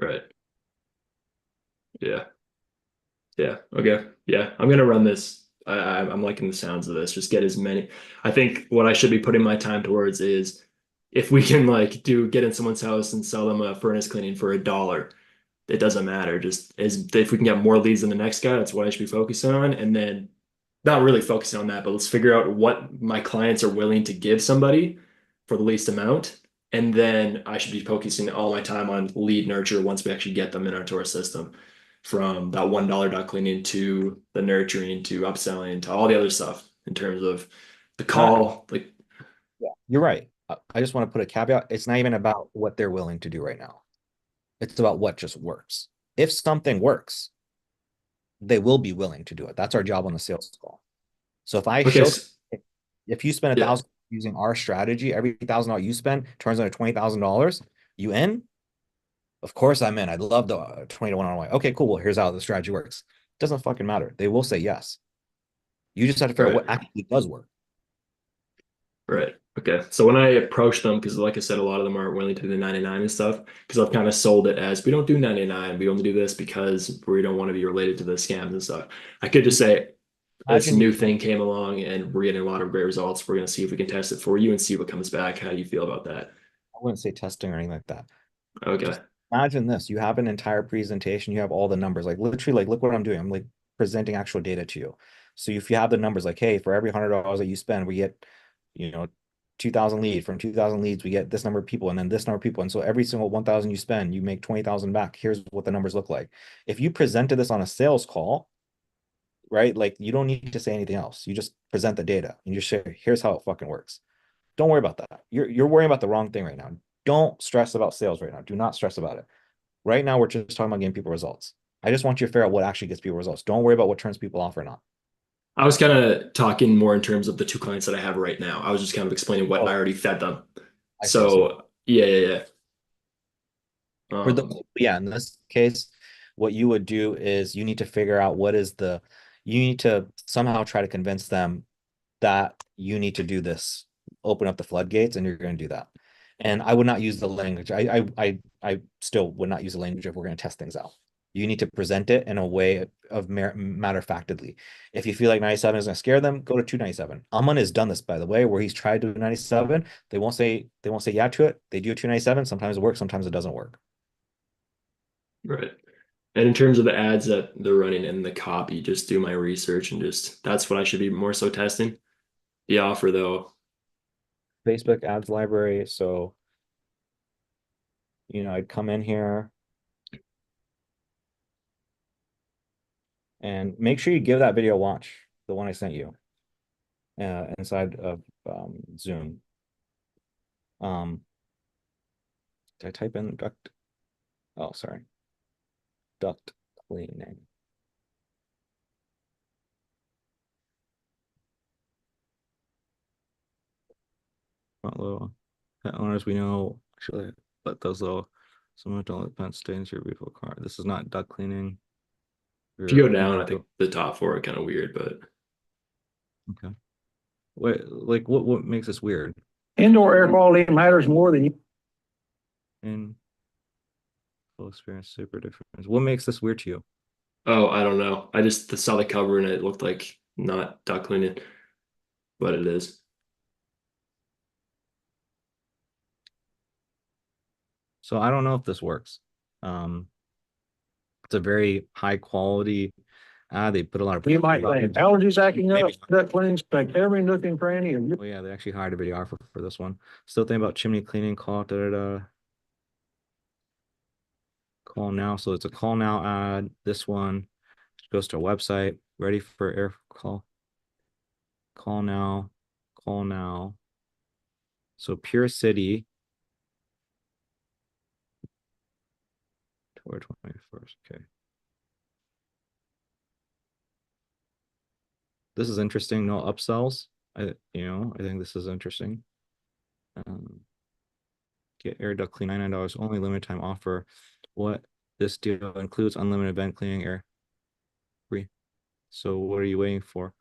Right. Yeah. Yeah. Okay. Yeah. I'm gonna run this. I'm liking the sounds of this. Just get as many. I think what I should be putting my time towards is if we can like get in someone's house and sell them a furnace cleaning for $1, it doesn't matter. Just if we can get more leads than the next guy, that's what I should be focusing on. And then not really focusing on that, but let's figure out what my clients are willing to give somebody for the least amount. And then I should be focusing all my time on lead nurture once we actually get them into our system, from that $1 duct cleaning to the nurturing to upselling to all the other stuff in terms of the call. Like, yeah, you're right. I just want to put a caveat. It's not even about what they're willing to do right now. It's about what just works. If something works, they will be willing to do it. That's our job on the sales call. So if I show, if you spend $1,000 using our strategy, every $1,000 you spend turns into $20,000, you in? Of course I'm in. I'd love the 20 to 1 ROI. Okay, cool. Well, here's how the strategy works. It doesn't fucking matter. They will say yes. You just have to figure out what actually does work. Right. Okay. So when I approach them, because like I said, a lot of them aren't willing to do the 99 and stuff, because I've kind of sold it as we don't do 99. We only do this because we don't want to be related to the scams and stuff. I could just say this new thing came along and we're getting a lot of great results. We're going to see if we can test it for you and see what comes back. How do you feel about that? I wouldn't say testing or anything like that. Okay. Just imagine this. You have an entire presentation. You have all the numbers. Like literally, like look what I'm doing. I'm like presenting actual data to you. So if you have the numbers, like, hey, for every $100 that you spend, we get, 2,000 leads. From 2,000 leads, we get this number of people, and then this number of people. And so every single 1,000 you spend, you make 20,000 back. Here's what the numbers look like. If you presented this on a sales call, right? Like you don't need to say anything else. You just present the data and you share, here's how it fucking works. Don't worry about that. You're worrying about the wrong thing right now. Don't stress about sales right now. Do not stress about it. Right now, we're just talking about getting people results. I just want you to figure out what actually gets people results. Don't worry about what turns people off or not. I was kind of talking more in terms of the 2 clients that I have right now. I was just kind of explaining what I already fed them. So yeah. In this case, what you would do is you need to figure out you need to somehow try to convince them that you need to do this, open up the floodgates, and you're going to do that. And I would not use the language. I still would not use the language if we're going to test things out. You need to present it in a way of matter-of-factedly. If you feel like 97 is going to scare them, go to 297. Aman has done this, by the way, where he's tried to do 97. They won't say yeah to it. They do 297. Sometimes it works, sometimes it doesn't work. Right. And in terms of the ads that they're running and the copy, just do my research and that's what I should be more so testing. The offer though. Facebook ads library. So, I'd come in here and make sure you give that video a watch, the one I sent you inside of Zoom. Did I type in duct? Oh, sorry. Duct cleaning. Front low. Pet owners, we know actually let those low. Someone don't let pets stay in your beautiful car. This is not duct cleaning. If you go down, I think the top 4 are kind of weird, but okay. Wait, like what makes this weird? Indoor air quality matters more than you. In full experience, super different. What makes this weird to you? Oh, I don't know. I just saw the cover and it looked like not duct cleaning, but it is. So I don't know if this works. It's a very high quality ad. They put a lot of. You might think allergies acting up, gut cleaning, inspect every nook and cranny of your. Oh yeah, they actually hired a videographer for this one. Still thinking about chimney cleaning, call call now. So it's a call now ad. This one goes to a website, ready for air call. Call now, call now. So Pure City. October 21st. Okay. This is interesting. No upsells. I think this is interesting. Get air duct clean, $99 only, limited time offer. What this deal includes unlimited vent cleaning, air free. So what are you waiting for?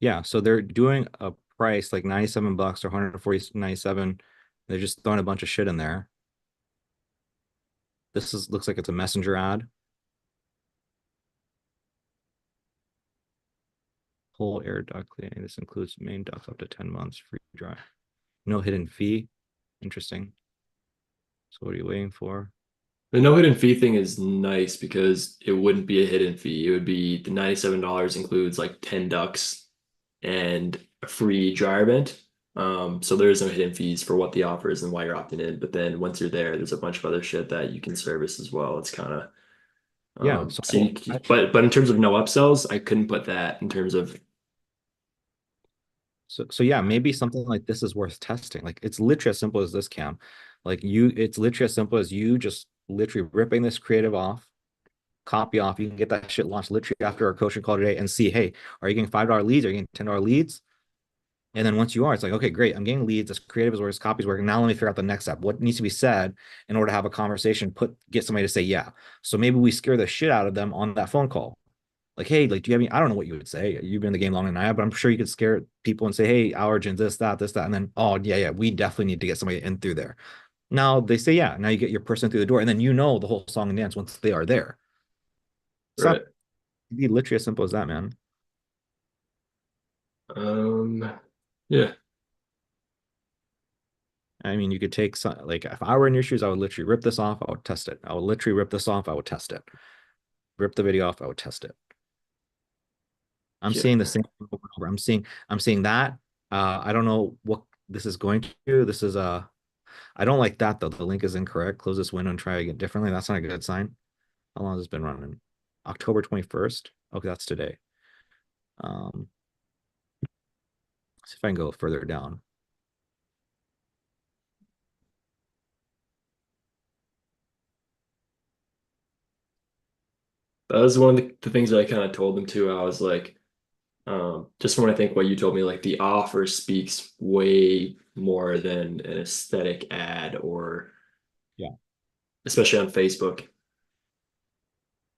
Yeah, so they're doing a price like $97 or 140.97. They're just throwing a bunch of shit in there. This looks like it's a messenger ad. Whole air duct cleaning. This includes main ducts up to 10 months free dry. No hidden fee. Interesting. So what are you waiting for? The no hidden fee thing is nice because it wouldn't be a hidden fee. It would be the $97 includes like 10 ducks and a free dryer vent. So there's no hidden fees for what the offer is and why you're opting in. But then once you're there, there's a bunch of other shit that you can service as well. It's kind of yeah. But in terms of no upsells, I couldn't put that in terms of. So yeah, maybe something like this is worth testing. Like it's literally as simple as this, Cam. Like it's literally as simple as you just literally ripping this creative off, copy off. You can get that shit launched literally after our coaching call today and see, hey, are you getting $5 leads? Are you getting $10 leads? And then once you are, it's like, okay, great. I'm getting leads. This creative is working, this copy is working. Now let me figure out the next step. What needs to be said in order to have a conversation, get somebody to say, yeah. So maybe we scare the shit out of them on that phone call. Like, hey, like, do you have any, I don't know what you would say. You've been in the game longer than I have, but I'm sure you could scare people and say, hey, allergens, this, that. And then, oh, yeah, we definitely need to get somebody in through there. Now they say, yeah, now you get your person through the door. And then the whole song and dance once they are there. So Right. it'd be literally as simple as that, man. Yeah. I mean, you could take some, like, if I were in your shoes, I would literally rip this off. I would test it. I would literally rip this off. I would test it. Rip the video off. I would test it. I'm seeing the same thing over and over. I'm seeing that. I don't know what this is going to do. This is I don't like that though. The link is incorrect. Close this window and try again differently. That's not a good sign. How long has this been running? October 21st. Okay, that's today. See if I can go further down. That was one of the things that I kind of told them too. I was like, just when I think what you told me, like the offer speaks way more than an aesthetic ad or, yeah, especially on Facebook.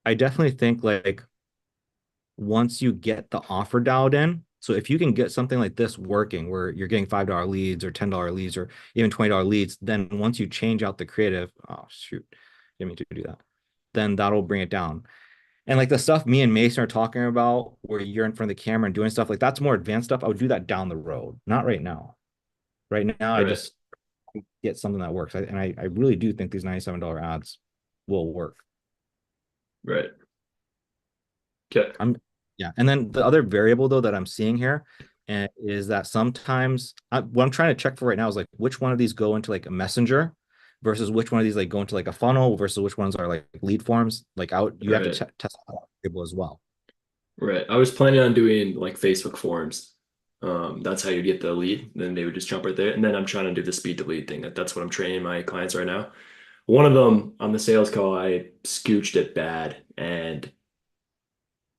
I definitely think like once you get the offer dialed in, so if you can get something like this working where you're getting $5 leads or $10 leads or even $20 leads, then once you change out the creative, oh shoot, didn't mean to do that, then that'll bring it down. And like the stuff me and Mason are talking about where you're in front of the camera and doing stuff like that's more advanced stuff. I would do that down the road, not right now. Right now, I just get something that works. I really do think these $97 ads will work. Right. Okay. Yeah. And then the other variable though that I'm seeing here is that sometimes what I'm trying to check for right now is like which one of these go into like a messenger versus which one of these like go into like a funnel versus which ones are like lead forms. Like you have to test that variable as well. Right. I was planning on doing like Facebook forms. That's how you get the lead. Then they would just jump right there. And then I'm trying to do the speed to lead thing. That's what I'm training my clients right now. One of them on the sales call, I scooched it bad, and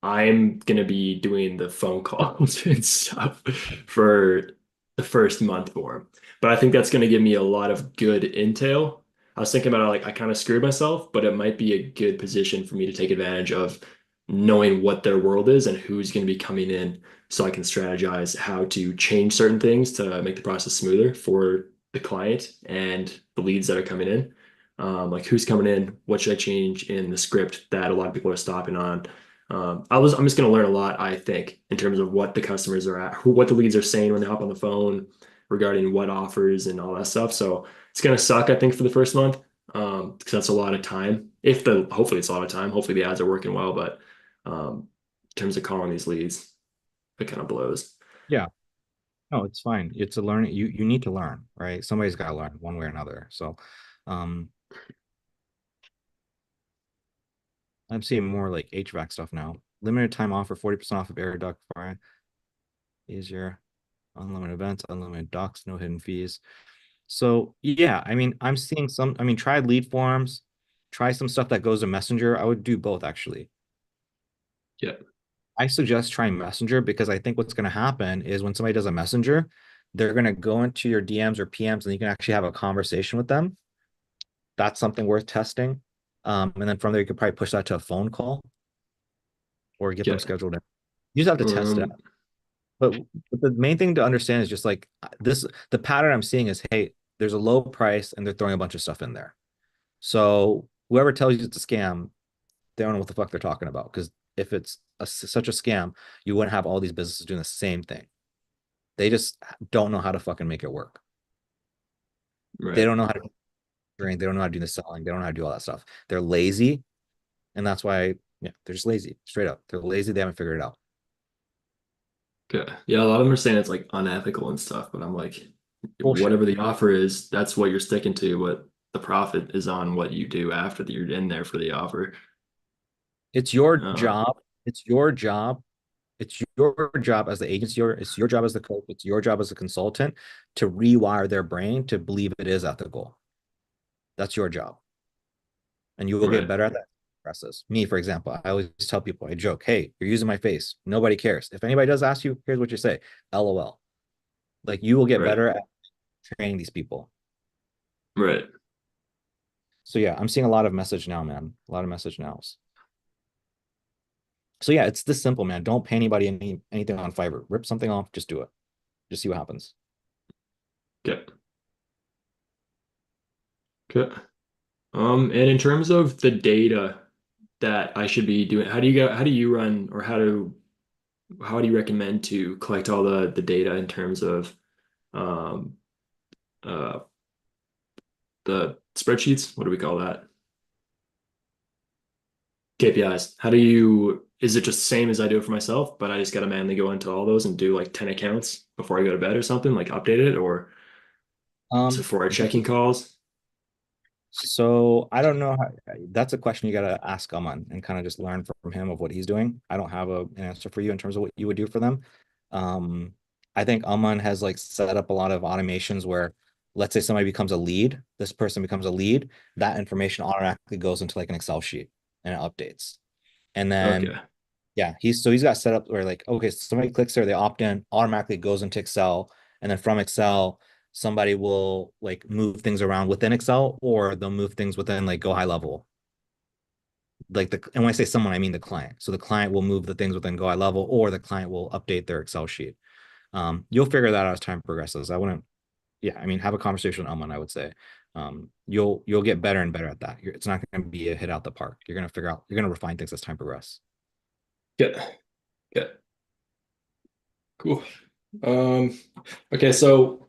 I'm gonna be doing the phone calls and stuff for the first month for him. But I think that's gonna give me a lot of good intel. I was thinking about it, like I kind of screwed myself, but it might be a good position for me to take advantage of knowing what their world is and who's going to be coming in, so I can strategize how to change certain things to make the process smoother for the client and the leads that are coming in. Like who's coming in, what should I change in the script that a lot of people are stopping on, I'm just gonna learn a lot, I think, in terms of what the customers are at, what the leads are saying when they hop on the phone regarding what offers and all that stuff. So it's gonna suck, I think, for the first month. Because that's a lot of time. Hopefully it's a lot of time. Hopefully the ads are working well, but in terms of calling these leads, it kind of blows. Yeah. No, it's fine. It's a learning. You need to learn, right? Somebody's got to learn one way or another. So, I'm seeing more like HVAC stuff now. Limited time offer, 40% off of air duct fire. Easier, unlimited events, unlimited docs, no hidden fees. So yeah, I mean, I'm seeing some. I mean, try lead forms, try some stuff that goes to Messenger. I would do both actually. Yeah. I suggest trying Messenger because I think what's going to happen is when somebody does a Messenger, they're going to go into your DMs or PMs and you can actually have a conversation with them. That's something worth testing. And then from there, you could probably push that to a phone call or get them scheduled in. You just have to test it. But the main thing to understand is just like this, the pattern I'm seeing is, hey, there's a low price and they're throwing a bunch of stuff in there. So whoever tells you it's a scam, they don't know what the fuck they're talking about. Because if it's such a scam, you wouldn't have all these businesses doing the same thing. They just don't know how to fucking make it work. Right. They don't know how to drink. They don't know how to do the selling. They don't know how to do all that stuff. They're lazy. And that's why, yeah, they're just lazy. Straight up. They're lazy. They haven't figured it out. Okay. Yeah, a lot of them are saying it's like unethical and stuff, but I'm like, Bullshit. whatever the offer is, that's what you're sticking to. What the profit is on what you do after that you're in there for the offer. It's your job. It's your job. It's your job as the agency, or it's your job as the coach. It's your job as a consultant to rewire their brain to believe it is ethical. That's your job. And you will get better at that process. Me, for example, I always tell people, I joke, hey, you're using my face. Nobody cares. If anybody does ask you, here's what you say, LOL. Like you will get better at training these people. Right. So yeah, I'm seeing a lot of message now, man. A lot of message nows. So yeah, it's this simple, man. Don't pay anybody anything on Fiverr. Rip something off, just do it. Just see what happens. Okay. Okay. And in terms of the data that I should be doing, how do you run, or how do you recommend to collect all the data in terms of the spreadsheets? What do we call that? KPIs. Is it just the same as I do it for myself, but I just got to manually go into all those and do like 10 accounts before I go to bed or something, like update it, or for our checking calls? So I don't know that's a question you got to ask Aman and kind of just learn from him of what he's doing. I don't have an answer for you in terms of what you would do for them. I think Aman has like set up a lot of automations where, let's say somebody becomes a lead, this person becomes a lead, that information automatically goes into like an Excel sheet and it updates. And then yeah, he's got set up where like, okay, somebody clicks there, they opt in, automatically goes into Excel, and then from Excel, somebody will like move things around within Excel, or they'll move things within like Go High Level. And when I say someone, I mean the client. So the client will move the things within Go High Level, or the client will update their Excel sheet. You'll figure that out as time progresses. I mean, have a conversation with Aman, I would say. You'll get better and better at that. It's not going to be a hit out the park. You're going to refine things as time progresses. Good. Cool. Okay, so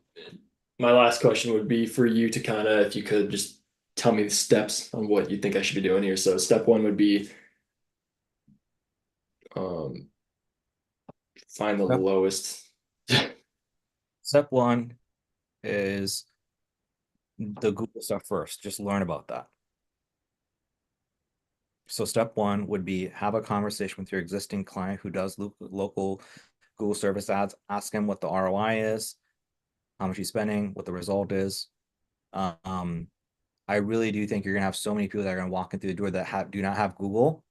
my last question would be for you to kind of, if you could just tell me the steps on what you think I should be doing here. So step one would be find the lowest. Step one is the Google stuff first. Just learn about that. So step one would be have a conversation with your existing client who does local Google service ads. Ask him what the ROI is, how much he's spending, what the result is. I really do think you're gonna have so many people that are gonna walk in through the door that do not have Google,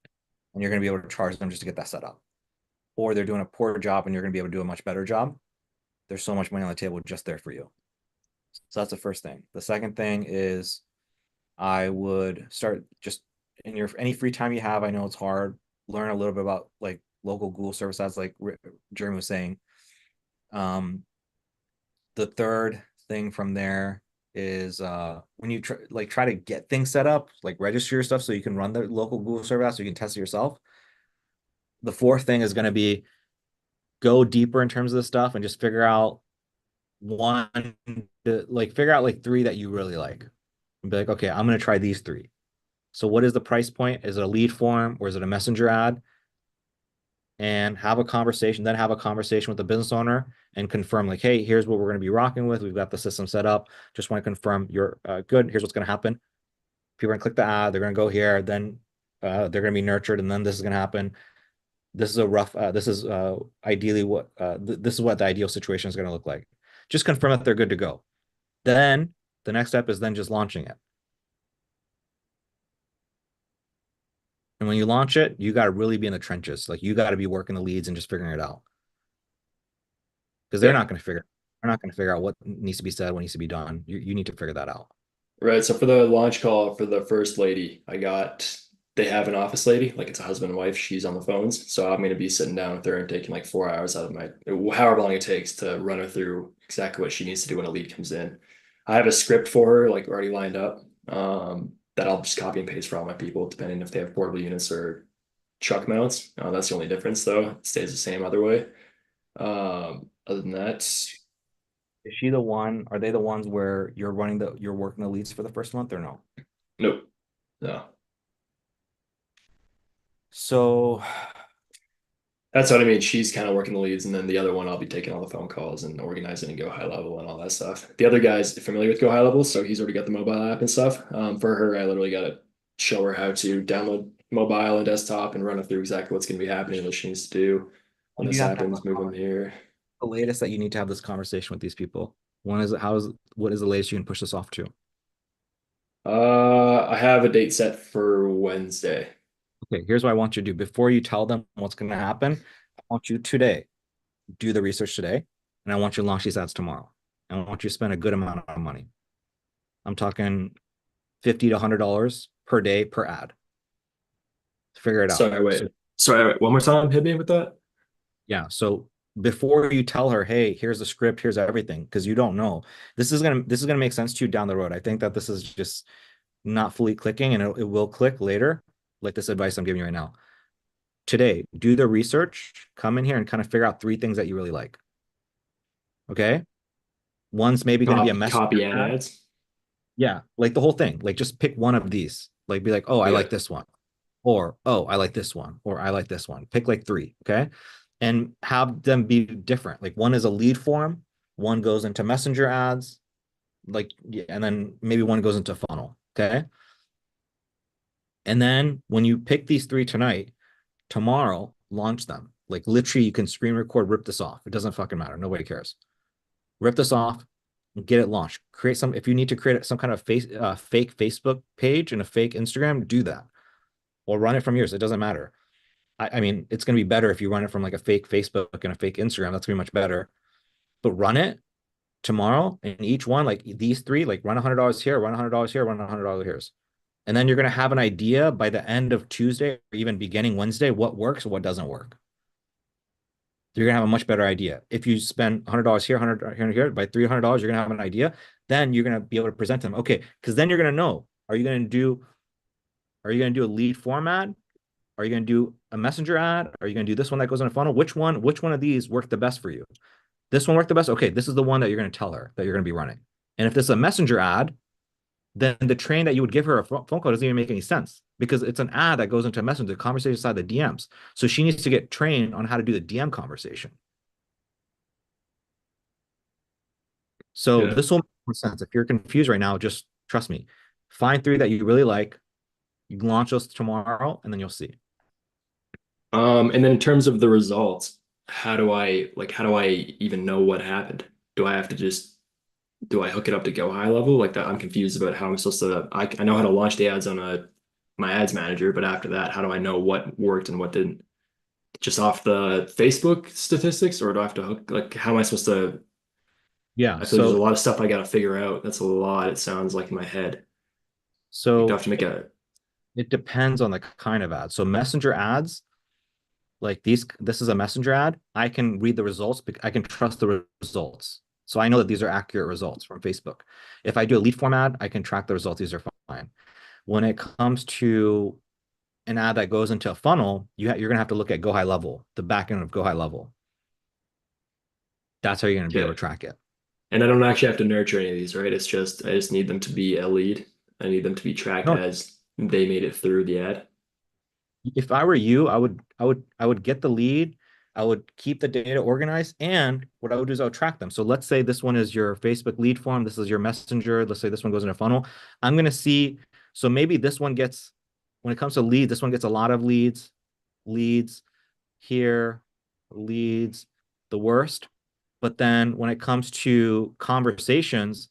and you're gonna be able to charge them just to get that set up. Or they're doing a poor job and you're gonna be able to do a much better job. There's so much money on the table just there for you. So that's the first thing. The second thing is I would start just in any free time you have. I know it's hard. Learn a little bit about like local Google service ads, like Jeremy was saying. The third thing from there is when you try to get things set up, like register your stuff so you can run the local Google service ads so you can test it yourself. The fourth thing is going to be go deeper in terms of the stuff and just figure out figure out like 3 that you really like. And be like, okay, I'm going to try these 3. So what is the price point? Is it a lead form or is it a messenger ad? And have a conversation, then have a conversation with the business owner and confirm like, hey, here's what we're going to be rocking with. We've got the system set up. Just want to confirm you're good. Here's what's going to happen. People are going to click the ad. They're going to go here. Then they're going to be nurtured. And then this is going to happen. This is a rough, this is ideally what, this is what the ideal situation is going to look like. Just confirm that they're good to go. Then the next step is then just launching it. And when you launch it, you got to really be in the trenches. Like you got to be working the leads and just figuring it out. Because they're not going to figure out what needs to be said, what needs to be done. You need to figure that out. Right. So for the launch call for the first lady, they have an office lady, like it's a husband and wife. She's on the phones. So I'm going to be sitting down with her and taking like 4 hours out of however long it takes to run her through exactly what she needs to do when a lead comes in. I have a script for her, like already lined up, that I'll just copy and paste for all my people, depending if they have portable units or truck mounts. That's the only difference though. It stays the same other way. Other than that, is she the one? Are they the ones where you're working the leads for the first month or no? Nope. No. So that's what I mean. She's kind of working the leads, and then the other one, I'll be taking all the phone calls and organizing and Go High Level and all that stuff. The other guy's familiar with Go High Level, so he's already got the mobile app and stuff. For her, I literally got to show her how to download mobile and desktop and run her through exactly what's going to be happening, what she needs to do when this happens, move them here. The latest that you need to have this conversation with these people. What is the latest you can push this off to? I have a date set for Wednesday. Okay, here's what I want you to do. Before you tell them what's going to happen, I want you today, do the research today, and I want you to launch these ads tomorrow. I want you to spend a good amount of money. I'm talking $50 to $100 per day per ad. Figure it out. Sorry, wait. One more time, hit me with that. Yeah, so before you tell her, hey, here's the script, here's everything, because you don't know. This is gonna make sense to you down the road. I think that this is just not fully clicking, and it will click later. Like this advice I'm giving you right now. Today, do the research, come in here and kind of figure out 3 things that you really like. Okay? One's maybe going to be a message. Copy ads. Yeah, like the whole thing. Like just pick one of these. Like be like, oh, I like this one. Or, oh, I like this one. Or I like this one. Pick like 3, okay? And have them be different. Like one is a lead form, one goes into messenger ads, like, yeah, and then maybe one goes into funnel, okay? And then when you pick these 3 tonight, tomorrow, launch them. Like literally you can screen record, rip this off. It doesn't fucking matter. Nobody cares. Rip this off and get it launched. Create some, if you need to create some kind of fake Facebook page and a fake Instagram, do that. Or run it from yours. It doesn't matter. I mean, it's going to be better if you run it from like a fake Facebook and a fake Instagram. That's going to be much better. But run it tomorrow, and each one, like these 3, like run $100 here, run $100 here, run $100 here. And then you're going to have an idea by the end of Tuesday or even beginning Wednesday, what works, what doesn't work. You're going to have a much better idea. If you spend $100 here, $100 here, by $300, you're going to have an idea. Then you're going to be able to present them. Okay, because then you're going to know, are you going to do a lead format? Are you going to do a messenger ad? Are you going to do this one that goes in a funnel? Which one of these worked the best for you? This one worked the best? Okay, this is the one that you're going to tell her that you're going to be running. And if this is a messenger ad, then the train that you would give her a phone call doesn't even make any sense because it's an ad that goes into a messenger, the conversation side of the DMs. So she needs to get trained on how to do the DM conversation. So this will make more sense. If you're confused right now, just trust me. Find 3 that you really like. You can launch those tomorrow, and then you'll see. And then in terms of the results, how do I even know what happened? Do I hook it up to Go High Level? Like that, I'm confused about how I'm supposed to. I know how to launch the ads on my ads manager, but after that, how do I know what worked and what didn't? Just off the Facebook statistics, or do I have to hook? Like, how am I supposed to? Yeah, I feel there's a lot of stuff I got to figure out. That's a lot. It sounds like in my head. So you have to make it depends on the kind of ad. So messenger ads, like this is a messenger ad. I can read the results. I can trust the results. So I know that these are accurate results from Facebook. If I do a lead form ad, I can track the results. These are fine. When it comes to an ad that goes into a funnel, you're gonna have to look at Go High Level, the back end of Go High Level. That's how you're gonna be able to track it. And I don't actually have to nurture any of these, right? It's just I just need them to be a lead. I need them to be tracked as they made it through the ad. If I were you, I would get the lead. I would keep the data organized, and what I would do is I would track them. So let's say this one is your Facebook lead form. This is your messenger. Let's say this one goes in a funnel. I'm going to see, so maybe this one gets, when it comes to leads, this one gets a lot of leads here, leads, the worst. But then when it comes to conversations,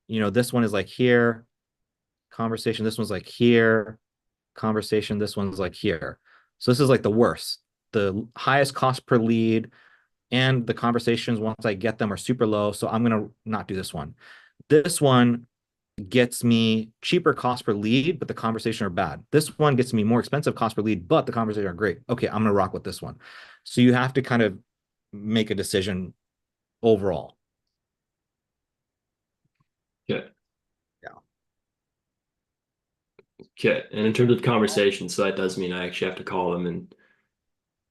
you know, this one is like here, conversation, this one's like here, conversation, this one's like here. So this is like the worst, the highest cost per lead, and the conversations once I get them are super low. So I'm going to not do this one. This one gets me cheaper cost per lead, but the conversation are bad. This one gets me more expensive cost per lead, but the conversation are great. Okay, I'm going to rock with this one. So you have to kind of make a decision overall. Yeah. Yeah. Okay. And in terms of conversation, so that does mean I actually have to call them and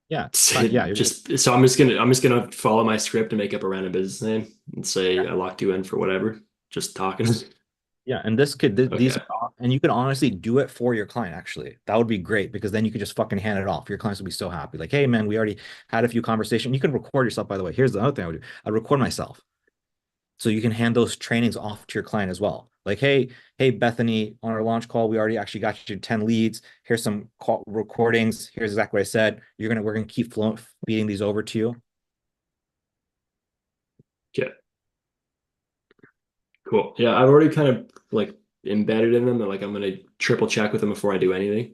yeah, just so I'm just gonna follow my script and make up a random business name and say I locked you in for whatever. Just talking. Yeah, and these and you can honestly do it for your client. Actually, that would be great, because then you could just fucking hand it off. Your clients will be so happy. Like, hey man, we already had a few conversations. You can record yourself, by the way. Here's the other thing I would do. I'd record myself, so you can hand those trainings off to your client as well. Like, hey Bethany, on our launch call, we already actually got you 10 leads. Here's some call recordings. We're gonna keep feeding these over to you. Yeah. Cool. Yeah, I've already kind of like embedded in them that like I'm gonna triple check with them before I do anything.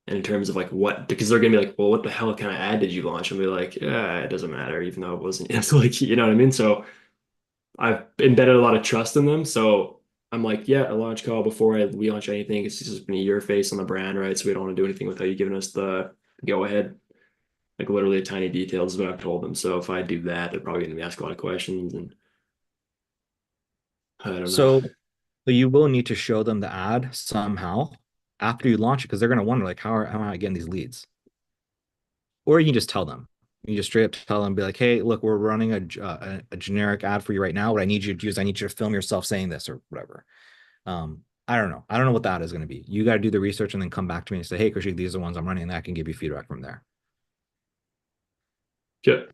And in terms of like what, because they're gonna be like, well, what the hell kind of ad did you launch? And be like, yeah, it doesn't matter, even though it wasn't. It's like, you know what I mean? So I've embedded a lot of trust in them. So I'm like, yeah, a launch call before we launch anything. It's just gonna be your face on the brand, right? So we don't want to do anything without you giving us the go ahead. Like literally a tiny details is what I've told them. So if I do that, they're probably gonna be asking a lot of questions, and I don't know. So you will need to show them the ad somehow after you launch it, because they're going to wonder, like, how am I getting these leads? Or you can just tell them. You just straight up tell them, be like, hey, look, we're running a generic ad for you right now. What I need you to do is I need you to film yourself saying this or whatever. I don't know. I don't know what that is going to be. You got to do the research and then come back to me and say, hey, Kaushik, these are the ones I'm running, and I can give you feedback from there. Good.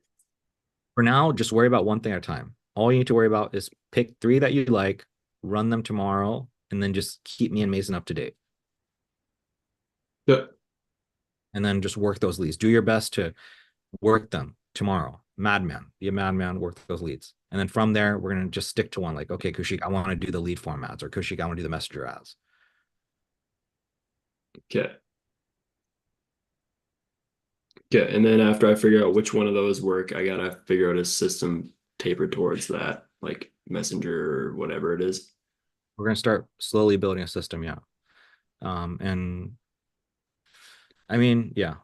For now, just worry about one thing at a time. All you need to worry about is pick 3 that you like, run them tomorrow, and then just keep me and Mason up to date. Yeah. And then just work those leads. Do your best to work them tomorrow. Madman. Be a madman, work those leads. And then from there, we're going to just stick to one. Like, okay, Kaushik, I want to do the lead form ads, or Kaushik, I want to do the messenger ads. Okay. Okay. And then after I figure out which one of those work, I got to figure out a system tapered towards that, like Messenger or whatever it is. We're going to start slowly building a system. Yeah. And I mean, yeah.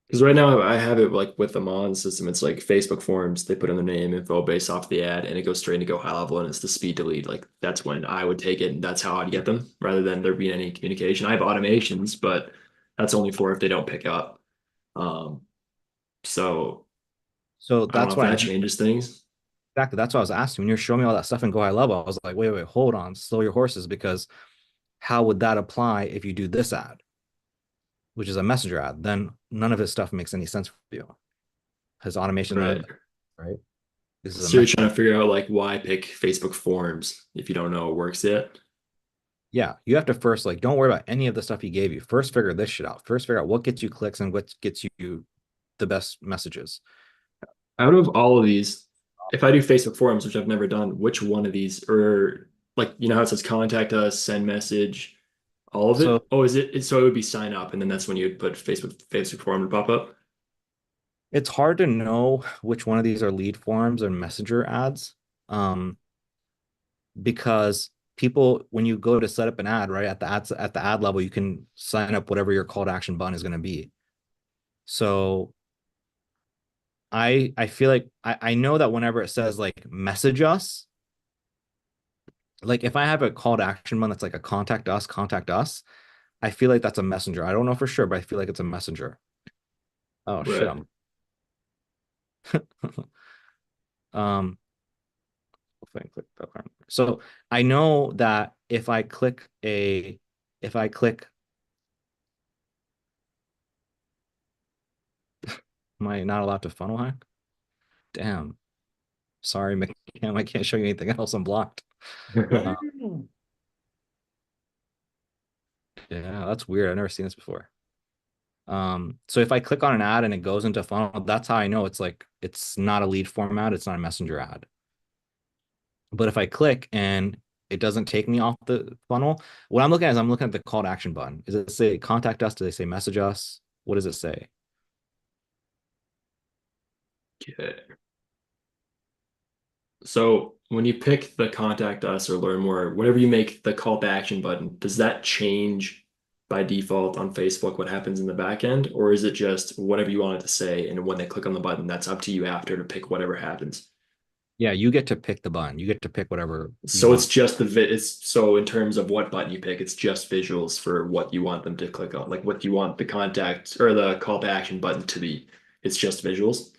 Because right now I have it like with the Mon system. It's like Facebook forms. They put in their name, info based off the ad, and it goes straight to Go High Level, and it's the speed to lead. Like that's when I would take it, and that's how I'd get them, rather than there being any communication. I have automations, but that's only for if they don't pick up. So that's why that changes things. Exactly. That's what I was asking. When you're showing me all that stuff in Go High Level, I was like, wait, hold on, slow your horses, because how would that apply if you do this ad, which is a messenger ad? Then none of his stuff makes any sense for you. His automation, right? This is So you're trying to figure out like why pick Facebook forms if you don't know it works yet. Yeah, you have to first, like, don't worry about any of the stuff he gave you. First, figure this shit out. First, figure out what gets you clicks and what gets you the best messages. Out of all of these, if I do Facebook forums, which I've never done, which one of these, or like, you know how it says contact us, send message, all of it? Oh, is it? So it would be sign up, and then that's when you'd put Facebook form to pop up? It's hard to know which one of these are lead forms and messenger ads, because people, when you go to set up an ad, right, at the ad level, you can sign up whatever your call to action button is going to be. So I feel like I know that whenever it says like message us, like if I have a call to action button that's like a contact us, I feel like that's a messenger. I don't know for sure, but I feel like it's a messenger. Oh shit, Right. I'm um so I know that if I click if I click am I not allowed to funnel hack? Damn. Sorry, McCam, I can't show you anything else. I'm blocked. Yeah, that's weird. I've never seen this before. So if I click on an ad and it goes into funnel, that's how I know it's like it's not a lead format, it's not a messenger ad. But if I click and it doesn't take me off the funnel, what I'm looking at is I'm looking at the call to action button. Does it say contact us? Do they say message us? What does it say? Okay. So when you pick the contact us or learn more, whenever you make the call to action button, does that change by default on Facebook what happens in the back end? Or is it just whatever you want it to say? And when they click on the button, that's up to you after to pick whatever happens. Yeah, you get to pick the button. You get to pick whatever you So it's want. just it's so in terms of what button you pick, it's just visuals for what you want them to click on, like what you want the contact or the call to action button to be. It's just visuals.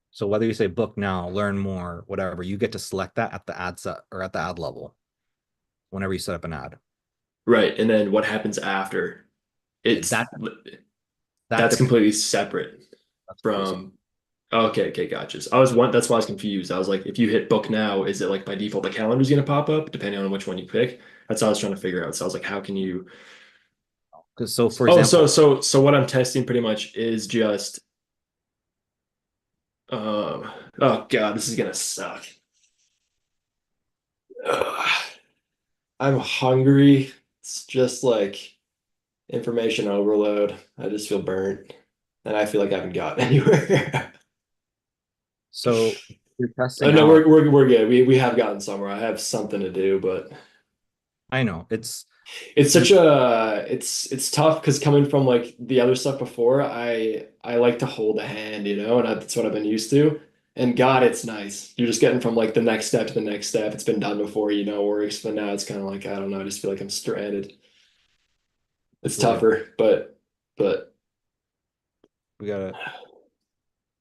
So whether you say book now, learn more, whatever, you get to select that at the ad set or at the ad level whenever you set up an ad. Right. And then what happens after? It's That that's depends. completely separate That's crazy. from okay, gotcha. So that's why I was confused. I was like, if you hit book now, is it like by default the calendar's gonna pop up depending on which one you pick? That's what I was trying to figure out. So I was like, how can you Because so for Oh, example, so what I'm testing pretty much is just oh god, this is gonna suck. Ugh. I'm hungry. It's just like information overload. I just feel burnt. And I feel like I haven't gotten anywhere. so you're Oh testing no, out. we're good. We have gotten somewhere. I have something to do, but I know it's such a it's tough because coming from like the other stuff before, I like to hold a hand, and that's what I've been used to. And God, it's nice. You're just getting from like the next step to the next step. It's been done before, works, but now it's kind of like I don't know. I just feel like I'm stranded. It's really tougher, but we gotta.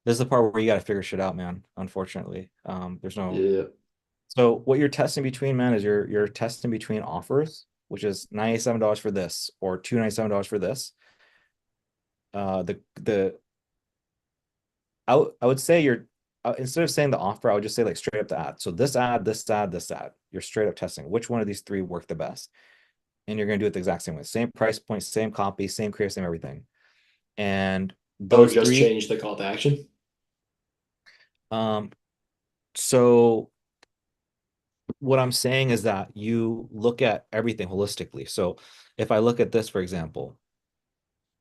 This is the part where you gotta figure shit out, man. Unfortunately, there's no. yeah. So what you're testing between, man, is you're testing between offers, which is $97 for this or $297 for this. I would say instead of saying the offer, I would just say like straight up the ad. So this ad, this ad, this ad. You're straight up testing which one of these three work the best, and you're gonna do it the exact same way, same price point, same copy, same creative, same everything. And those Just three, change the call to action. So what I'm saying is that you look at everything holistically. So if I look at this, for example,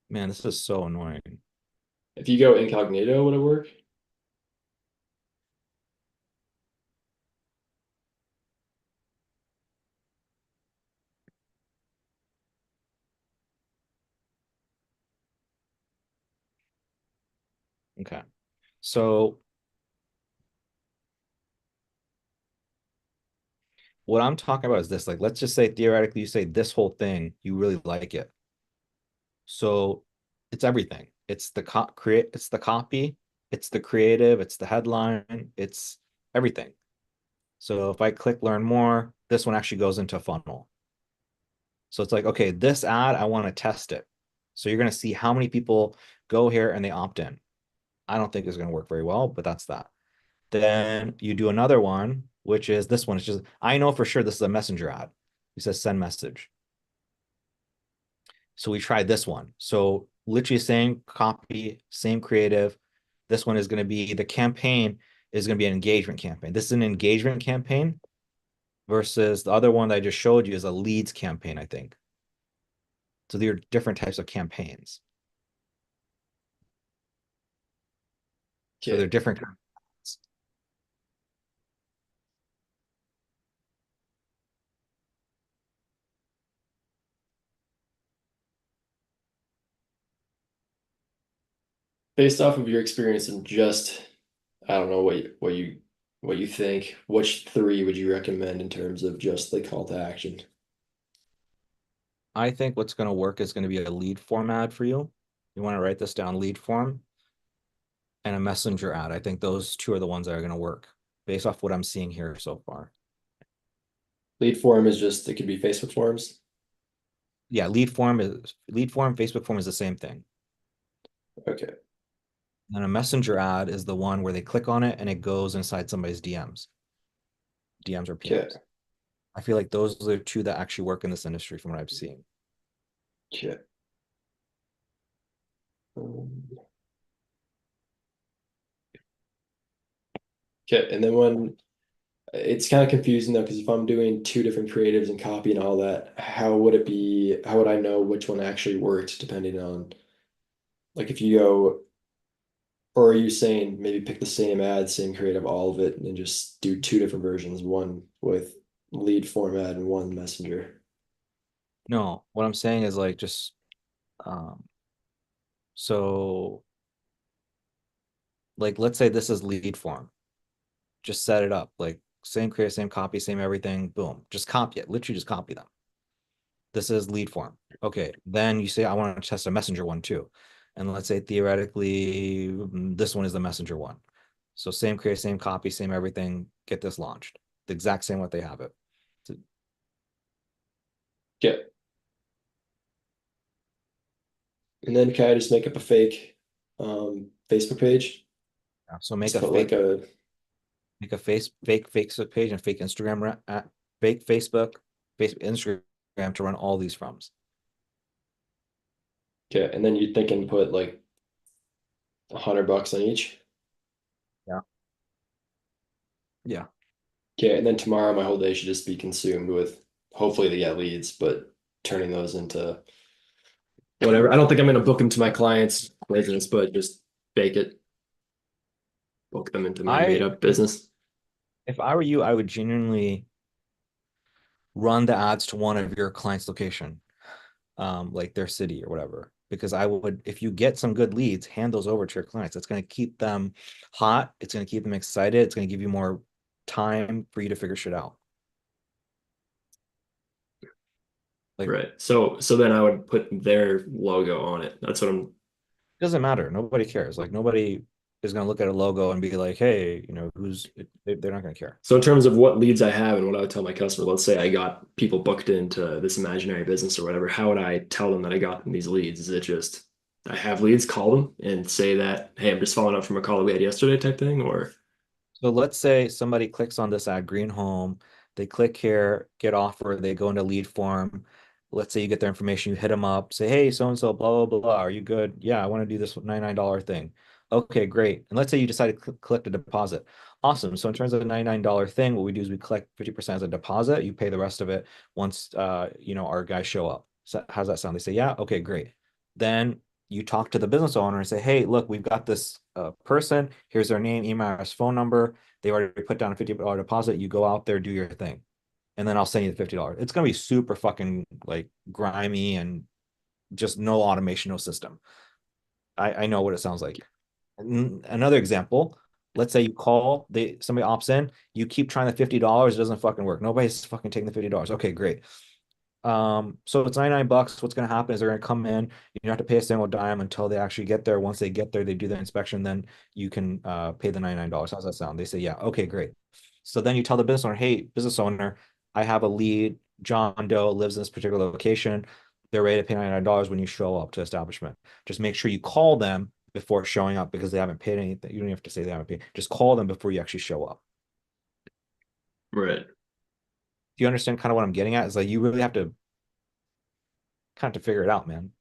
man, this is so annoying. If you go incognito, would it work? Okay. So what I'm talking about is this, like, let's just say theoretically you say this whole thing, you really like it. So it's everything. It's the it's the copy, it's the creative, it's the headline, it's everything. So if I click learn more, this one actually goes into a funnel. So it's like, okay, this ad, I want to test it. So you're going to see how many people go here and they opt in. I don't think it's going to work very well, but that's that. Then you do another one, which is this one. It's just, I know for sure this is a messenger ad. It says send message. So we tried this one. So literally same copy, same creative. This one is going to be, the campaign is going to be an engagement campaign. This is an engagement campaign versus the other one that I just showed you is a leads campaign, I think. So there are different types of campaigns. So they're different. Based off of your experience and just, I don't know what you think, which three would you recommend in terms of just the call to action? I think what's going to work is going to be a lead form ad for you. You want to write this down, lead form and a messenger ad. I think those two are the ones that are going to work based off what I'm seeing here so far. Lead form is just, it could be Facebook forms. Yeah, lead form, Facebook form is the same thing. Okay. And a messenger ad is the one where they click on it and it goes inside somebody's DMs. DMs or PMs. Okay. I feel like those are the two that actually work in this industry from what I've seen. Okay. Okay, and then when it's kind of confusing though, because if I'm doing two different creatives and copy and all that, how would it be? How would I know which one actually worked depending on, like, if you go, or are you saying maybe pick the same ad, same creative, all of it, and then just do two different versions, one with lead format and one messenger? No, what I'm saying is like just so like let's say this is lead form. Just set it up like same creative, same copy, same everything, boom. Just copy it. Literally just copy them. This is lead form. Okay, then you say I want to test a messenger one too. And let's say theoretically this one is the messenger one. So same creative, same copy, same everything, get this launched. The exact same what they have it. Yeah. And then can I just make up a fake Facebook page? So make Just a put fake like a make a fake Facebook page and fake Instagram fake Facebook, Instagram to run all these froms. okay, and then you're thinking put like $100 on each. Yeah. Yeah. Okay, and then tomorrow my whole day should just be consumed with hopefully they get leads, but turning those into whatever. I don't think I'm gonna book them to my clients' business, but just bake it. Book them into my made up business. If I were you, I would genuinely run the ads to one of your clients' location, like their city or whatever. Because I would, if you get some good leads, hand those over to your clients. It's going to keep them hot. It's going to keep them excited. It's going to give you more time for you to figure shit out. Like, Right. So then I would put their logo on it. That's what I'm. it doesn't matter. Nobody cares. Like nobody is going to look at a logo and be like, hey, you know, they're not going to care. So in terms of what leads I have and what I would tell my customer, let's say I got people booked into this imaginary business or whatever, how would I tell them that I got them these leads? Is it just I have leads, call them and say that, hey, I'm just following up from a call that we had yesterday type thing, or? So let's say somebody clicks on this ad, Green Home, they click here, get offer, they go into lead form. Let's say you get their information, you hit them up, say, hey, so-and-so, blah, blah, blah. Are you good? Yeah, I want to do this $99 thing. Okay, great. And let's say you decide to collect a deposit. Awesome. So in terms of the $99 thing, what we do is we collect 50% as a deposit. You pay the rest of it once, you know, our guys show up. So how's that sound? They say, yeah, okay, great. Then you talk to the business owner and say, hey, look, we've got this person. Here's their name, email address, phone number. They already put down a $50 deposit. You go out there, do your thing. And then I'll send you the $50. It's going to be super fucking like grimy and just no automation, no system. I know what it sounds like. Another example, let's say you call, somebody opts in, you keep trying the $50, it doesn't fucking work. Nobody's fucking taking the $50. Okay, great. So it's $99. What's going to happen is they're going to come in, you don't have to pay a single dime until they actually get there. Once they get there, they do the inspection, then you can pay the $99. How's that sound? They say, yeah, okay, great. So then you tell the business owner, hey, business owner, I have a lead, John Doe lives in this particular location. They're ready to pay $99 when you show up to establishment. Just make sure you call them before showing up because they haven't paid anything. You don't have to say they haven't paid. Just call them before you actually show up. Right. Do you understand kind of what I'm getting at? Is like you really have to kind of figure it out, man.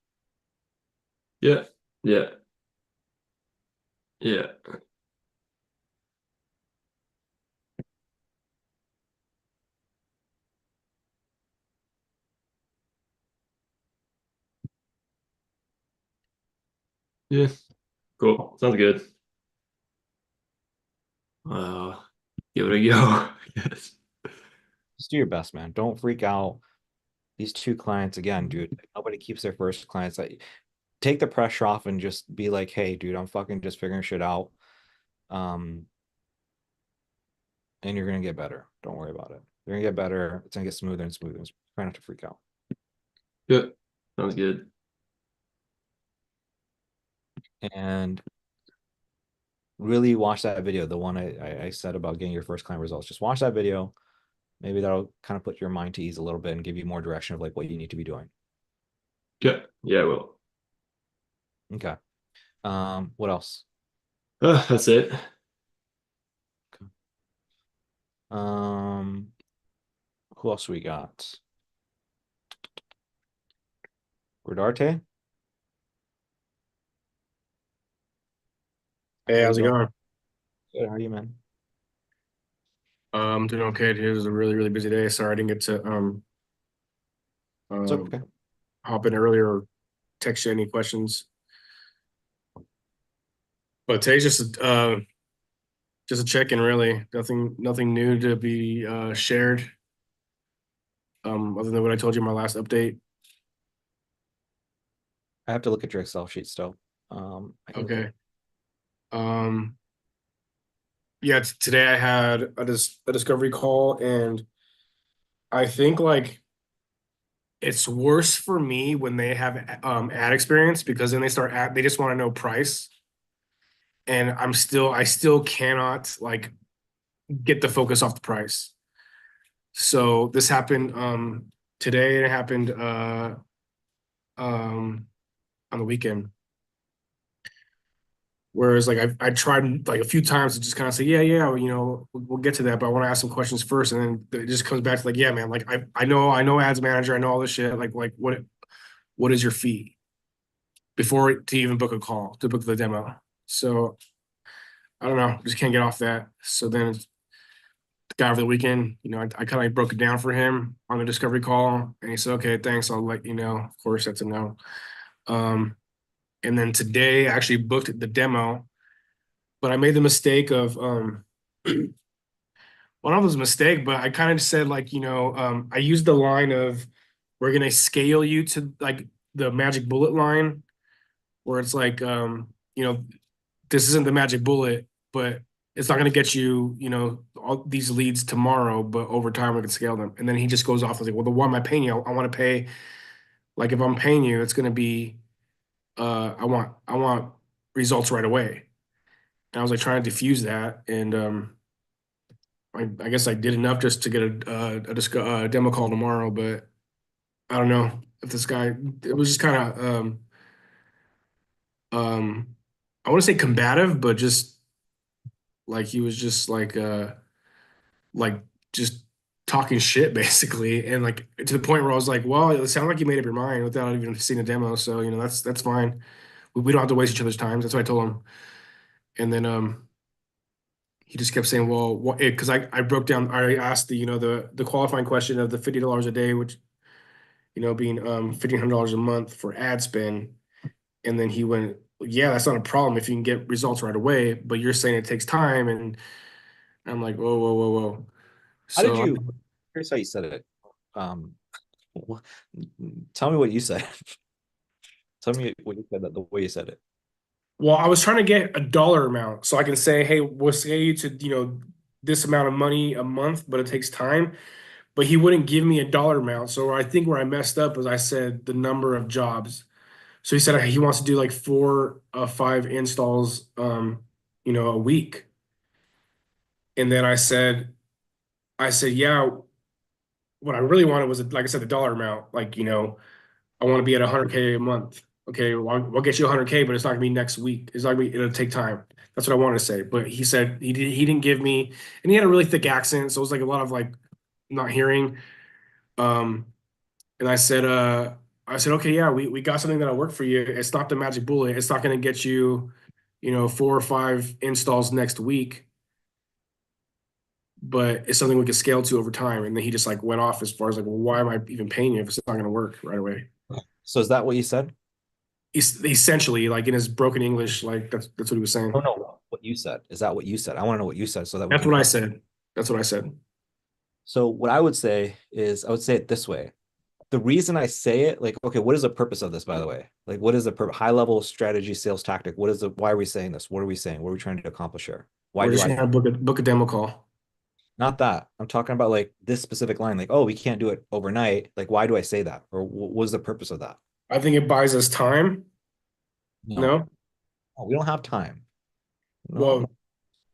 Yeah. Yeah. Yeah. Yeah. Cool. Sounds good. Give it a go. Yes. Just do your best, man. Don't freak out. These two clients, again, dude, nobody keeps their first clients. Like, take the pressure off and just be like, hey, dude, I'm fucking just figuring shit out. And you're gonna get better. Don't worry about it. You're gonna get better. It's gonna get smoother and smoother. Try not to freak out. Yeah, sounds good. And really watch that video, the one I said about getting your first client results. Just watch that video. Maybe that'll kind of put your mind to ease a little bit and give you more direction of like what you need to be doing. Yeah, I will. Okay. What else? That's it. Who else we got? Rodarte? Hey, how's it going? Good, how are you, man? I'm doing okay. It was a really, really busy day. Sorry I didn't get to It's okay. hop in earlier or text you any questions. But today's just a check-in, really. Nothing new to be shared. Other than what I told you in my last update. I have to look at your Excel sheet still. I can look Okay. at- Yeah, today I had a discovery call, and I think like it's worse for me when they have ad experience, because then they just want to know price. And I still cannot like get the focus off the price. So this happened today, and it happened on the weekend. Whereas like I tried like a few times to just kind of say, yeah, we'll get to that, but I want to ask some questions first. And then it just comes back to like, yeah, man, like I know ads manager, I know all this shit. Like what is your fee before to even book a call, to book the demo? So I don't know, just can't get off that. So then the guy over the weekend, I kind of like broke it down for him on the discovery call, and he said, okay, thanks, I'll let you know. Of course, that's a no. And then today I actually booked the demo, but I made the mistake of well, it was a mistake, but I kind of said like, I used the line of, we're gonna scale you to like the magic bullet line, where it's like, this isn't the magic bullet, but it's not gonna get you, all these leads tomorrow, but over time we can scale them. And then he just goes off and like, well, the one am I paying you? I want to pay, like if I'm paying you, it's gonna be, I want results right away. And I was like trying to diffuse that, and I guess I did enough just to get a demo call tomorrow, but I don't know if this guy, it was just kind of I want to say combative, but just like he was just like just talking shit basically, and like to the point where I was like, well, it sounded like you made up your mind without even seeing a demo, so that's fine. We don't have to waste each other's time. That's what I told him. And then he just kept saying, well, what, because I broke down, I asked the qualifying question of the $50 a day, which being $1,500 a month for ad spend. And then he went, yeah, that's not a problem if you can get results right away, but you're saying it takes time. And I'm like, whoa. How did So you? Here's how you said it. Tell me what you said. Tell me what you said, that the way you said it. well, I was trying to get a dollar amount so I can say, hey, we'll scale you to, this amount of money a month, but it takes time. But he wouldn't give me a dollar amount. So I think where I messed up was I said the number of jobs. So he said he wants to do like 4 of 5 installs, a week. And then I said, yeah, what I really wanted was, like I said, the dollar amount. Like, I want to be at 100K a month. Okay, well, we'll get you 100K, but it's not gonna be next week. It's not gonna be, it'll take time. That's what I wanted to say. But he said he didn't give me, and he had a really thick accent, so it was like a lot of like not hearing. And I said, okay, yeah, we got something that'll work for you. It's not the magic bullet. It's not gonna get you, 4 or 5 installs next week, but it's something we can scale to over time. And then he just like went off as far as like, well, why am I even paying you if it's not gonna work right away? So is that what you said? Essentially, like in his broken English, like that's what he was saying. Oh no, what you said. Is that what you said? I want to know what you said so that we That's can what I correct. said. That's what I said. So what I would say is I would say it this way. The reason I say it, like, okay, what is the purpose of this, by the way? Like, what is the high level strategy sales tactic? Why are we saying this? What are we saying? What are we trying to accomplish here? Why We're do just I? gonna book a demo call. Not that. I'm talking about like this specific line, like, oh, we can't do it overnight. Like, why do I say that? Or what was the purpose of that? I think it buys us time. No, No? no, we don't have time. No, Well,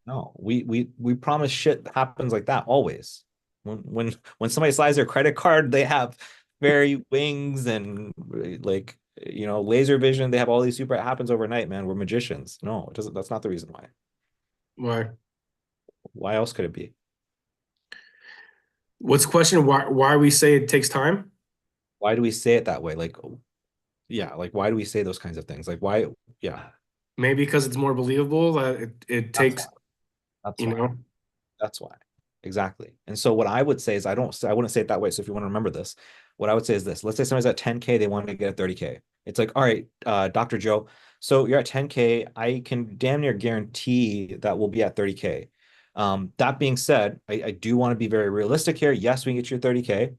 no. We promise shit happens like that always. When somebody slides their credit card, they have fairy wings and like laser vision. They have all these super. It happens overnight, man. We're magicians. No, it doesn't. That's not the reason why. why? Why else could it be? What's the question? Why we say it takes time? Why do we say it that way? Like, yeah, like why do we say those kinds of things? Like why? Yeah, Maybe because it's more believable that it takes, that's you why. know. That's why. Exactly. And so what I would say is I wouldn't say it that way. So if you want to remember this, what I would say is this. Let's say somebody's at 10K, they want to get a 30K. It's like, all right, Dr. Joe, so you're at 10K. I can damn near guarantee that we'll be at 30K. That being said, I do want to be very realistic here. Yes, we can get you 30K.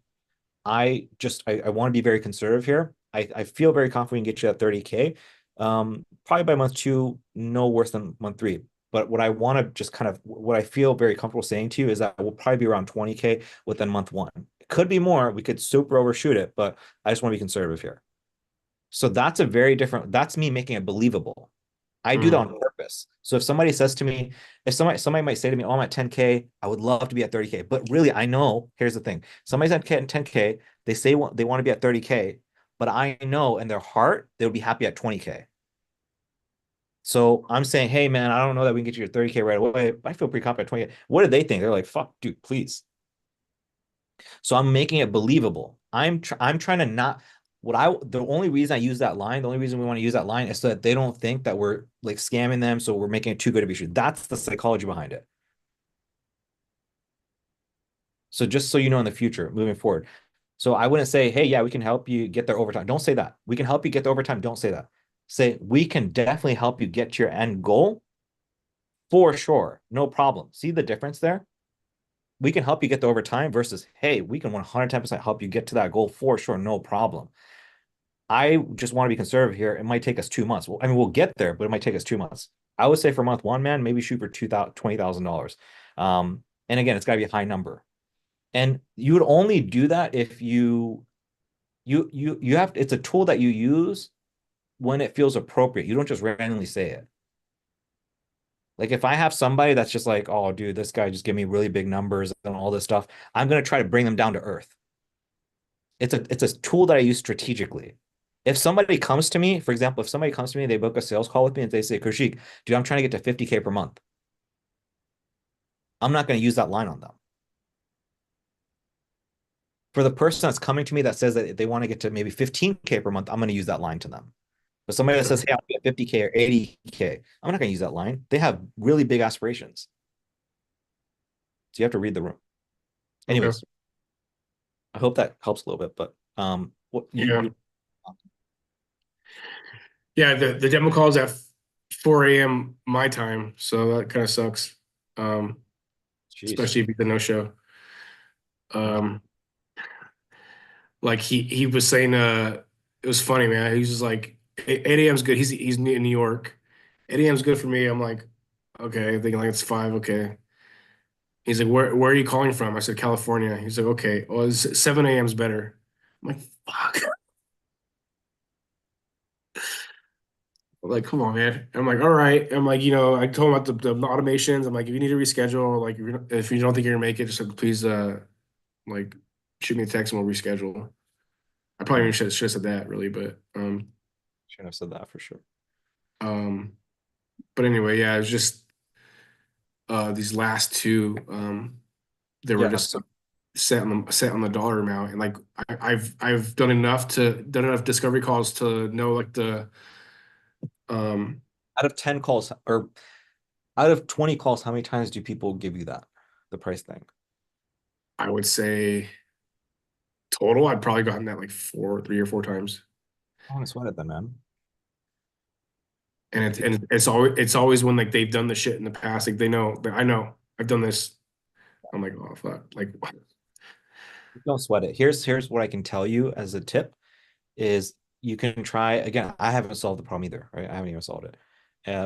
I want to be very conservative here. I feel very confident we can get you at 30K. Probably by month 2, no worse than month 3. But what I want to just kind of what I feel very comfortable saying to you is that we'll probably be around 20K within month 1. It could be more. We could super overshoot it, but I just want to be conservative here. So that's that's me making it believable. I do that on purpose. So if somebody says to me, if somebody might say to me, oh, I'm at 10K, I would love to be at 30K. But really, I know, here's the thing. Somebody's at 10K, they say they want to be at 30K, but I know in their heart, they would be happy at 20K. So I'm saying, hey, man, I don't know that we can get you to 30K right away. But I feel pretty confident at 20K. What do they think? They're like, fuck, dude, please. So I'm making it believable. I'm trying to not the only reason I use that line, the only reason we want to use that line is so that they don't think that we're like scamming them. So we're making it too good to be true. That's the psychology behind it. So just so you know in the future, moving forward. So I wouldn't say, hey, yeah, we can help you get their overtime. Don't say that. We can help you get the overtime. Don't say that. Say, we can definitely help you get to your end goal for sure. No problem. See the difference there? We can help you get the overtime versus, hey, we can 110% help you get to that goal for sure. No problem. I just want to be conservative here. It might take us 2 months. Well, I mean, we'll get there, but it might take us 2 months. I would say for month 1, man, maybe shoot for $20,000. And again, it's got to be a high number. And you would only do that if you have, it's a tool that you use when it feels appropriate. You don't just randomly say it. Like if I have somebody that's just like, oh, dude, this guy just give me really big numbers and all this stuff, I'm going to try to bring them down to earth. It's a tool that I use strategically. If somebody comes to me, for example, if somebody comes to me, they book a sales call with me and they say, Kaushik, dude, I'm trying to get to 50K per month. I'm not going to use that line on them. For the person that's coming to me that says that they want to get to maybe 15K per month, I'm going to use that line to them. But somebody that says, hey, I'll be at 50K or 80K, I'm not going to use that line. They have really big aspirations. So you have to read the room. Anyways, okay. I hope that helps a little bit, but yeah, the demo call is at 4 a.m. my time, so that kind of sucks. Especially if it's a no-show. Like he was saying, it was funny, man. He was just like, 8 a.m. is good. He's in New York. 8 a.m. is good for me. I'm like, okay. I'm thinking like it's 5. Okay. He's like, where are you calling from? I said, California. He's like, okay. Well, 7 a.m. is better. I'm like, fuck. I'm like, come on, man. I'm like, all right. I'm like, I told him about the automations. I'm like, if you need to reschedule, like if you don't think you're gonna make it, just please like shoot me a text and we'll reschedule. I probably should have said that really, but should have said that for sure. But anyway, yeah, it was just these last 2 they were just set on the dollar amount, and like I've done enough discovery calls to know like the out of 10 calls or out of 20 calls, how many times do people give you the price thing? I would say total, I'd probably gotten that like 3 or 4 times. I want to sweat it then, man. And it's always when like they've done the shit in the past, like they know that I know I've done this. I'm like, oh fuck, like don't sweat it. Here's what I can tell you as a tip is you can try again. I haven't solved the problem either, right? I haven't even solved it.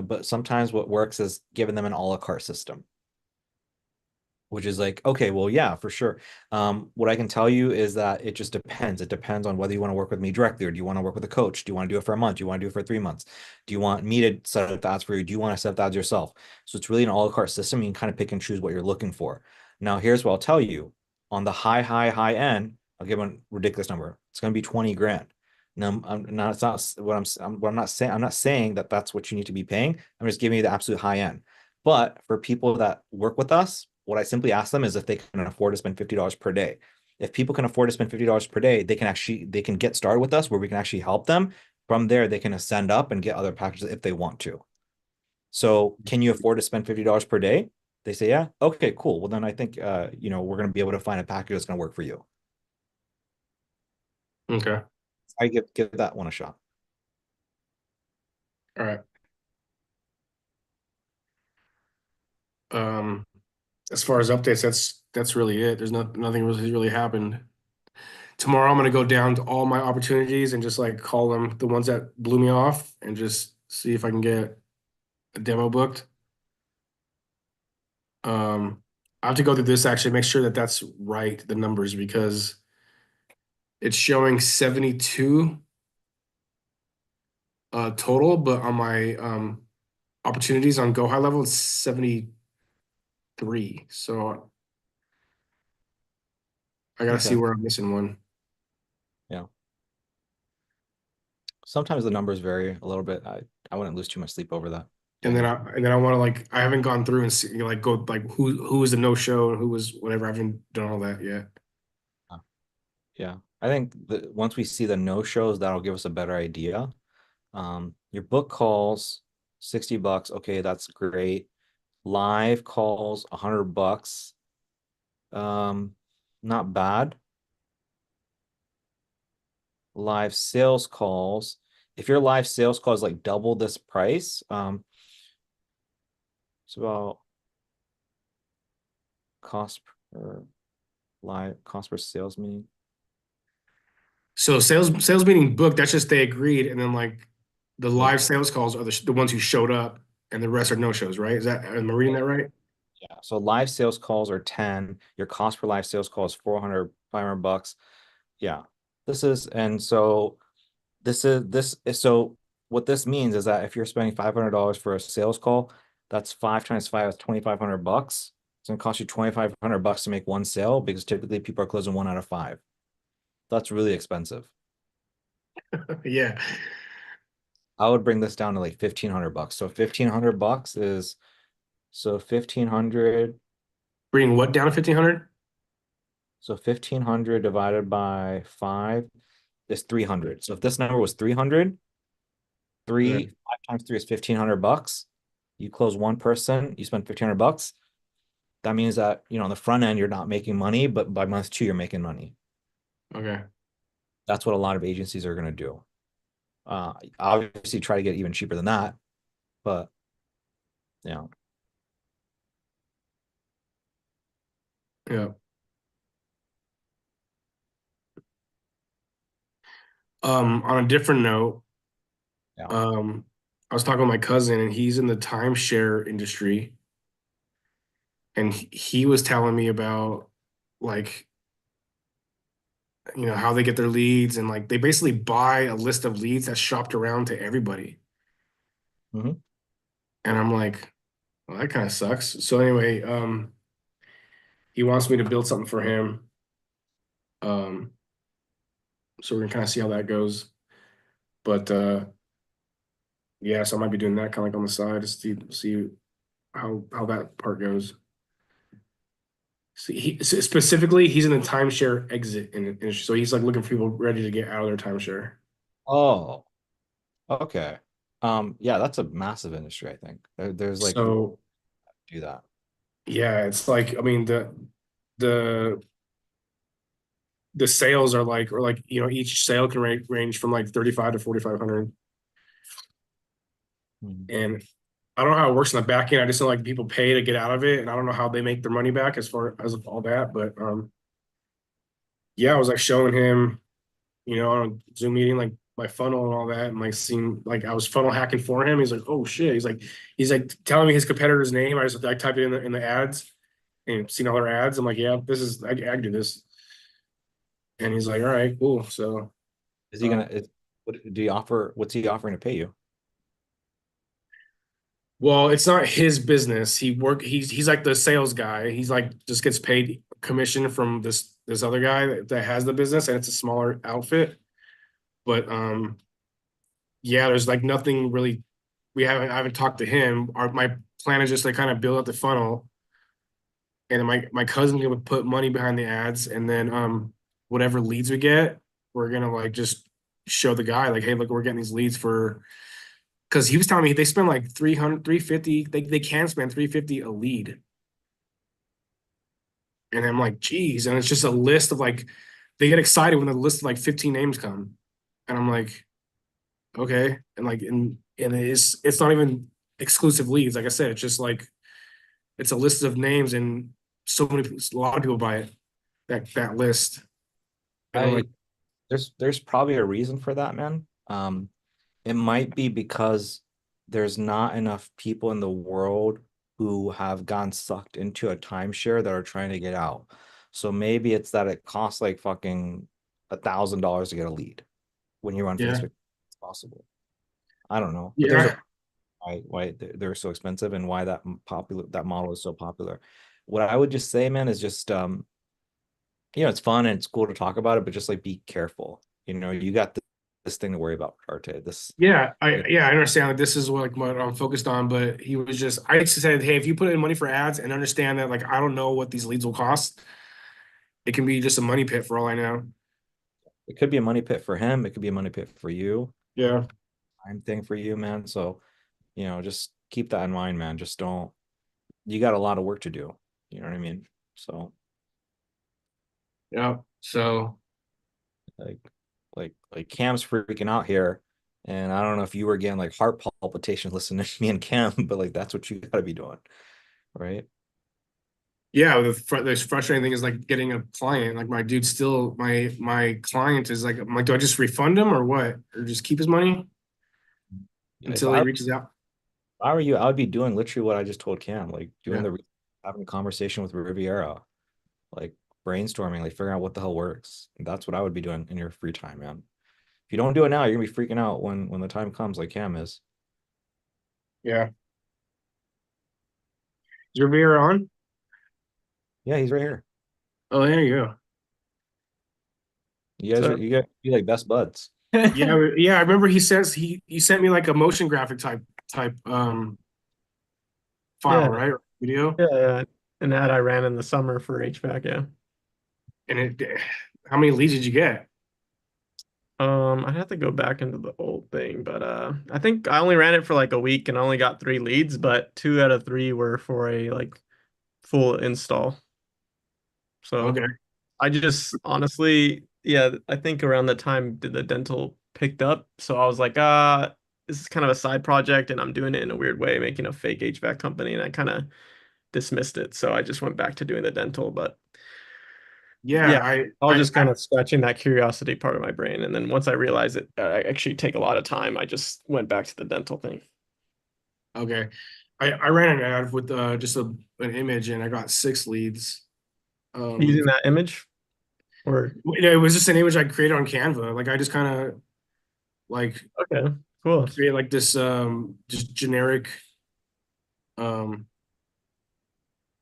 But sometimes what works is giving them an a la carte system. which is like, okay, well, yeah, for sure. What I can tell you is that it just depends. It depends on whether you want to work with me directly or do you want to work with a coach? Do you want to do it for a month? Do you want to do it for 3 months? Do you want me to set up the ads for you? Do you want to set up the ads yourself? So it's really an a la carte system. You can kind of pick and choose what you're looking for. Now, here's what I'll tell you. On the high end, I'll give a ridiculous number. It's going to be 20 grand. Now, it's not what I'm not saying. I'm not saying that that's what you need to be paying. I'm just giving you the absolute high end. But for people that work with us, what I simply ask them is if they can afford to spend $50 per day. If people can afford to spend $50 per day, they can get started with us where we can actually help them. From there, they can ascend up and get other packages if they want to. So can you afford to spend $50 per day? They say, yeah. Okay, cool. Well, then I think, we're going to be able to find a package that's going to work for you. Okay. I give that one a shot. All right. As far as updates, that's really it. There's nothing really happened. Tomorrow I'm gonna go down to all my opportunities and just like call them the ones that blew me off and just see if I can get a demo booked. I have to go through this actually, make sure that that's right, the numbers, because it's showing 72 total, but on my opportunities on Go High Level, it's 73. So I gotta see Okay. where I'm missing one. Yeah. Sometimes the numbers vary a little bit. I wouldn't lose too much sleep over that. And then I want to like, I haven't gone through and see, like go like who was the no show and who was whatever. I haven't done all that yet. Yeah. I think that once we see the no shows, that'll give us a better idea. Your book calls, $60. Okay, that's great. Live calls, $100. Not bad. Live sales calls. If your live sales call is like double this price, it's about cost per sales meeting. So sales meeting booked, that's just they agreed, and then like the live sales calls are the ones who showed up, and the rest are no shows, right? Am I reading that right? Yeah. So live sales calls are 10. Your cost per live sales call is 400, $500. Yeah. So what this means is that if you're spending $500 for a sales call, that's 5 times 5 is $2,500. It's going to cost you $2,500 to make one sale because typically people are closing 1 out of 5. That's really expensive. Yeah. I would bring this down to like $1,500. So $1,500 is 1,500. Bring what down to 1,500? So 1,500 divided by 5 is 300. So if this number was 300, 5 times 3 is $1,500. You close one person, you spend $1,500. That means that, on the front end, you're not making money, but by month 2, you're making money. Okay. That's what a lot of agencies are going to do. Obviously try to get even cheaper than that, but yeah. Yeah. On a different note, Yeah. I was talking with my cousin and he's in the timeshare industry. And he was telling me about like, how they get their leads and like they basically buy a list of leads that's shopped around to everybody. Mhm. And I'm like, well, that kind of sucks. So anyway, he wants me to build something for him. So we're gonna kind of see how that goes. But yeah, so I might be doing that kind of like on the side to see how that part goes. See, specifically, he's in the timeshare exit industry, so he's like looking for people ready to get out of their timeshare. Oh, okay. Yeah, that's a massive industry, I think. There's like So do that. yeah, it's like I mean the sales are like each sale can range from like 35 to 4,500. And I don't know how it works in the back end. I just know like people pay to get out of it, and I don't know how they make their money back as far as all that. But yeah, I was like showing him, on a Zoom meeting, like my funnel and all that, and like seeing like I was funnel hacking for him. He's like, oh shit. He's like telling me his competitor's name. I typed it in the ads, seen all our ads. I'm like, yeah, this is I can do this. And he's like, all right, cool. So Is he gonna? What do you offer? What's he offering to pay you? well, it's not his business. He's like the sales guy. He's like just gets paid commission from this other guy that has the business, and it's a smaller outfit. But yeah, there's like nothing really. I haven't talked to him. My plan is just to kind of build up the funnel, and my cousin's gonna put money behind the ads, and then whatever leads we get, we're gonna like just show the guy like, hey, look, we're getting these leads for. Because he was telling me they spend like 300, 350. They can spend 350 a lead. And I'm like, geez. And it's just a list of like, they get excited when the list of like 15 names come. And I'm like, okay. And like, and it's not even exclusive leads. Like I said, it's just like, it's a list of names and a lot of people buy it, that list. And I'm like, There's probably a reason for that, man. It might be because there's not enough people in the world who have gotten sucked into a timeshare that are trying to get out. So maybe it's that it costs like fucking $1,000 to get a lead when you run Yeah. Facebook. It's possible. I don't know. But there's why they're so expensive and why that model is so popular. What I would just say, man, is just it's fun and it's cool to talk about it, but just like be careful. You got this thing to worry about, Arte. I understand that this is what I'm focused on, but he was just, I just said, hey, if you put in money for ads and understand that like I don't know what these leads will cost, it can be just a money pit for all I know. It could be a money pit for him. It could be a money pit for you. Yeah. Time thing for you, man. So, just keep that in mind, man. Just don't. You got a lot of work to do. You know what I mean? So. Yeah. So. Like Cam's freaking out here, and I don't know if you were getting like heart palpitations listening to me and Cam, but like that's what you got to be doing, right? Yeah, the frustrating thing is like getting a client. Like my dude still, my client is like, I'm like, do I just refund him or what, or just keep his money until he reaches out? If I were you, I would be doing literally what I just told Cam, like having a conversation with Riviera, like brainstorming, like figuring out what the hell works. That's what I would be doing in your free time, man. If you don't do it now, you're gonna be freaking out when the time comes, like Cam is. Yeah. Is Riviera on? Yeah, he's right here. Oh, there you go. You guys you be like best buds. Yeah, I remember he says he sent me like a motion graphic type file, right? Or video. Yeah, an ad I ran in the summer for HVAC, yeah. And how many leads did you get? I'd have to go back into the old thing, but I think I only ran it for like a week and I only got 3 leads, but 2 out of 3 were for a like full install. So okay. I just honestly, yeah, I think around that time the dental picked up. So I was like, this is kind of a side project and I'm doing it in a weird way, making a fake HVAC company, and I kind of dismissed it. So I just went back to doing the dental, but yeah, I was just kind of scratching that curiosity part of my brain. And then once I realized it, I actually take a lot of time, I just went back to the dental thing. Okay. I ran an ad with just an image and I got 6 leads. Using that image? Or it was just an image I created on Canva. Like I just kind of like okay, cool. Create like this just generic image,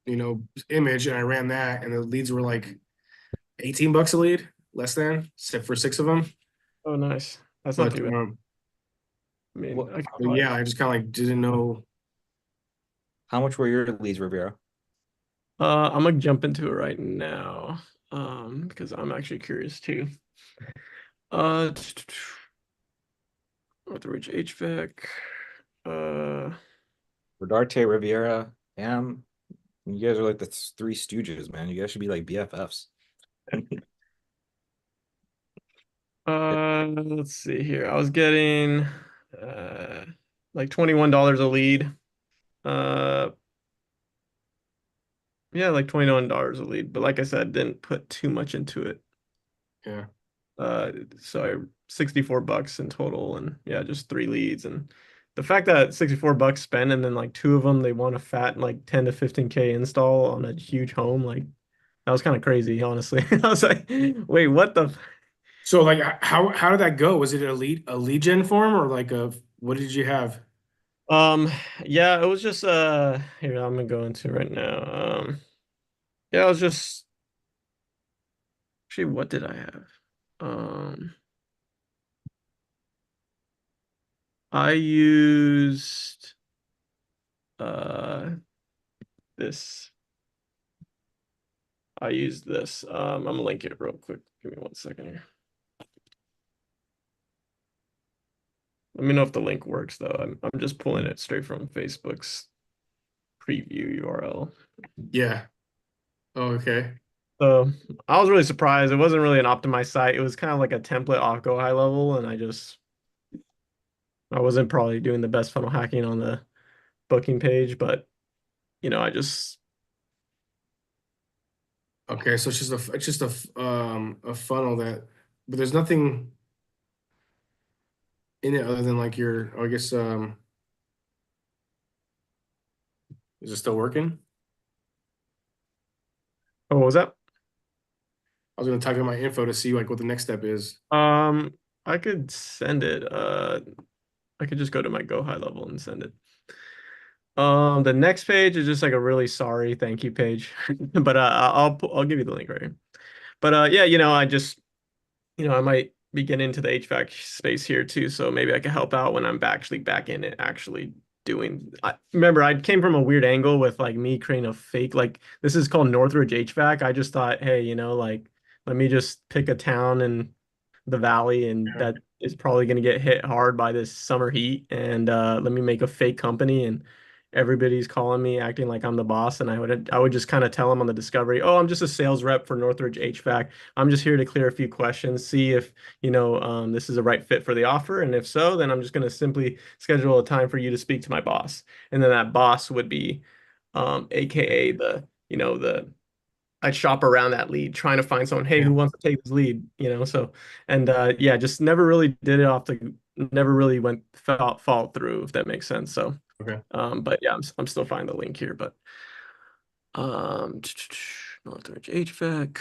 and I ran that and the leads were like $18 a lead, less than, except for 6 of them. Oh, nice. That's not too bad. I mean, yeah, I just kind of like didn't know. How much were your leads, Riviera? I'm gonna jump into it right now, because I'm actually curious too. Northridge HVAC. Rodarte, Riviera, Cam. You guys are like the 3 stooges, man. You guys should be like BFFs. Let's see here. I was getting like $21 a lead. Yeah, like $21 a lead, but like I said, didn't put too much into it. Yeah. So $64 in total, and yeah, just 3 leads, and the fact that $64 spent and then like two of them they want a fat like 10 to 15K install on a huge home, like that was kind of crazy, honestly. I was like, wait, what the? So like how did that go? Was it a lead gen form or like what did you have? Yeah, it was just here I'm gonna go into right now. Yeah, it was just actually what did I have? I used this. I used this. I'm gonna link it real quick. Give me 1 second here. Let me know if the link works though. I'm just pulling it straight from Facebook's preview URL. Yeah. Oh, okay. So I was really surprised. It wasn't really an optimized site. It was kind of like a template off Go High Level, and I wasn't probably doing the best funnel hacking on the booking page, but I just Okay, so it's just a funnel but there's nothing in it other than like I guess is it still working? oh, what was that? I was gonna type in my info to see like what the next step is. I could send it. I could just go to my Go High Level and send it. The next page is just like a really sorry thank you page, but I'll give you the link right here. But yeah, I just I might be getting into the HVAC space here too, so maybe I can help out when I'm actually back in it, actually doing. Remember, I came from a weird angle with like me creating a fake, like this is called Northridge HVAC. I just thought, hey, like let me just pick a town in the valley and that is probably going to get hit hard by this summer heat, and let me make a fake company, and everybody's calling me acting like I'm the boss, and I would just kind of tell them on the discovery, oh, I'm just a sales rep for Northridge HVAC. I'm just here to clear a few questions, see if this is a right fit for the offer, and if so, then I'm just going to simply schedule a time for you to speak to my boss, and then that boss would be aka the I'd shop around that lead trying to find someone, hey, who wants to take this lead, so, and yeah, just never really did it never really followed through, if that makes sense. So Okay. but yeah, I'm still finding the link here, but Northridge HVAC.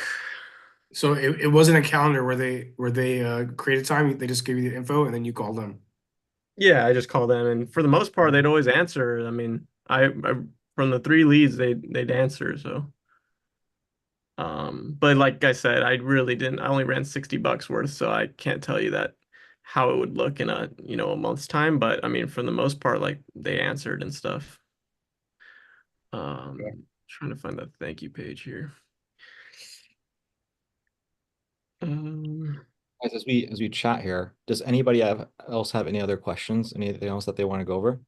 So it wasn't a calendar where they created time, they just gave you the info and then you called them. Yeah, I just called them, and for the most part they'd always answer. I mean, I from the 3 leads they'd answer, so but like I said, I only ran $60 worth, so I can't tell you that how it would look in a month's time, but I mean, for the most part, like they answered and stuff. Trying to find that thank you page here. Guys, as we chat here, does anybody else have any other questions? Anything else that they want to go over?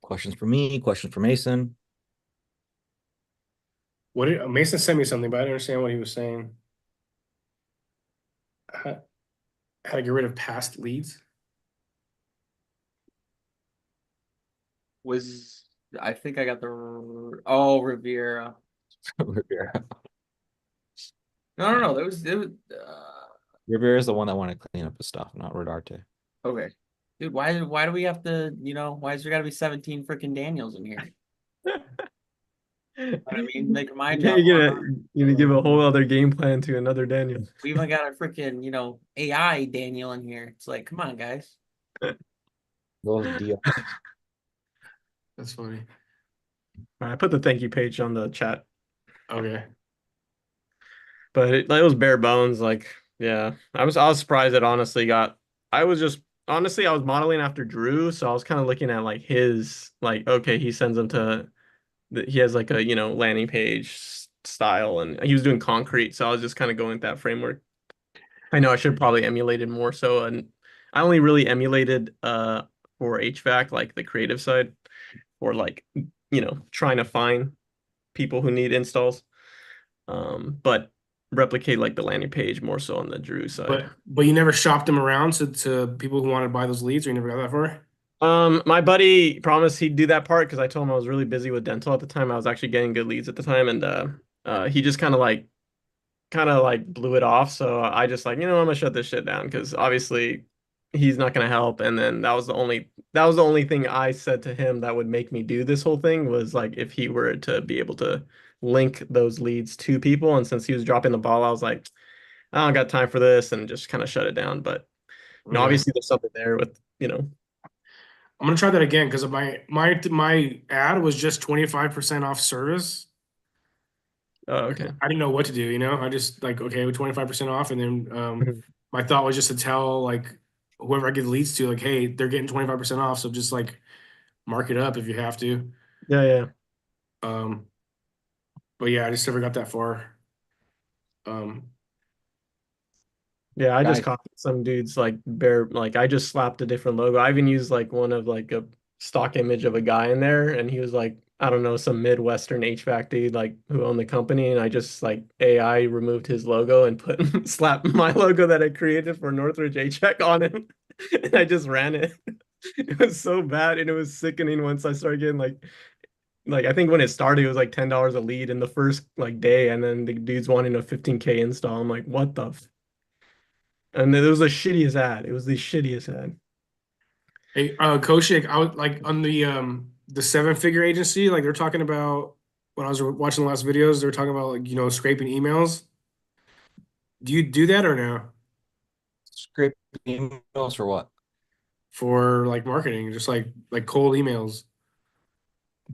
Questions for me? Questions for Mason? Mason sent me something, but I didn't understand what he was saying. How to get rid of past leads? I think I got the Riviera. Riviera. No. It was Riviera is the one that wanted to clean up his stuff, not Rodarte. okay. Dude, why do we have to, why is there gotta be 17 freaking Daniels in here? I mean, like my job. You give a whole other game plan to another Daniel. We even got a freaking, AI Daniel in here. It's like, come on, guys. That's funny. I put the thank you page on the chat. Okay. But it was bare bones. Like, yeah, I was surprised that I was modeling after Drew, so I was kind of looking at like his, like, okay, he sends them to, he has like a landing page style, and he was doing concrete, so I was just kind of going with that framework. I know I should probably emulate it more so, and I only really emulated for HVAC, like the creative side, or like trying to find people who need installs, but replicate like the landing page more so on the Drew side. But you never shopped them around to people who wanted to buy those leads, or you never got that far? My buddy promised he'd do that part because I told him I was really busy with dental at the time. I was actually getting good leads at the time, and he just kind of like blew it off. So I just like, I'm gonna shut this shit down because obviously he's not gonna help. And then that was the only thing I said to him that would make me do this whole thing was like if he were to be able to link those leads to people. And since he was dropping the ball, I was like, I don't got time for this, and just kind of shut it down. But you know, Yeah. obviously there's something there with, you know. I'm gonna try that again because my ad was just 25% off service. Oh, okay. I didn't know what to do, you know. I just like, okay, with 25% off, and then Mhm. my thought was just to tell like whoever I give leads to, like, hey, they're getting 25% off, so just like mark it up if you have to. Yeah. But yeah, I just never got that far. Yeah, I just Guys. copied some dudes like I just slapped a different logo. I even used like one of like a stock image of a guy in there, and he was like, I don't know, some Midwestern HVAC dude like who owned the company, and I just like AI removed his logo and put slapped my logo that I created for Northridge HVAC on him, and I just ran it. It was so bad, and it was sickening once I started getting like I think when it started it was like $10 a lead in the first like day, and then the dude's wanting a 15K install. I'm like, what the f. And it was the shittiest ad. It was the shittiest ad. Hey, Koshik, I was like on the 7-figure agency, like they're talking about when I was watching the last videos, they're talking about like, you know, scraping emails. Do you do that or no? Scrape emails for what? For like marketing, just like cold emails.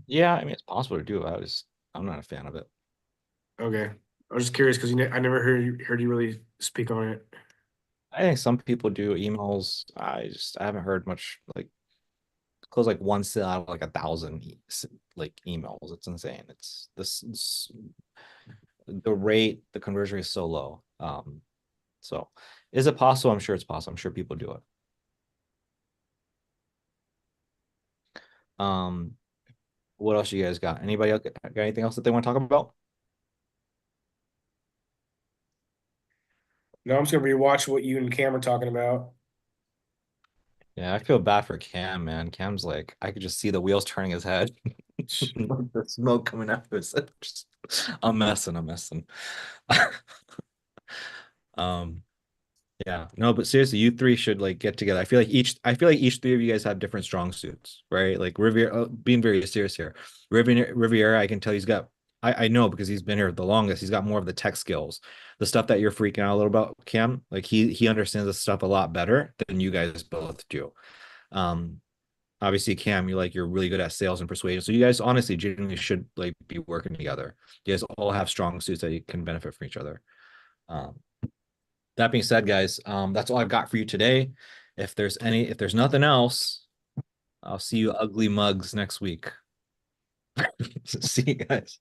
Yeah, I mean it's possible to do. I'm not a fan of it. Okay. I was just curious because I never heard you really speak on it. I think some people do emails. I haven't heard much like close like one sale out of like 1,000 like emails. It's insane. It's the rate, the conversion rate is so low. So is it possible? I'm sure it's possible. I'm sure people do it. What else you guys got? Anybody else got anything else that they want to talk about? No, I'm just gonna rewatch what you and Cam are talking about. Yeah, I feel bad for Cam, man. Cam's like, I could just see the wheels turning his head. The smoke coming out of his head. I'm messing. Yeah, no, but seriously, you three should like get together. I feel like each three of you guys have different strong suits, right? Like Riviera, being very serious here. Riviera, I can tell he's got, I know because he's been here the longest. He's got more of the tech skills, the stuff that you're freaking out a little about, Cam. Like he understands this stuff a lot better than you guys both do. Obviously, Cam, you're really good at sales and persuasion. So you guys honestly genuinely should like be working together. You guys all have strong suits that you can benefit from each other. That being said, guys, that's all I've got for you today. If there's nothing else, I'll see you ugly mugs next week. See you guys.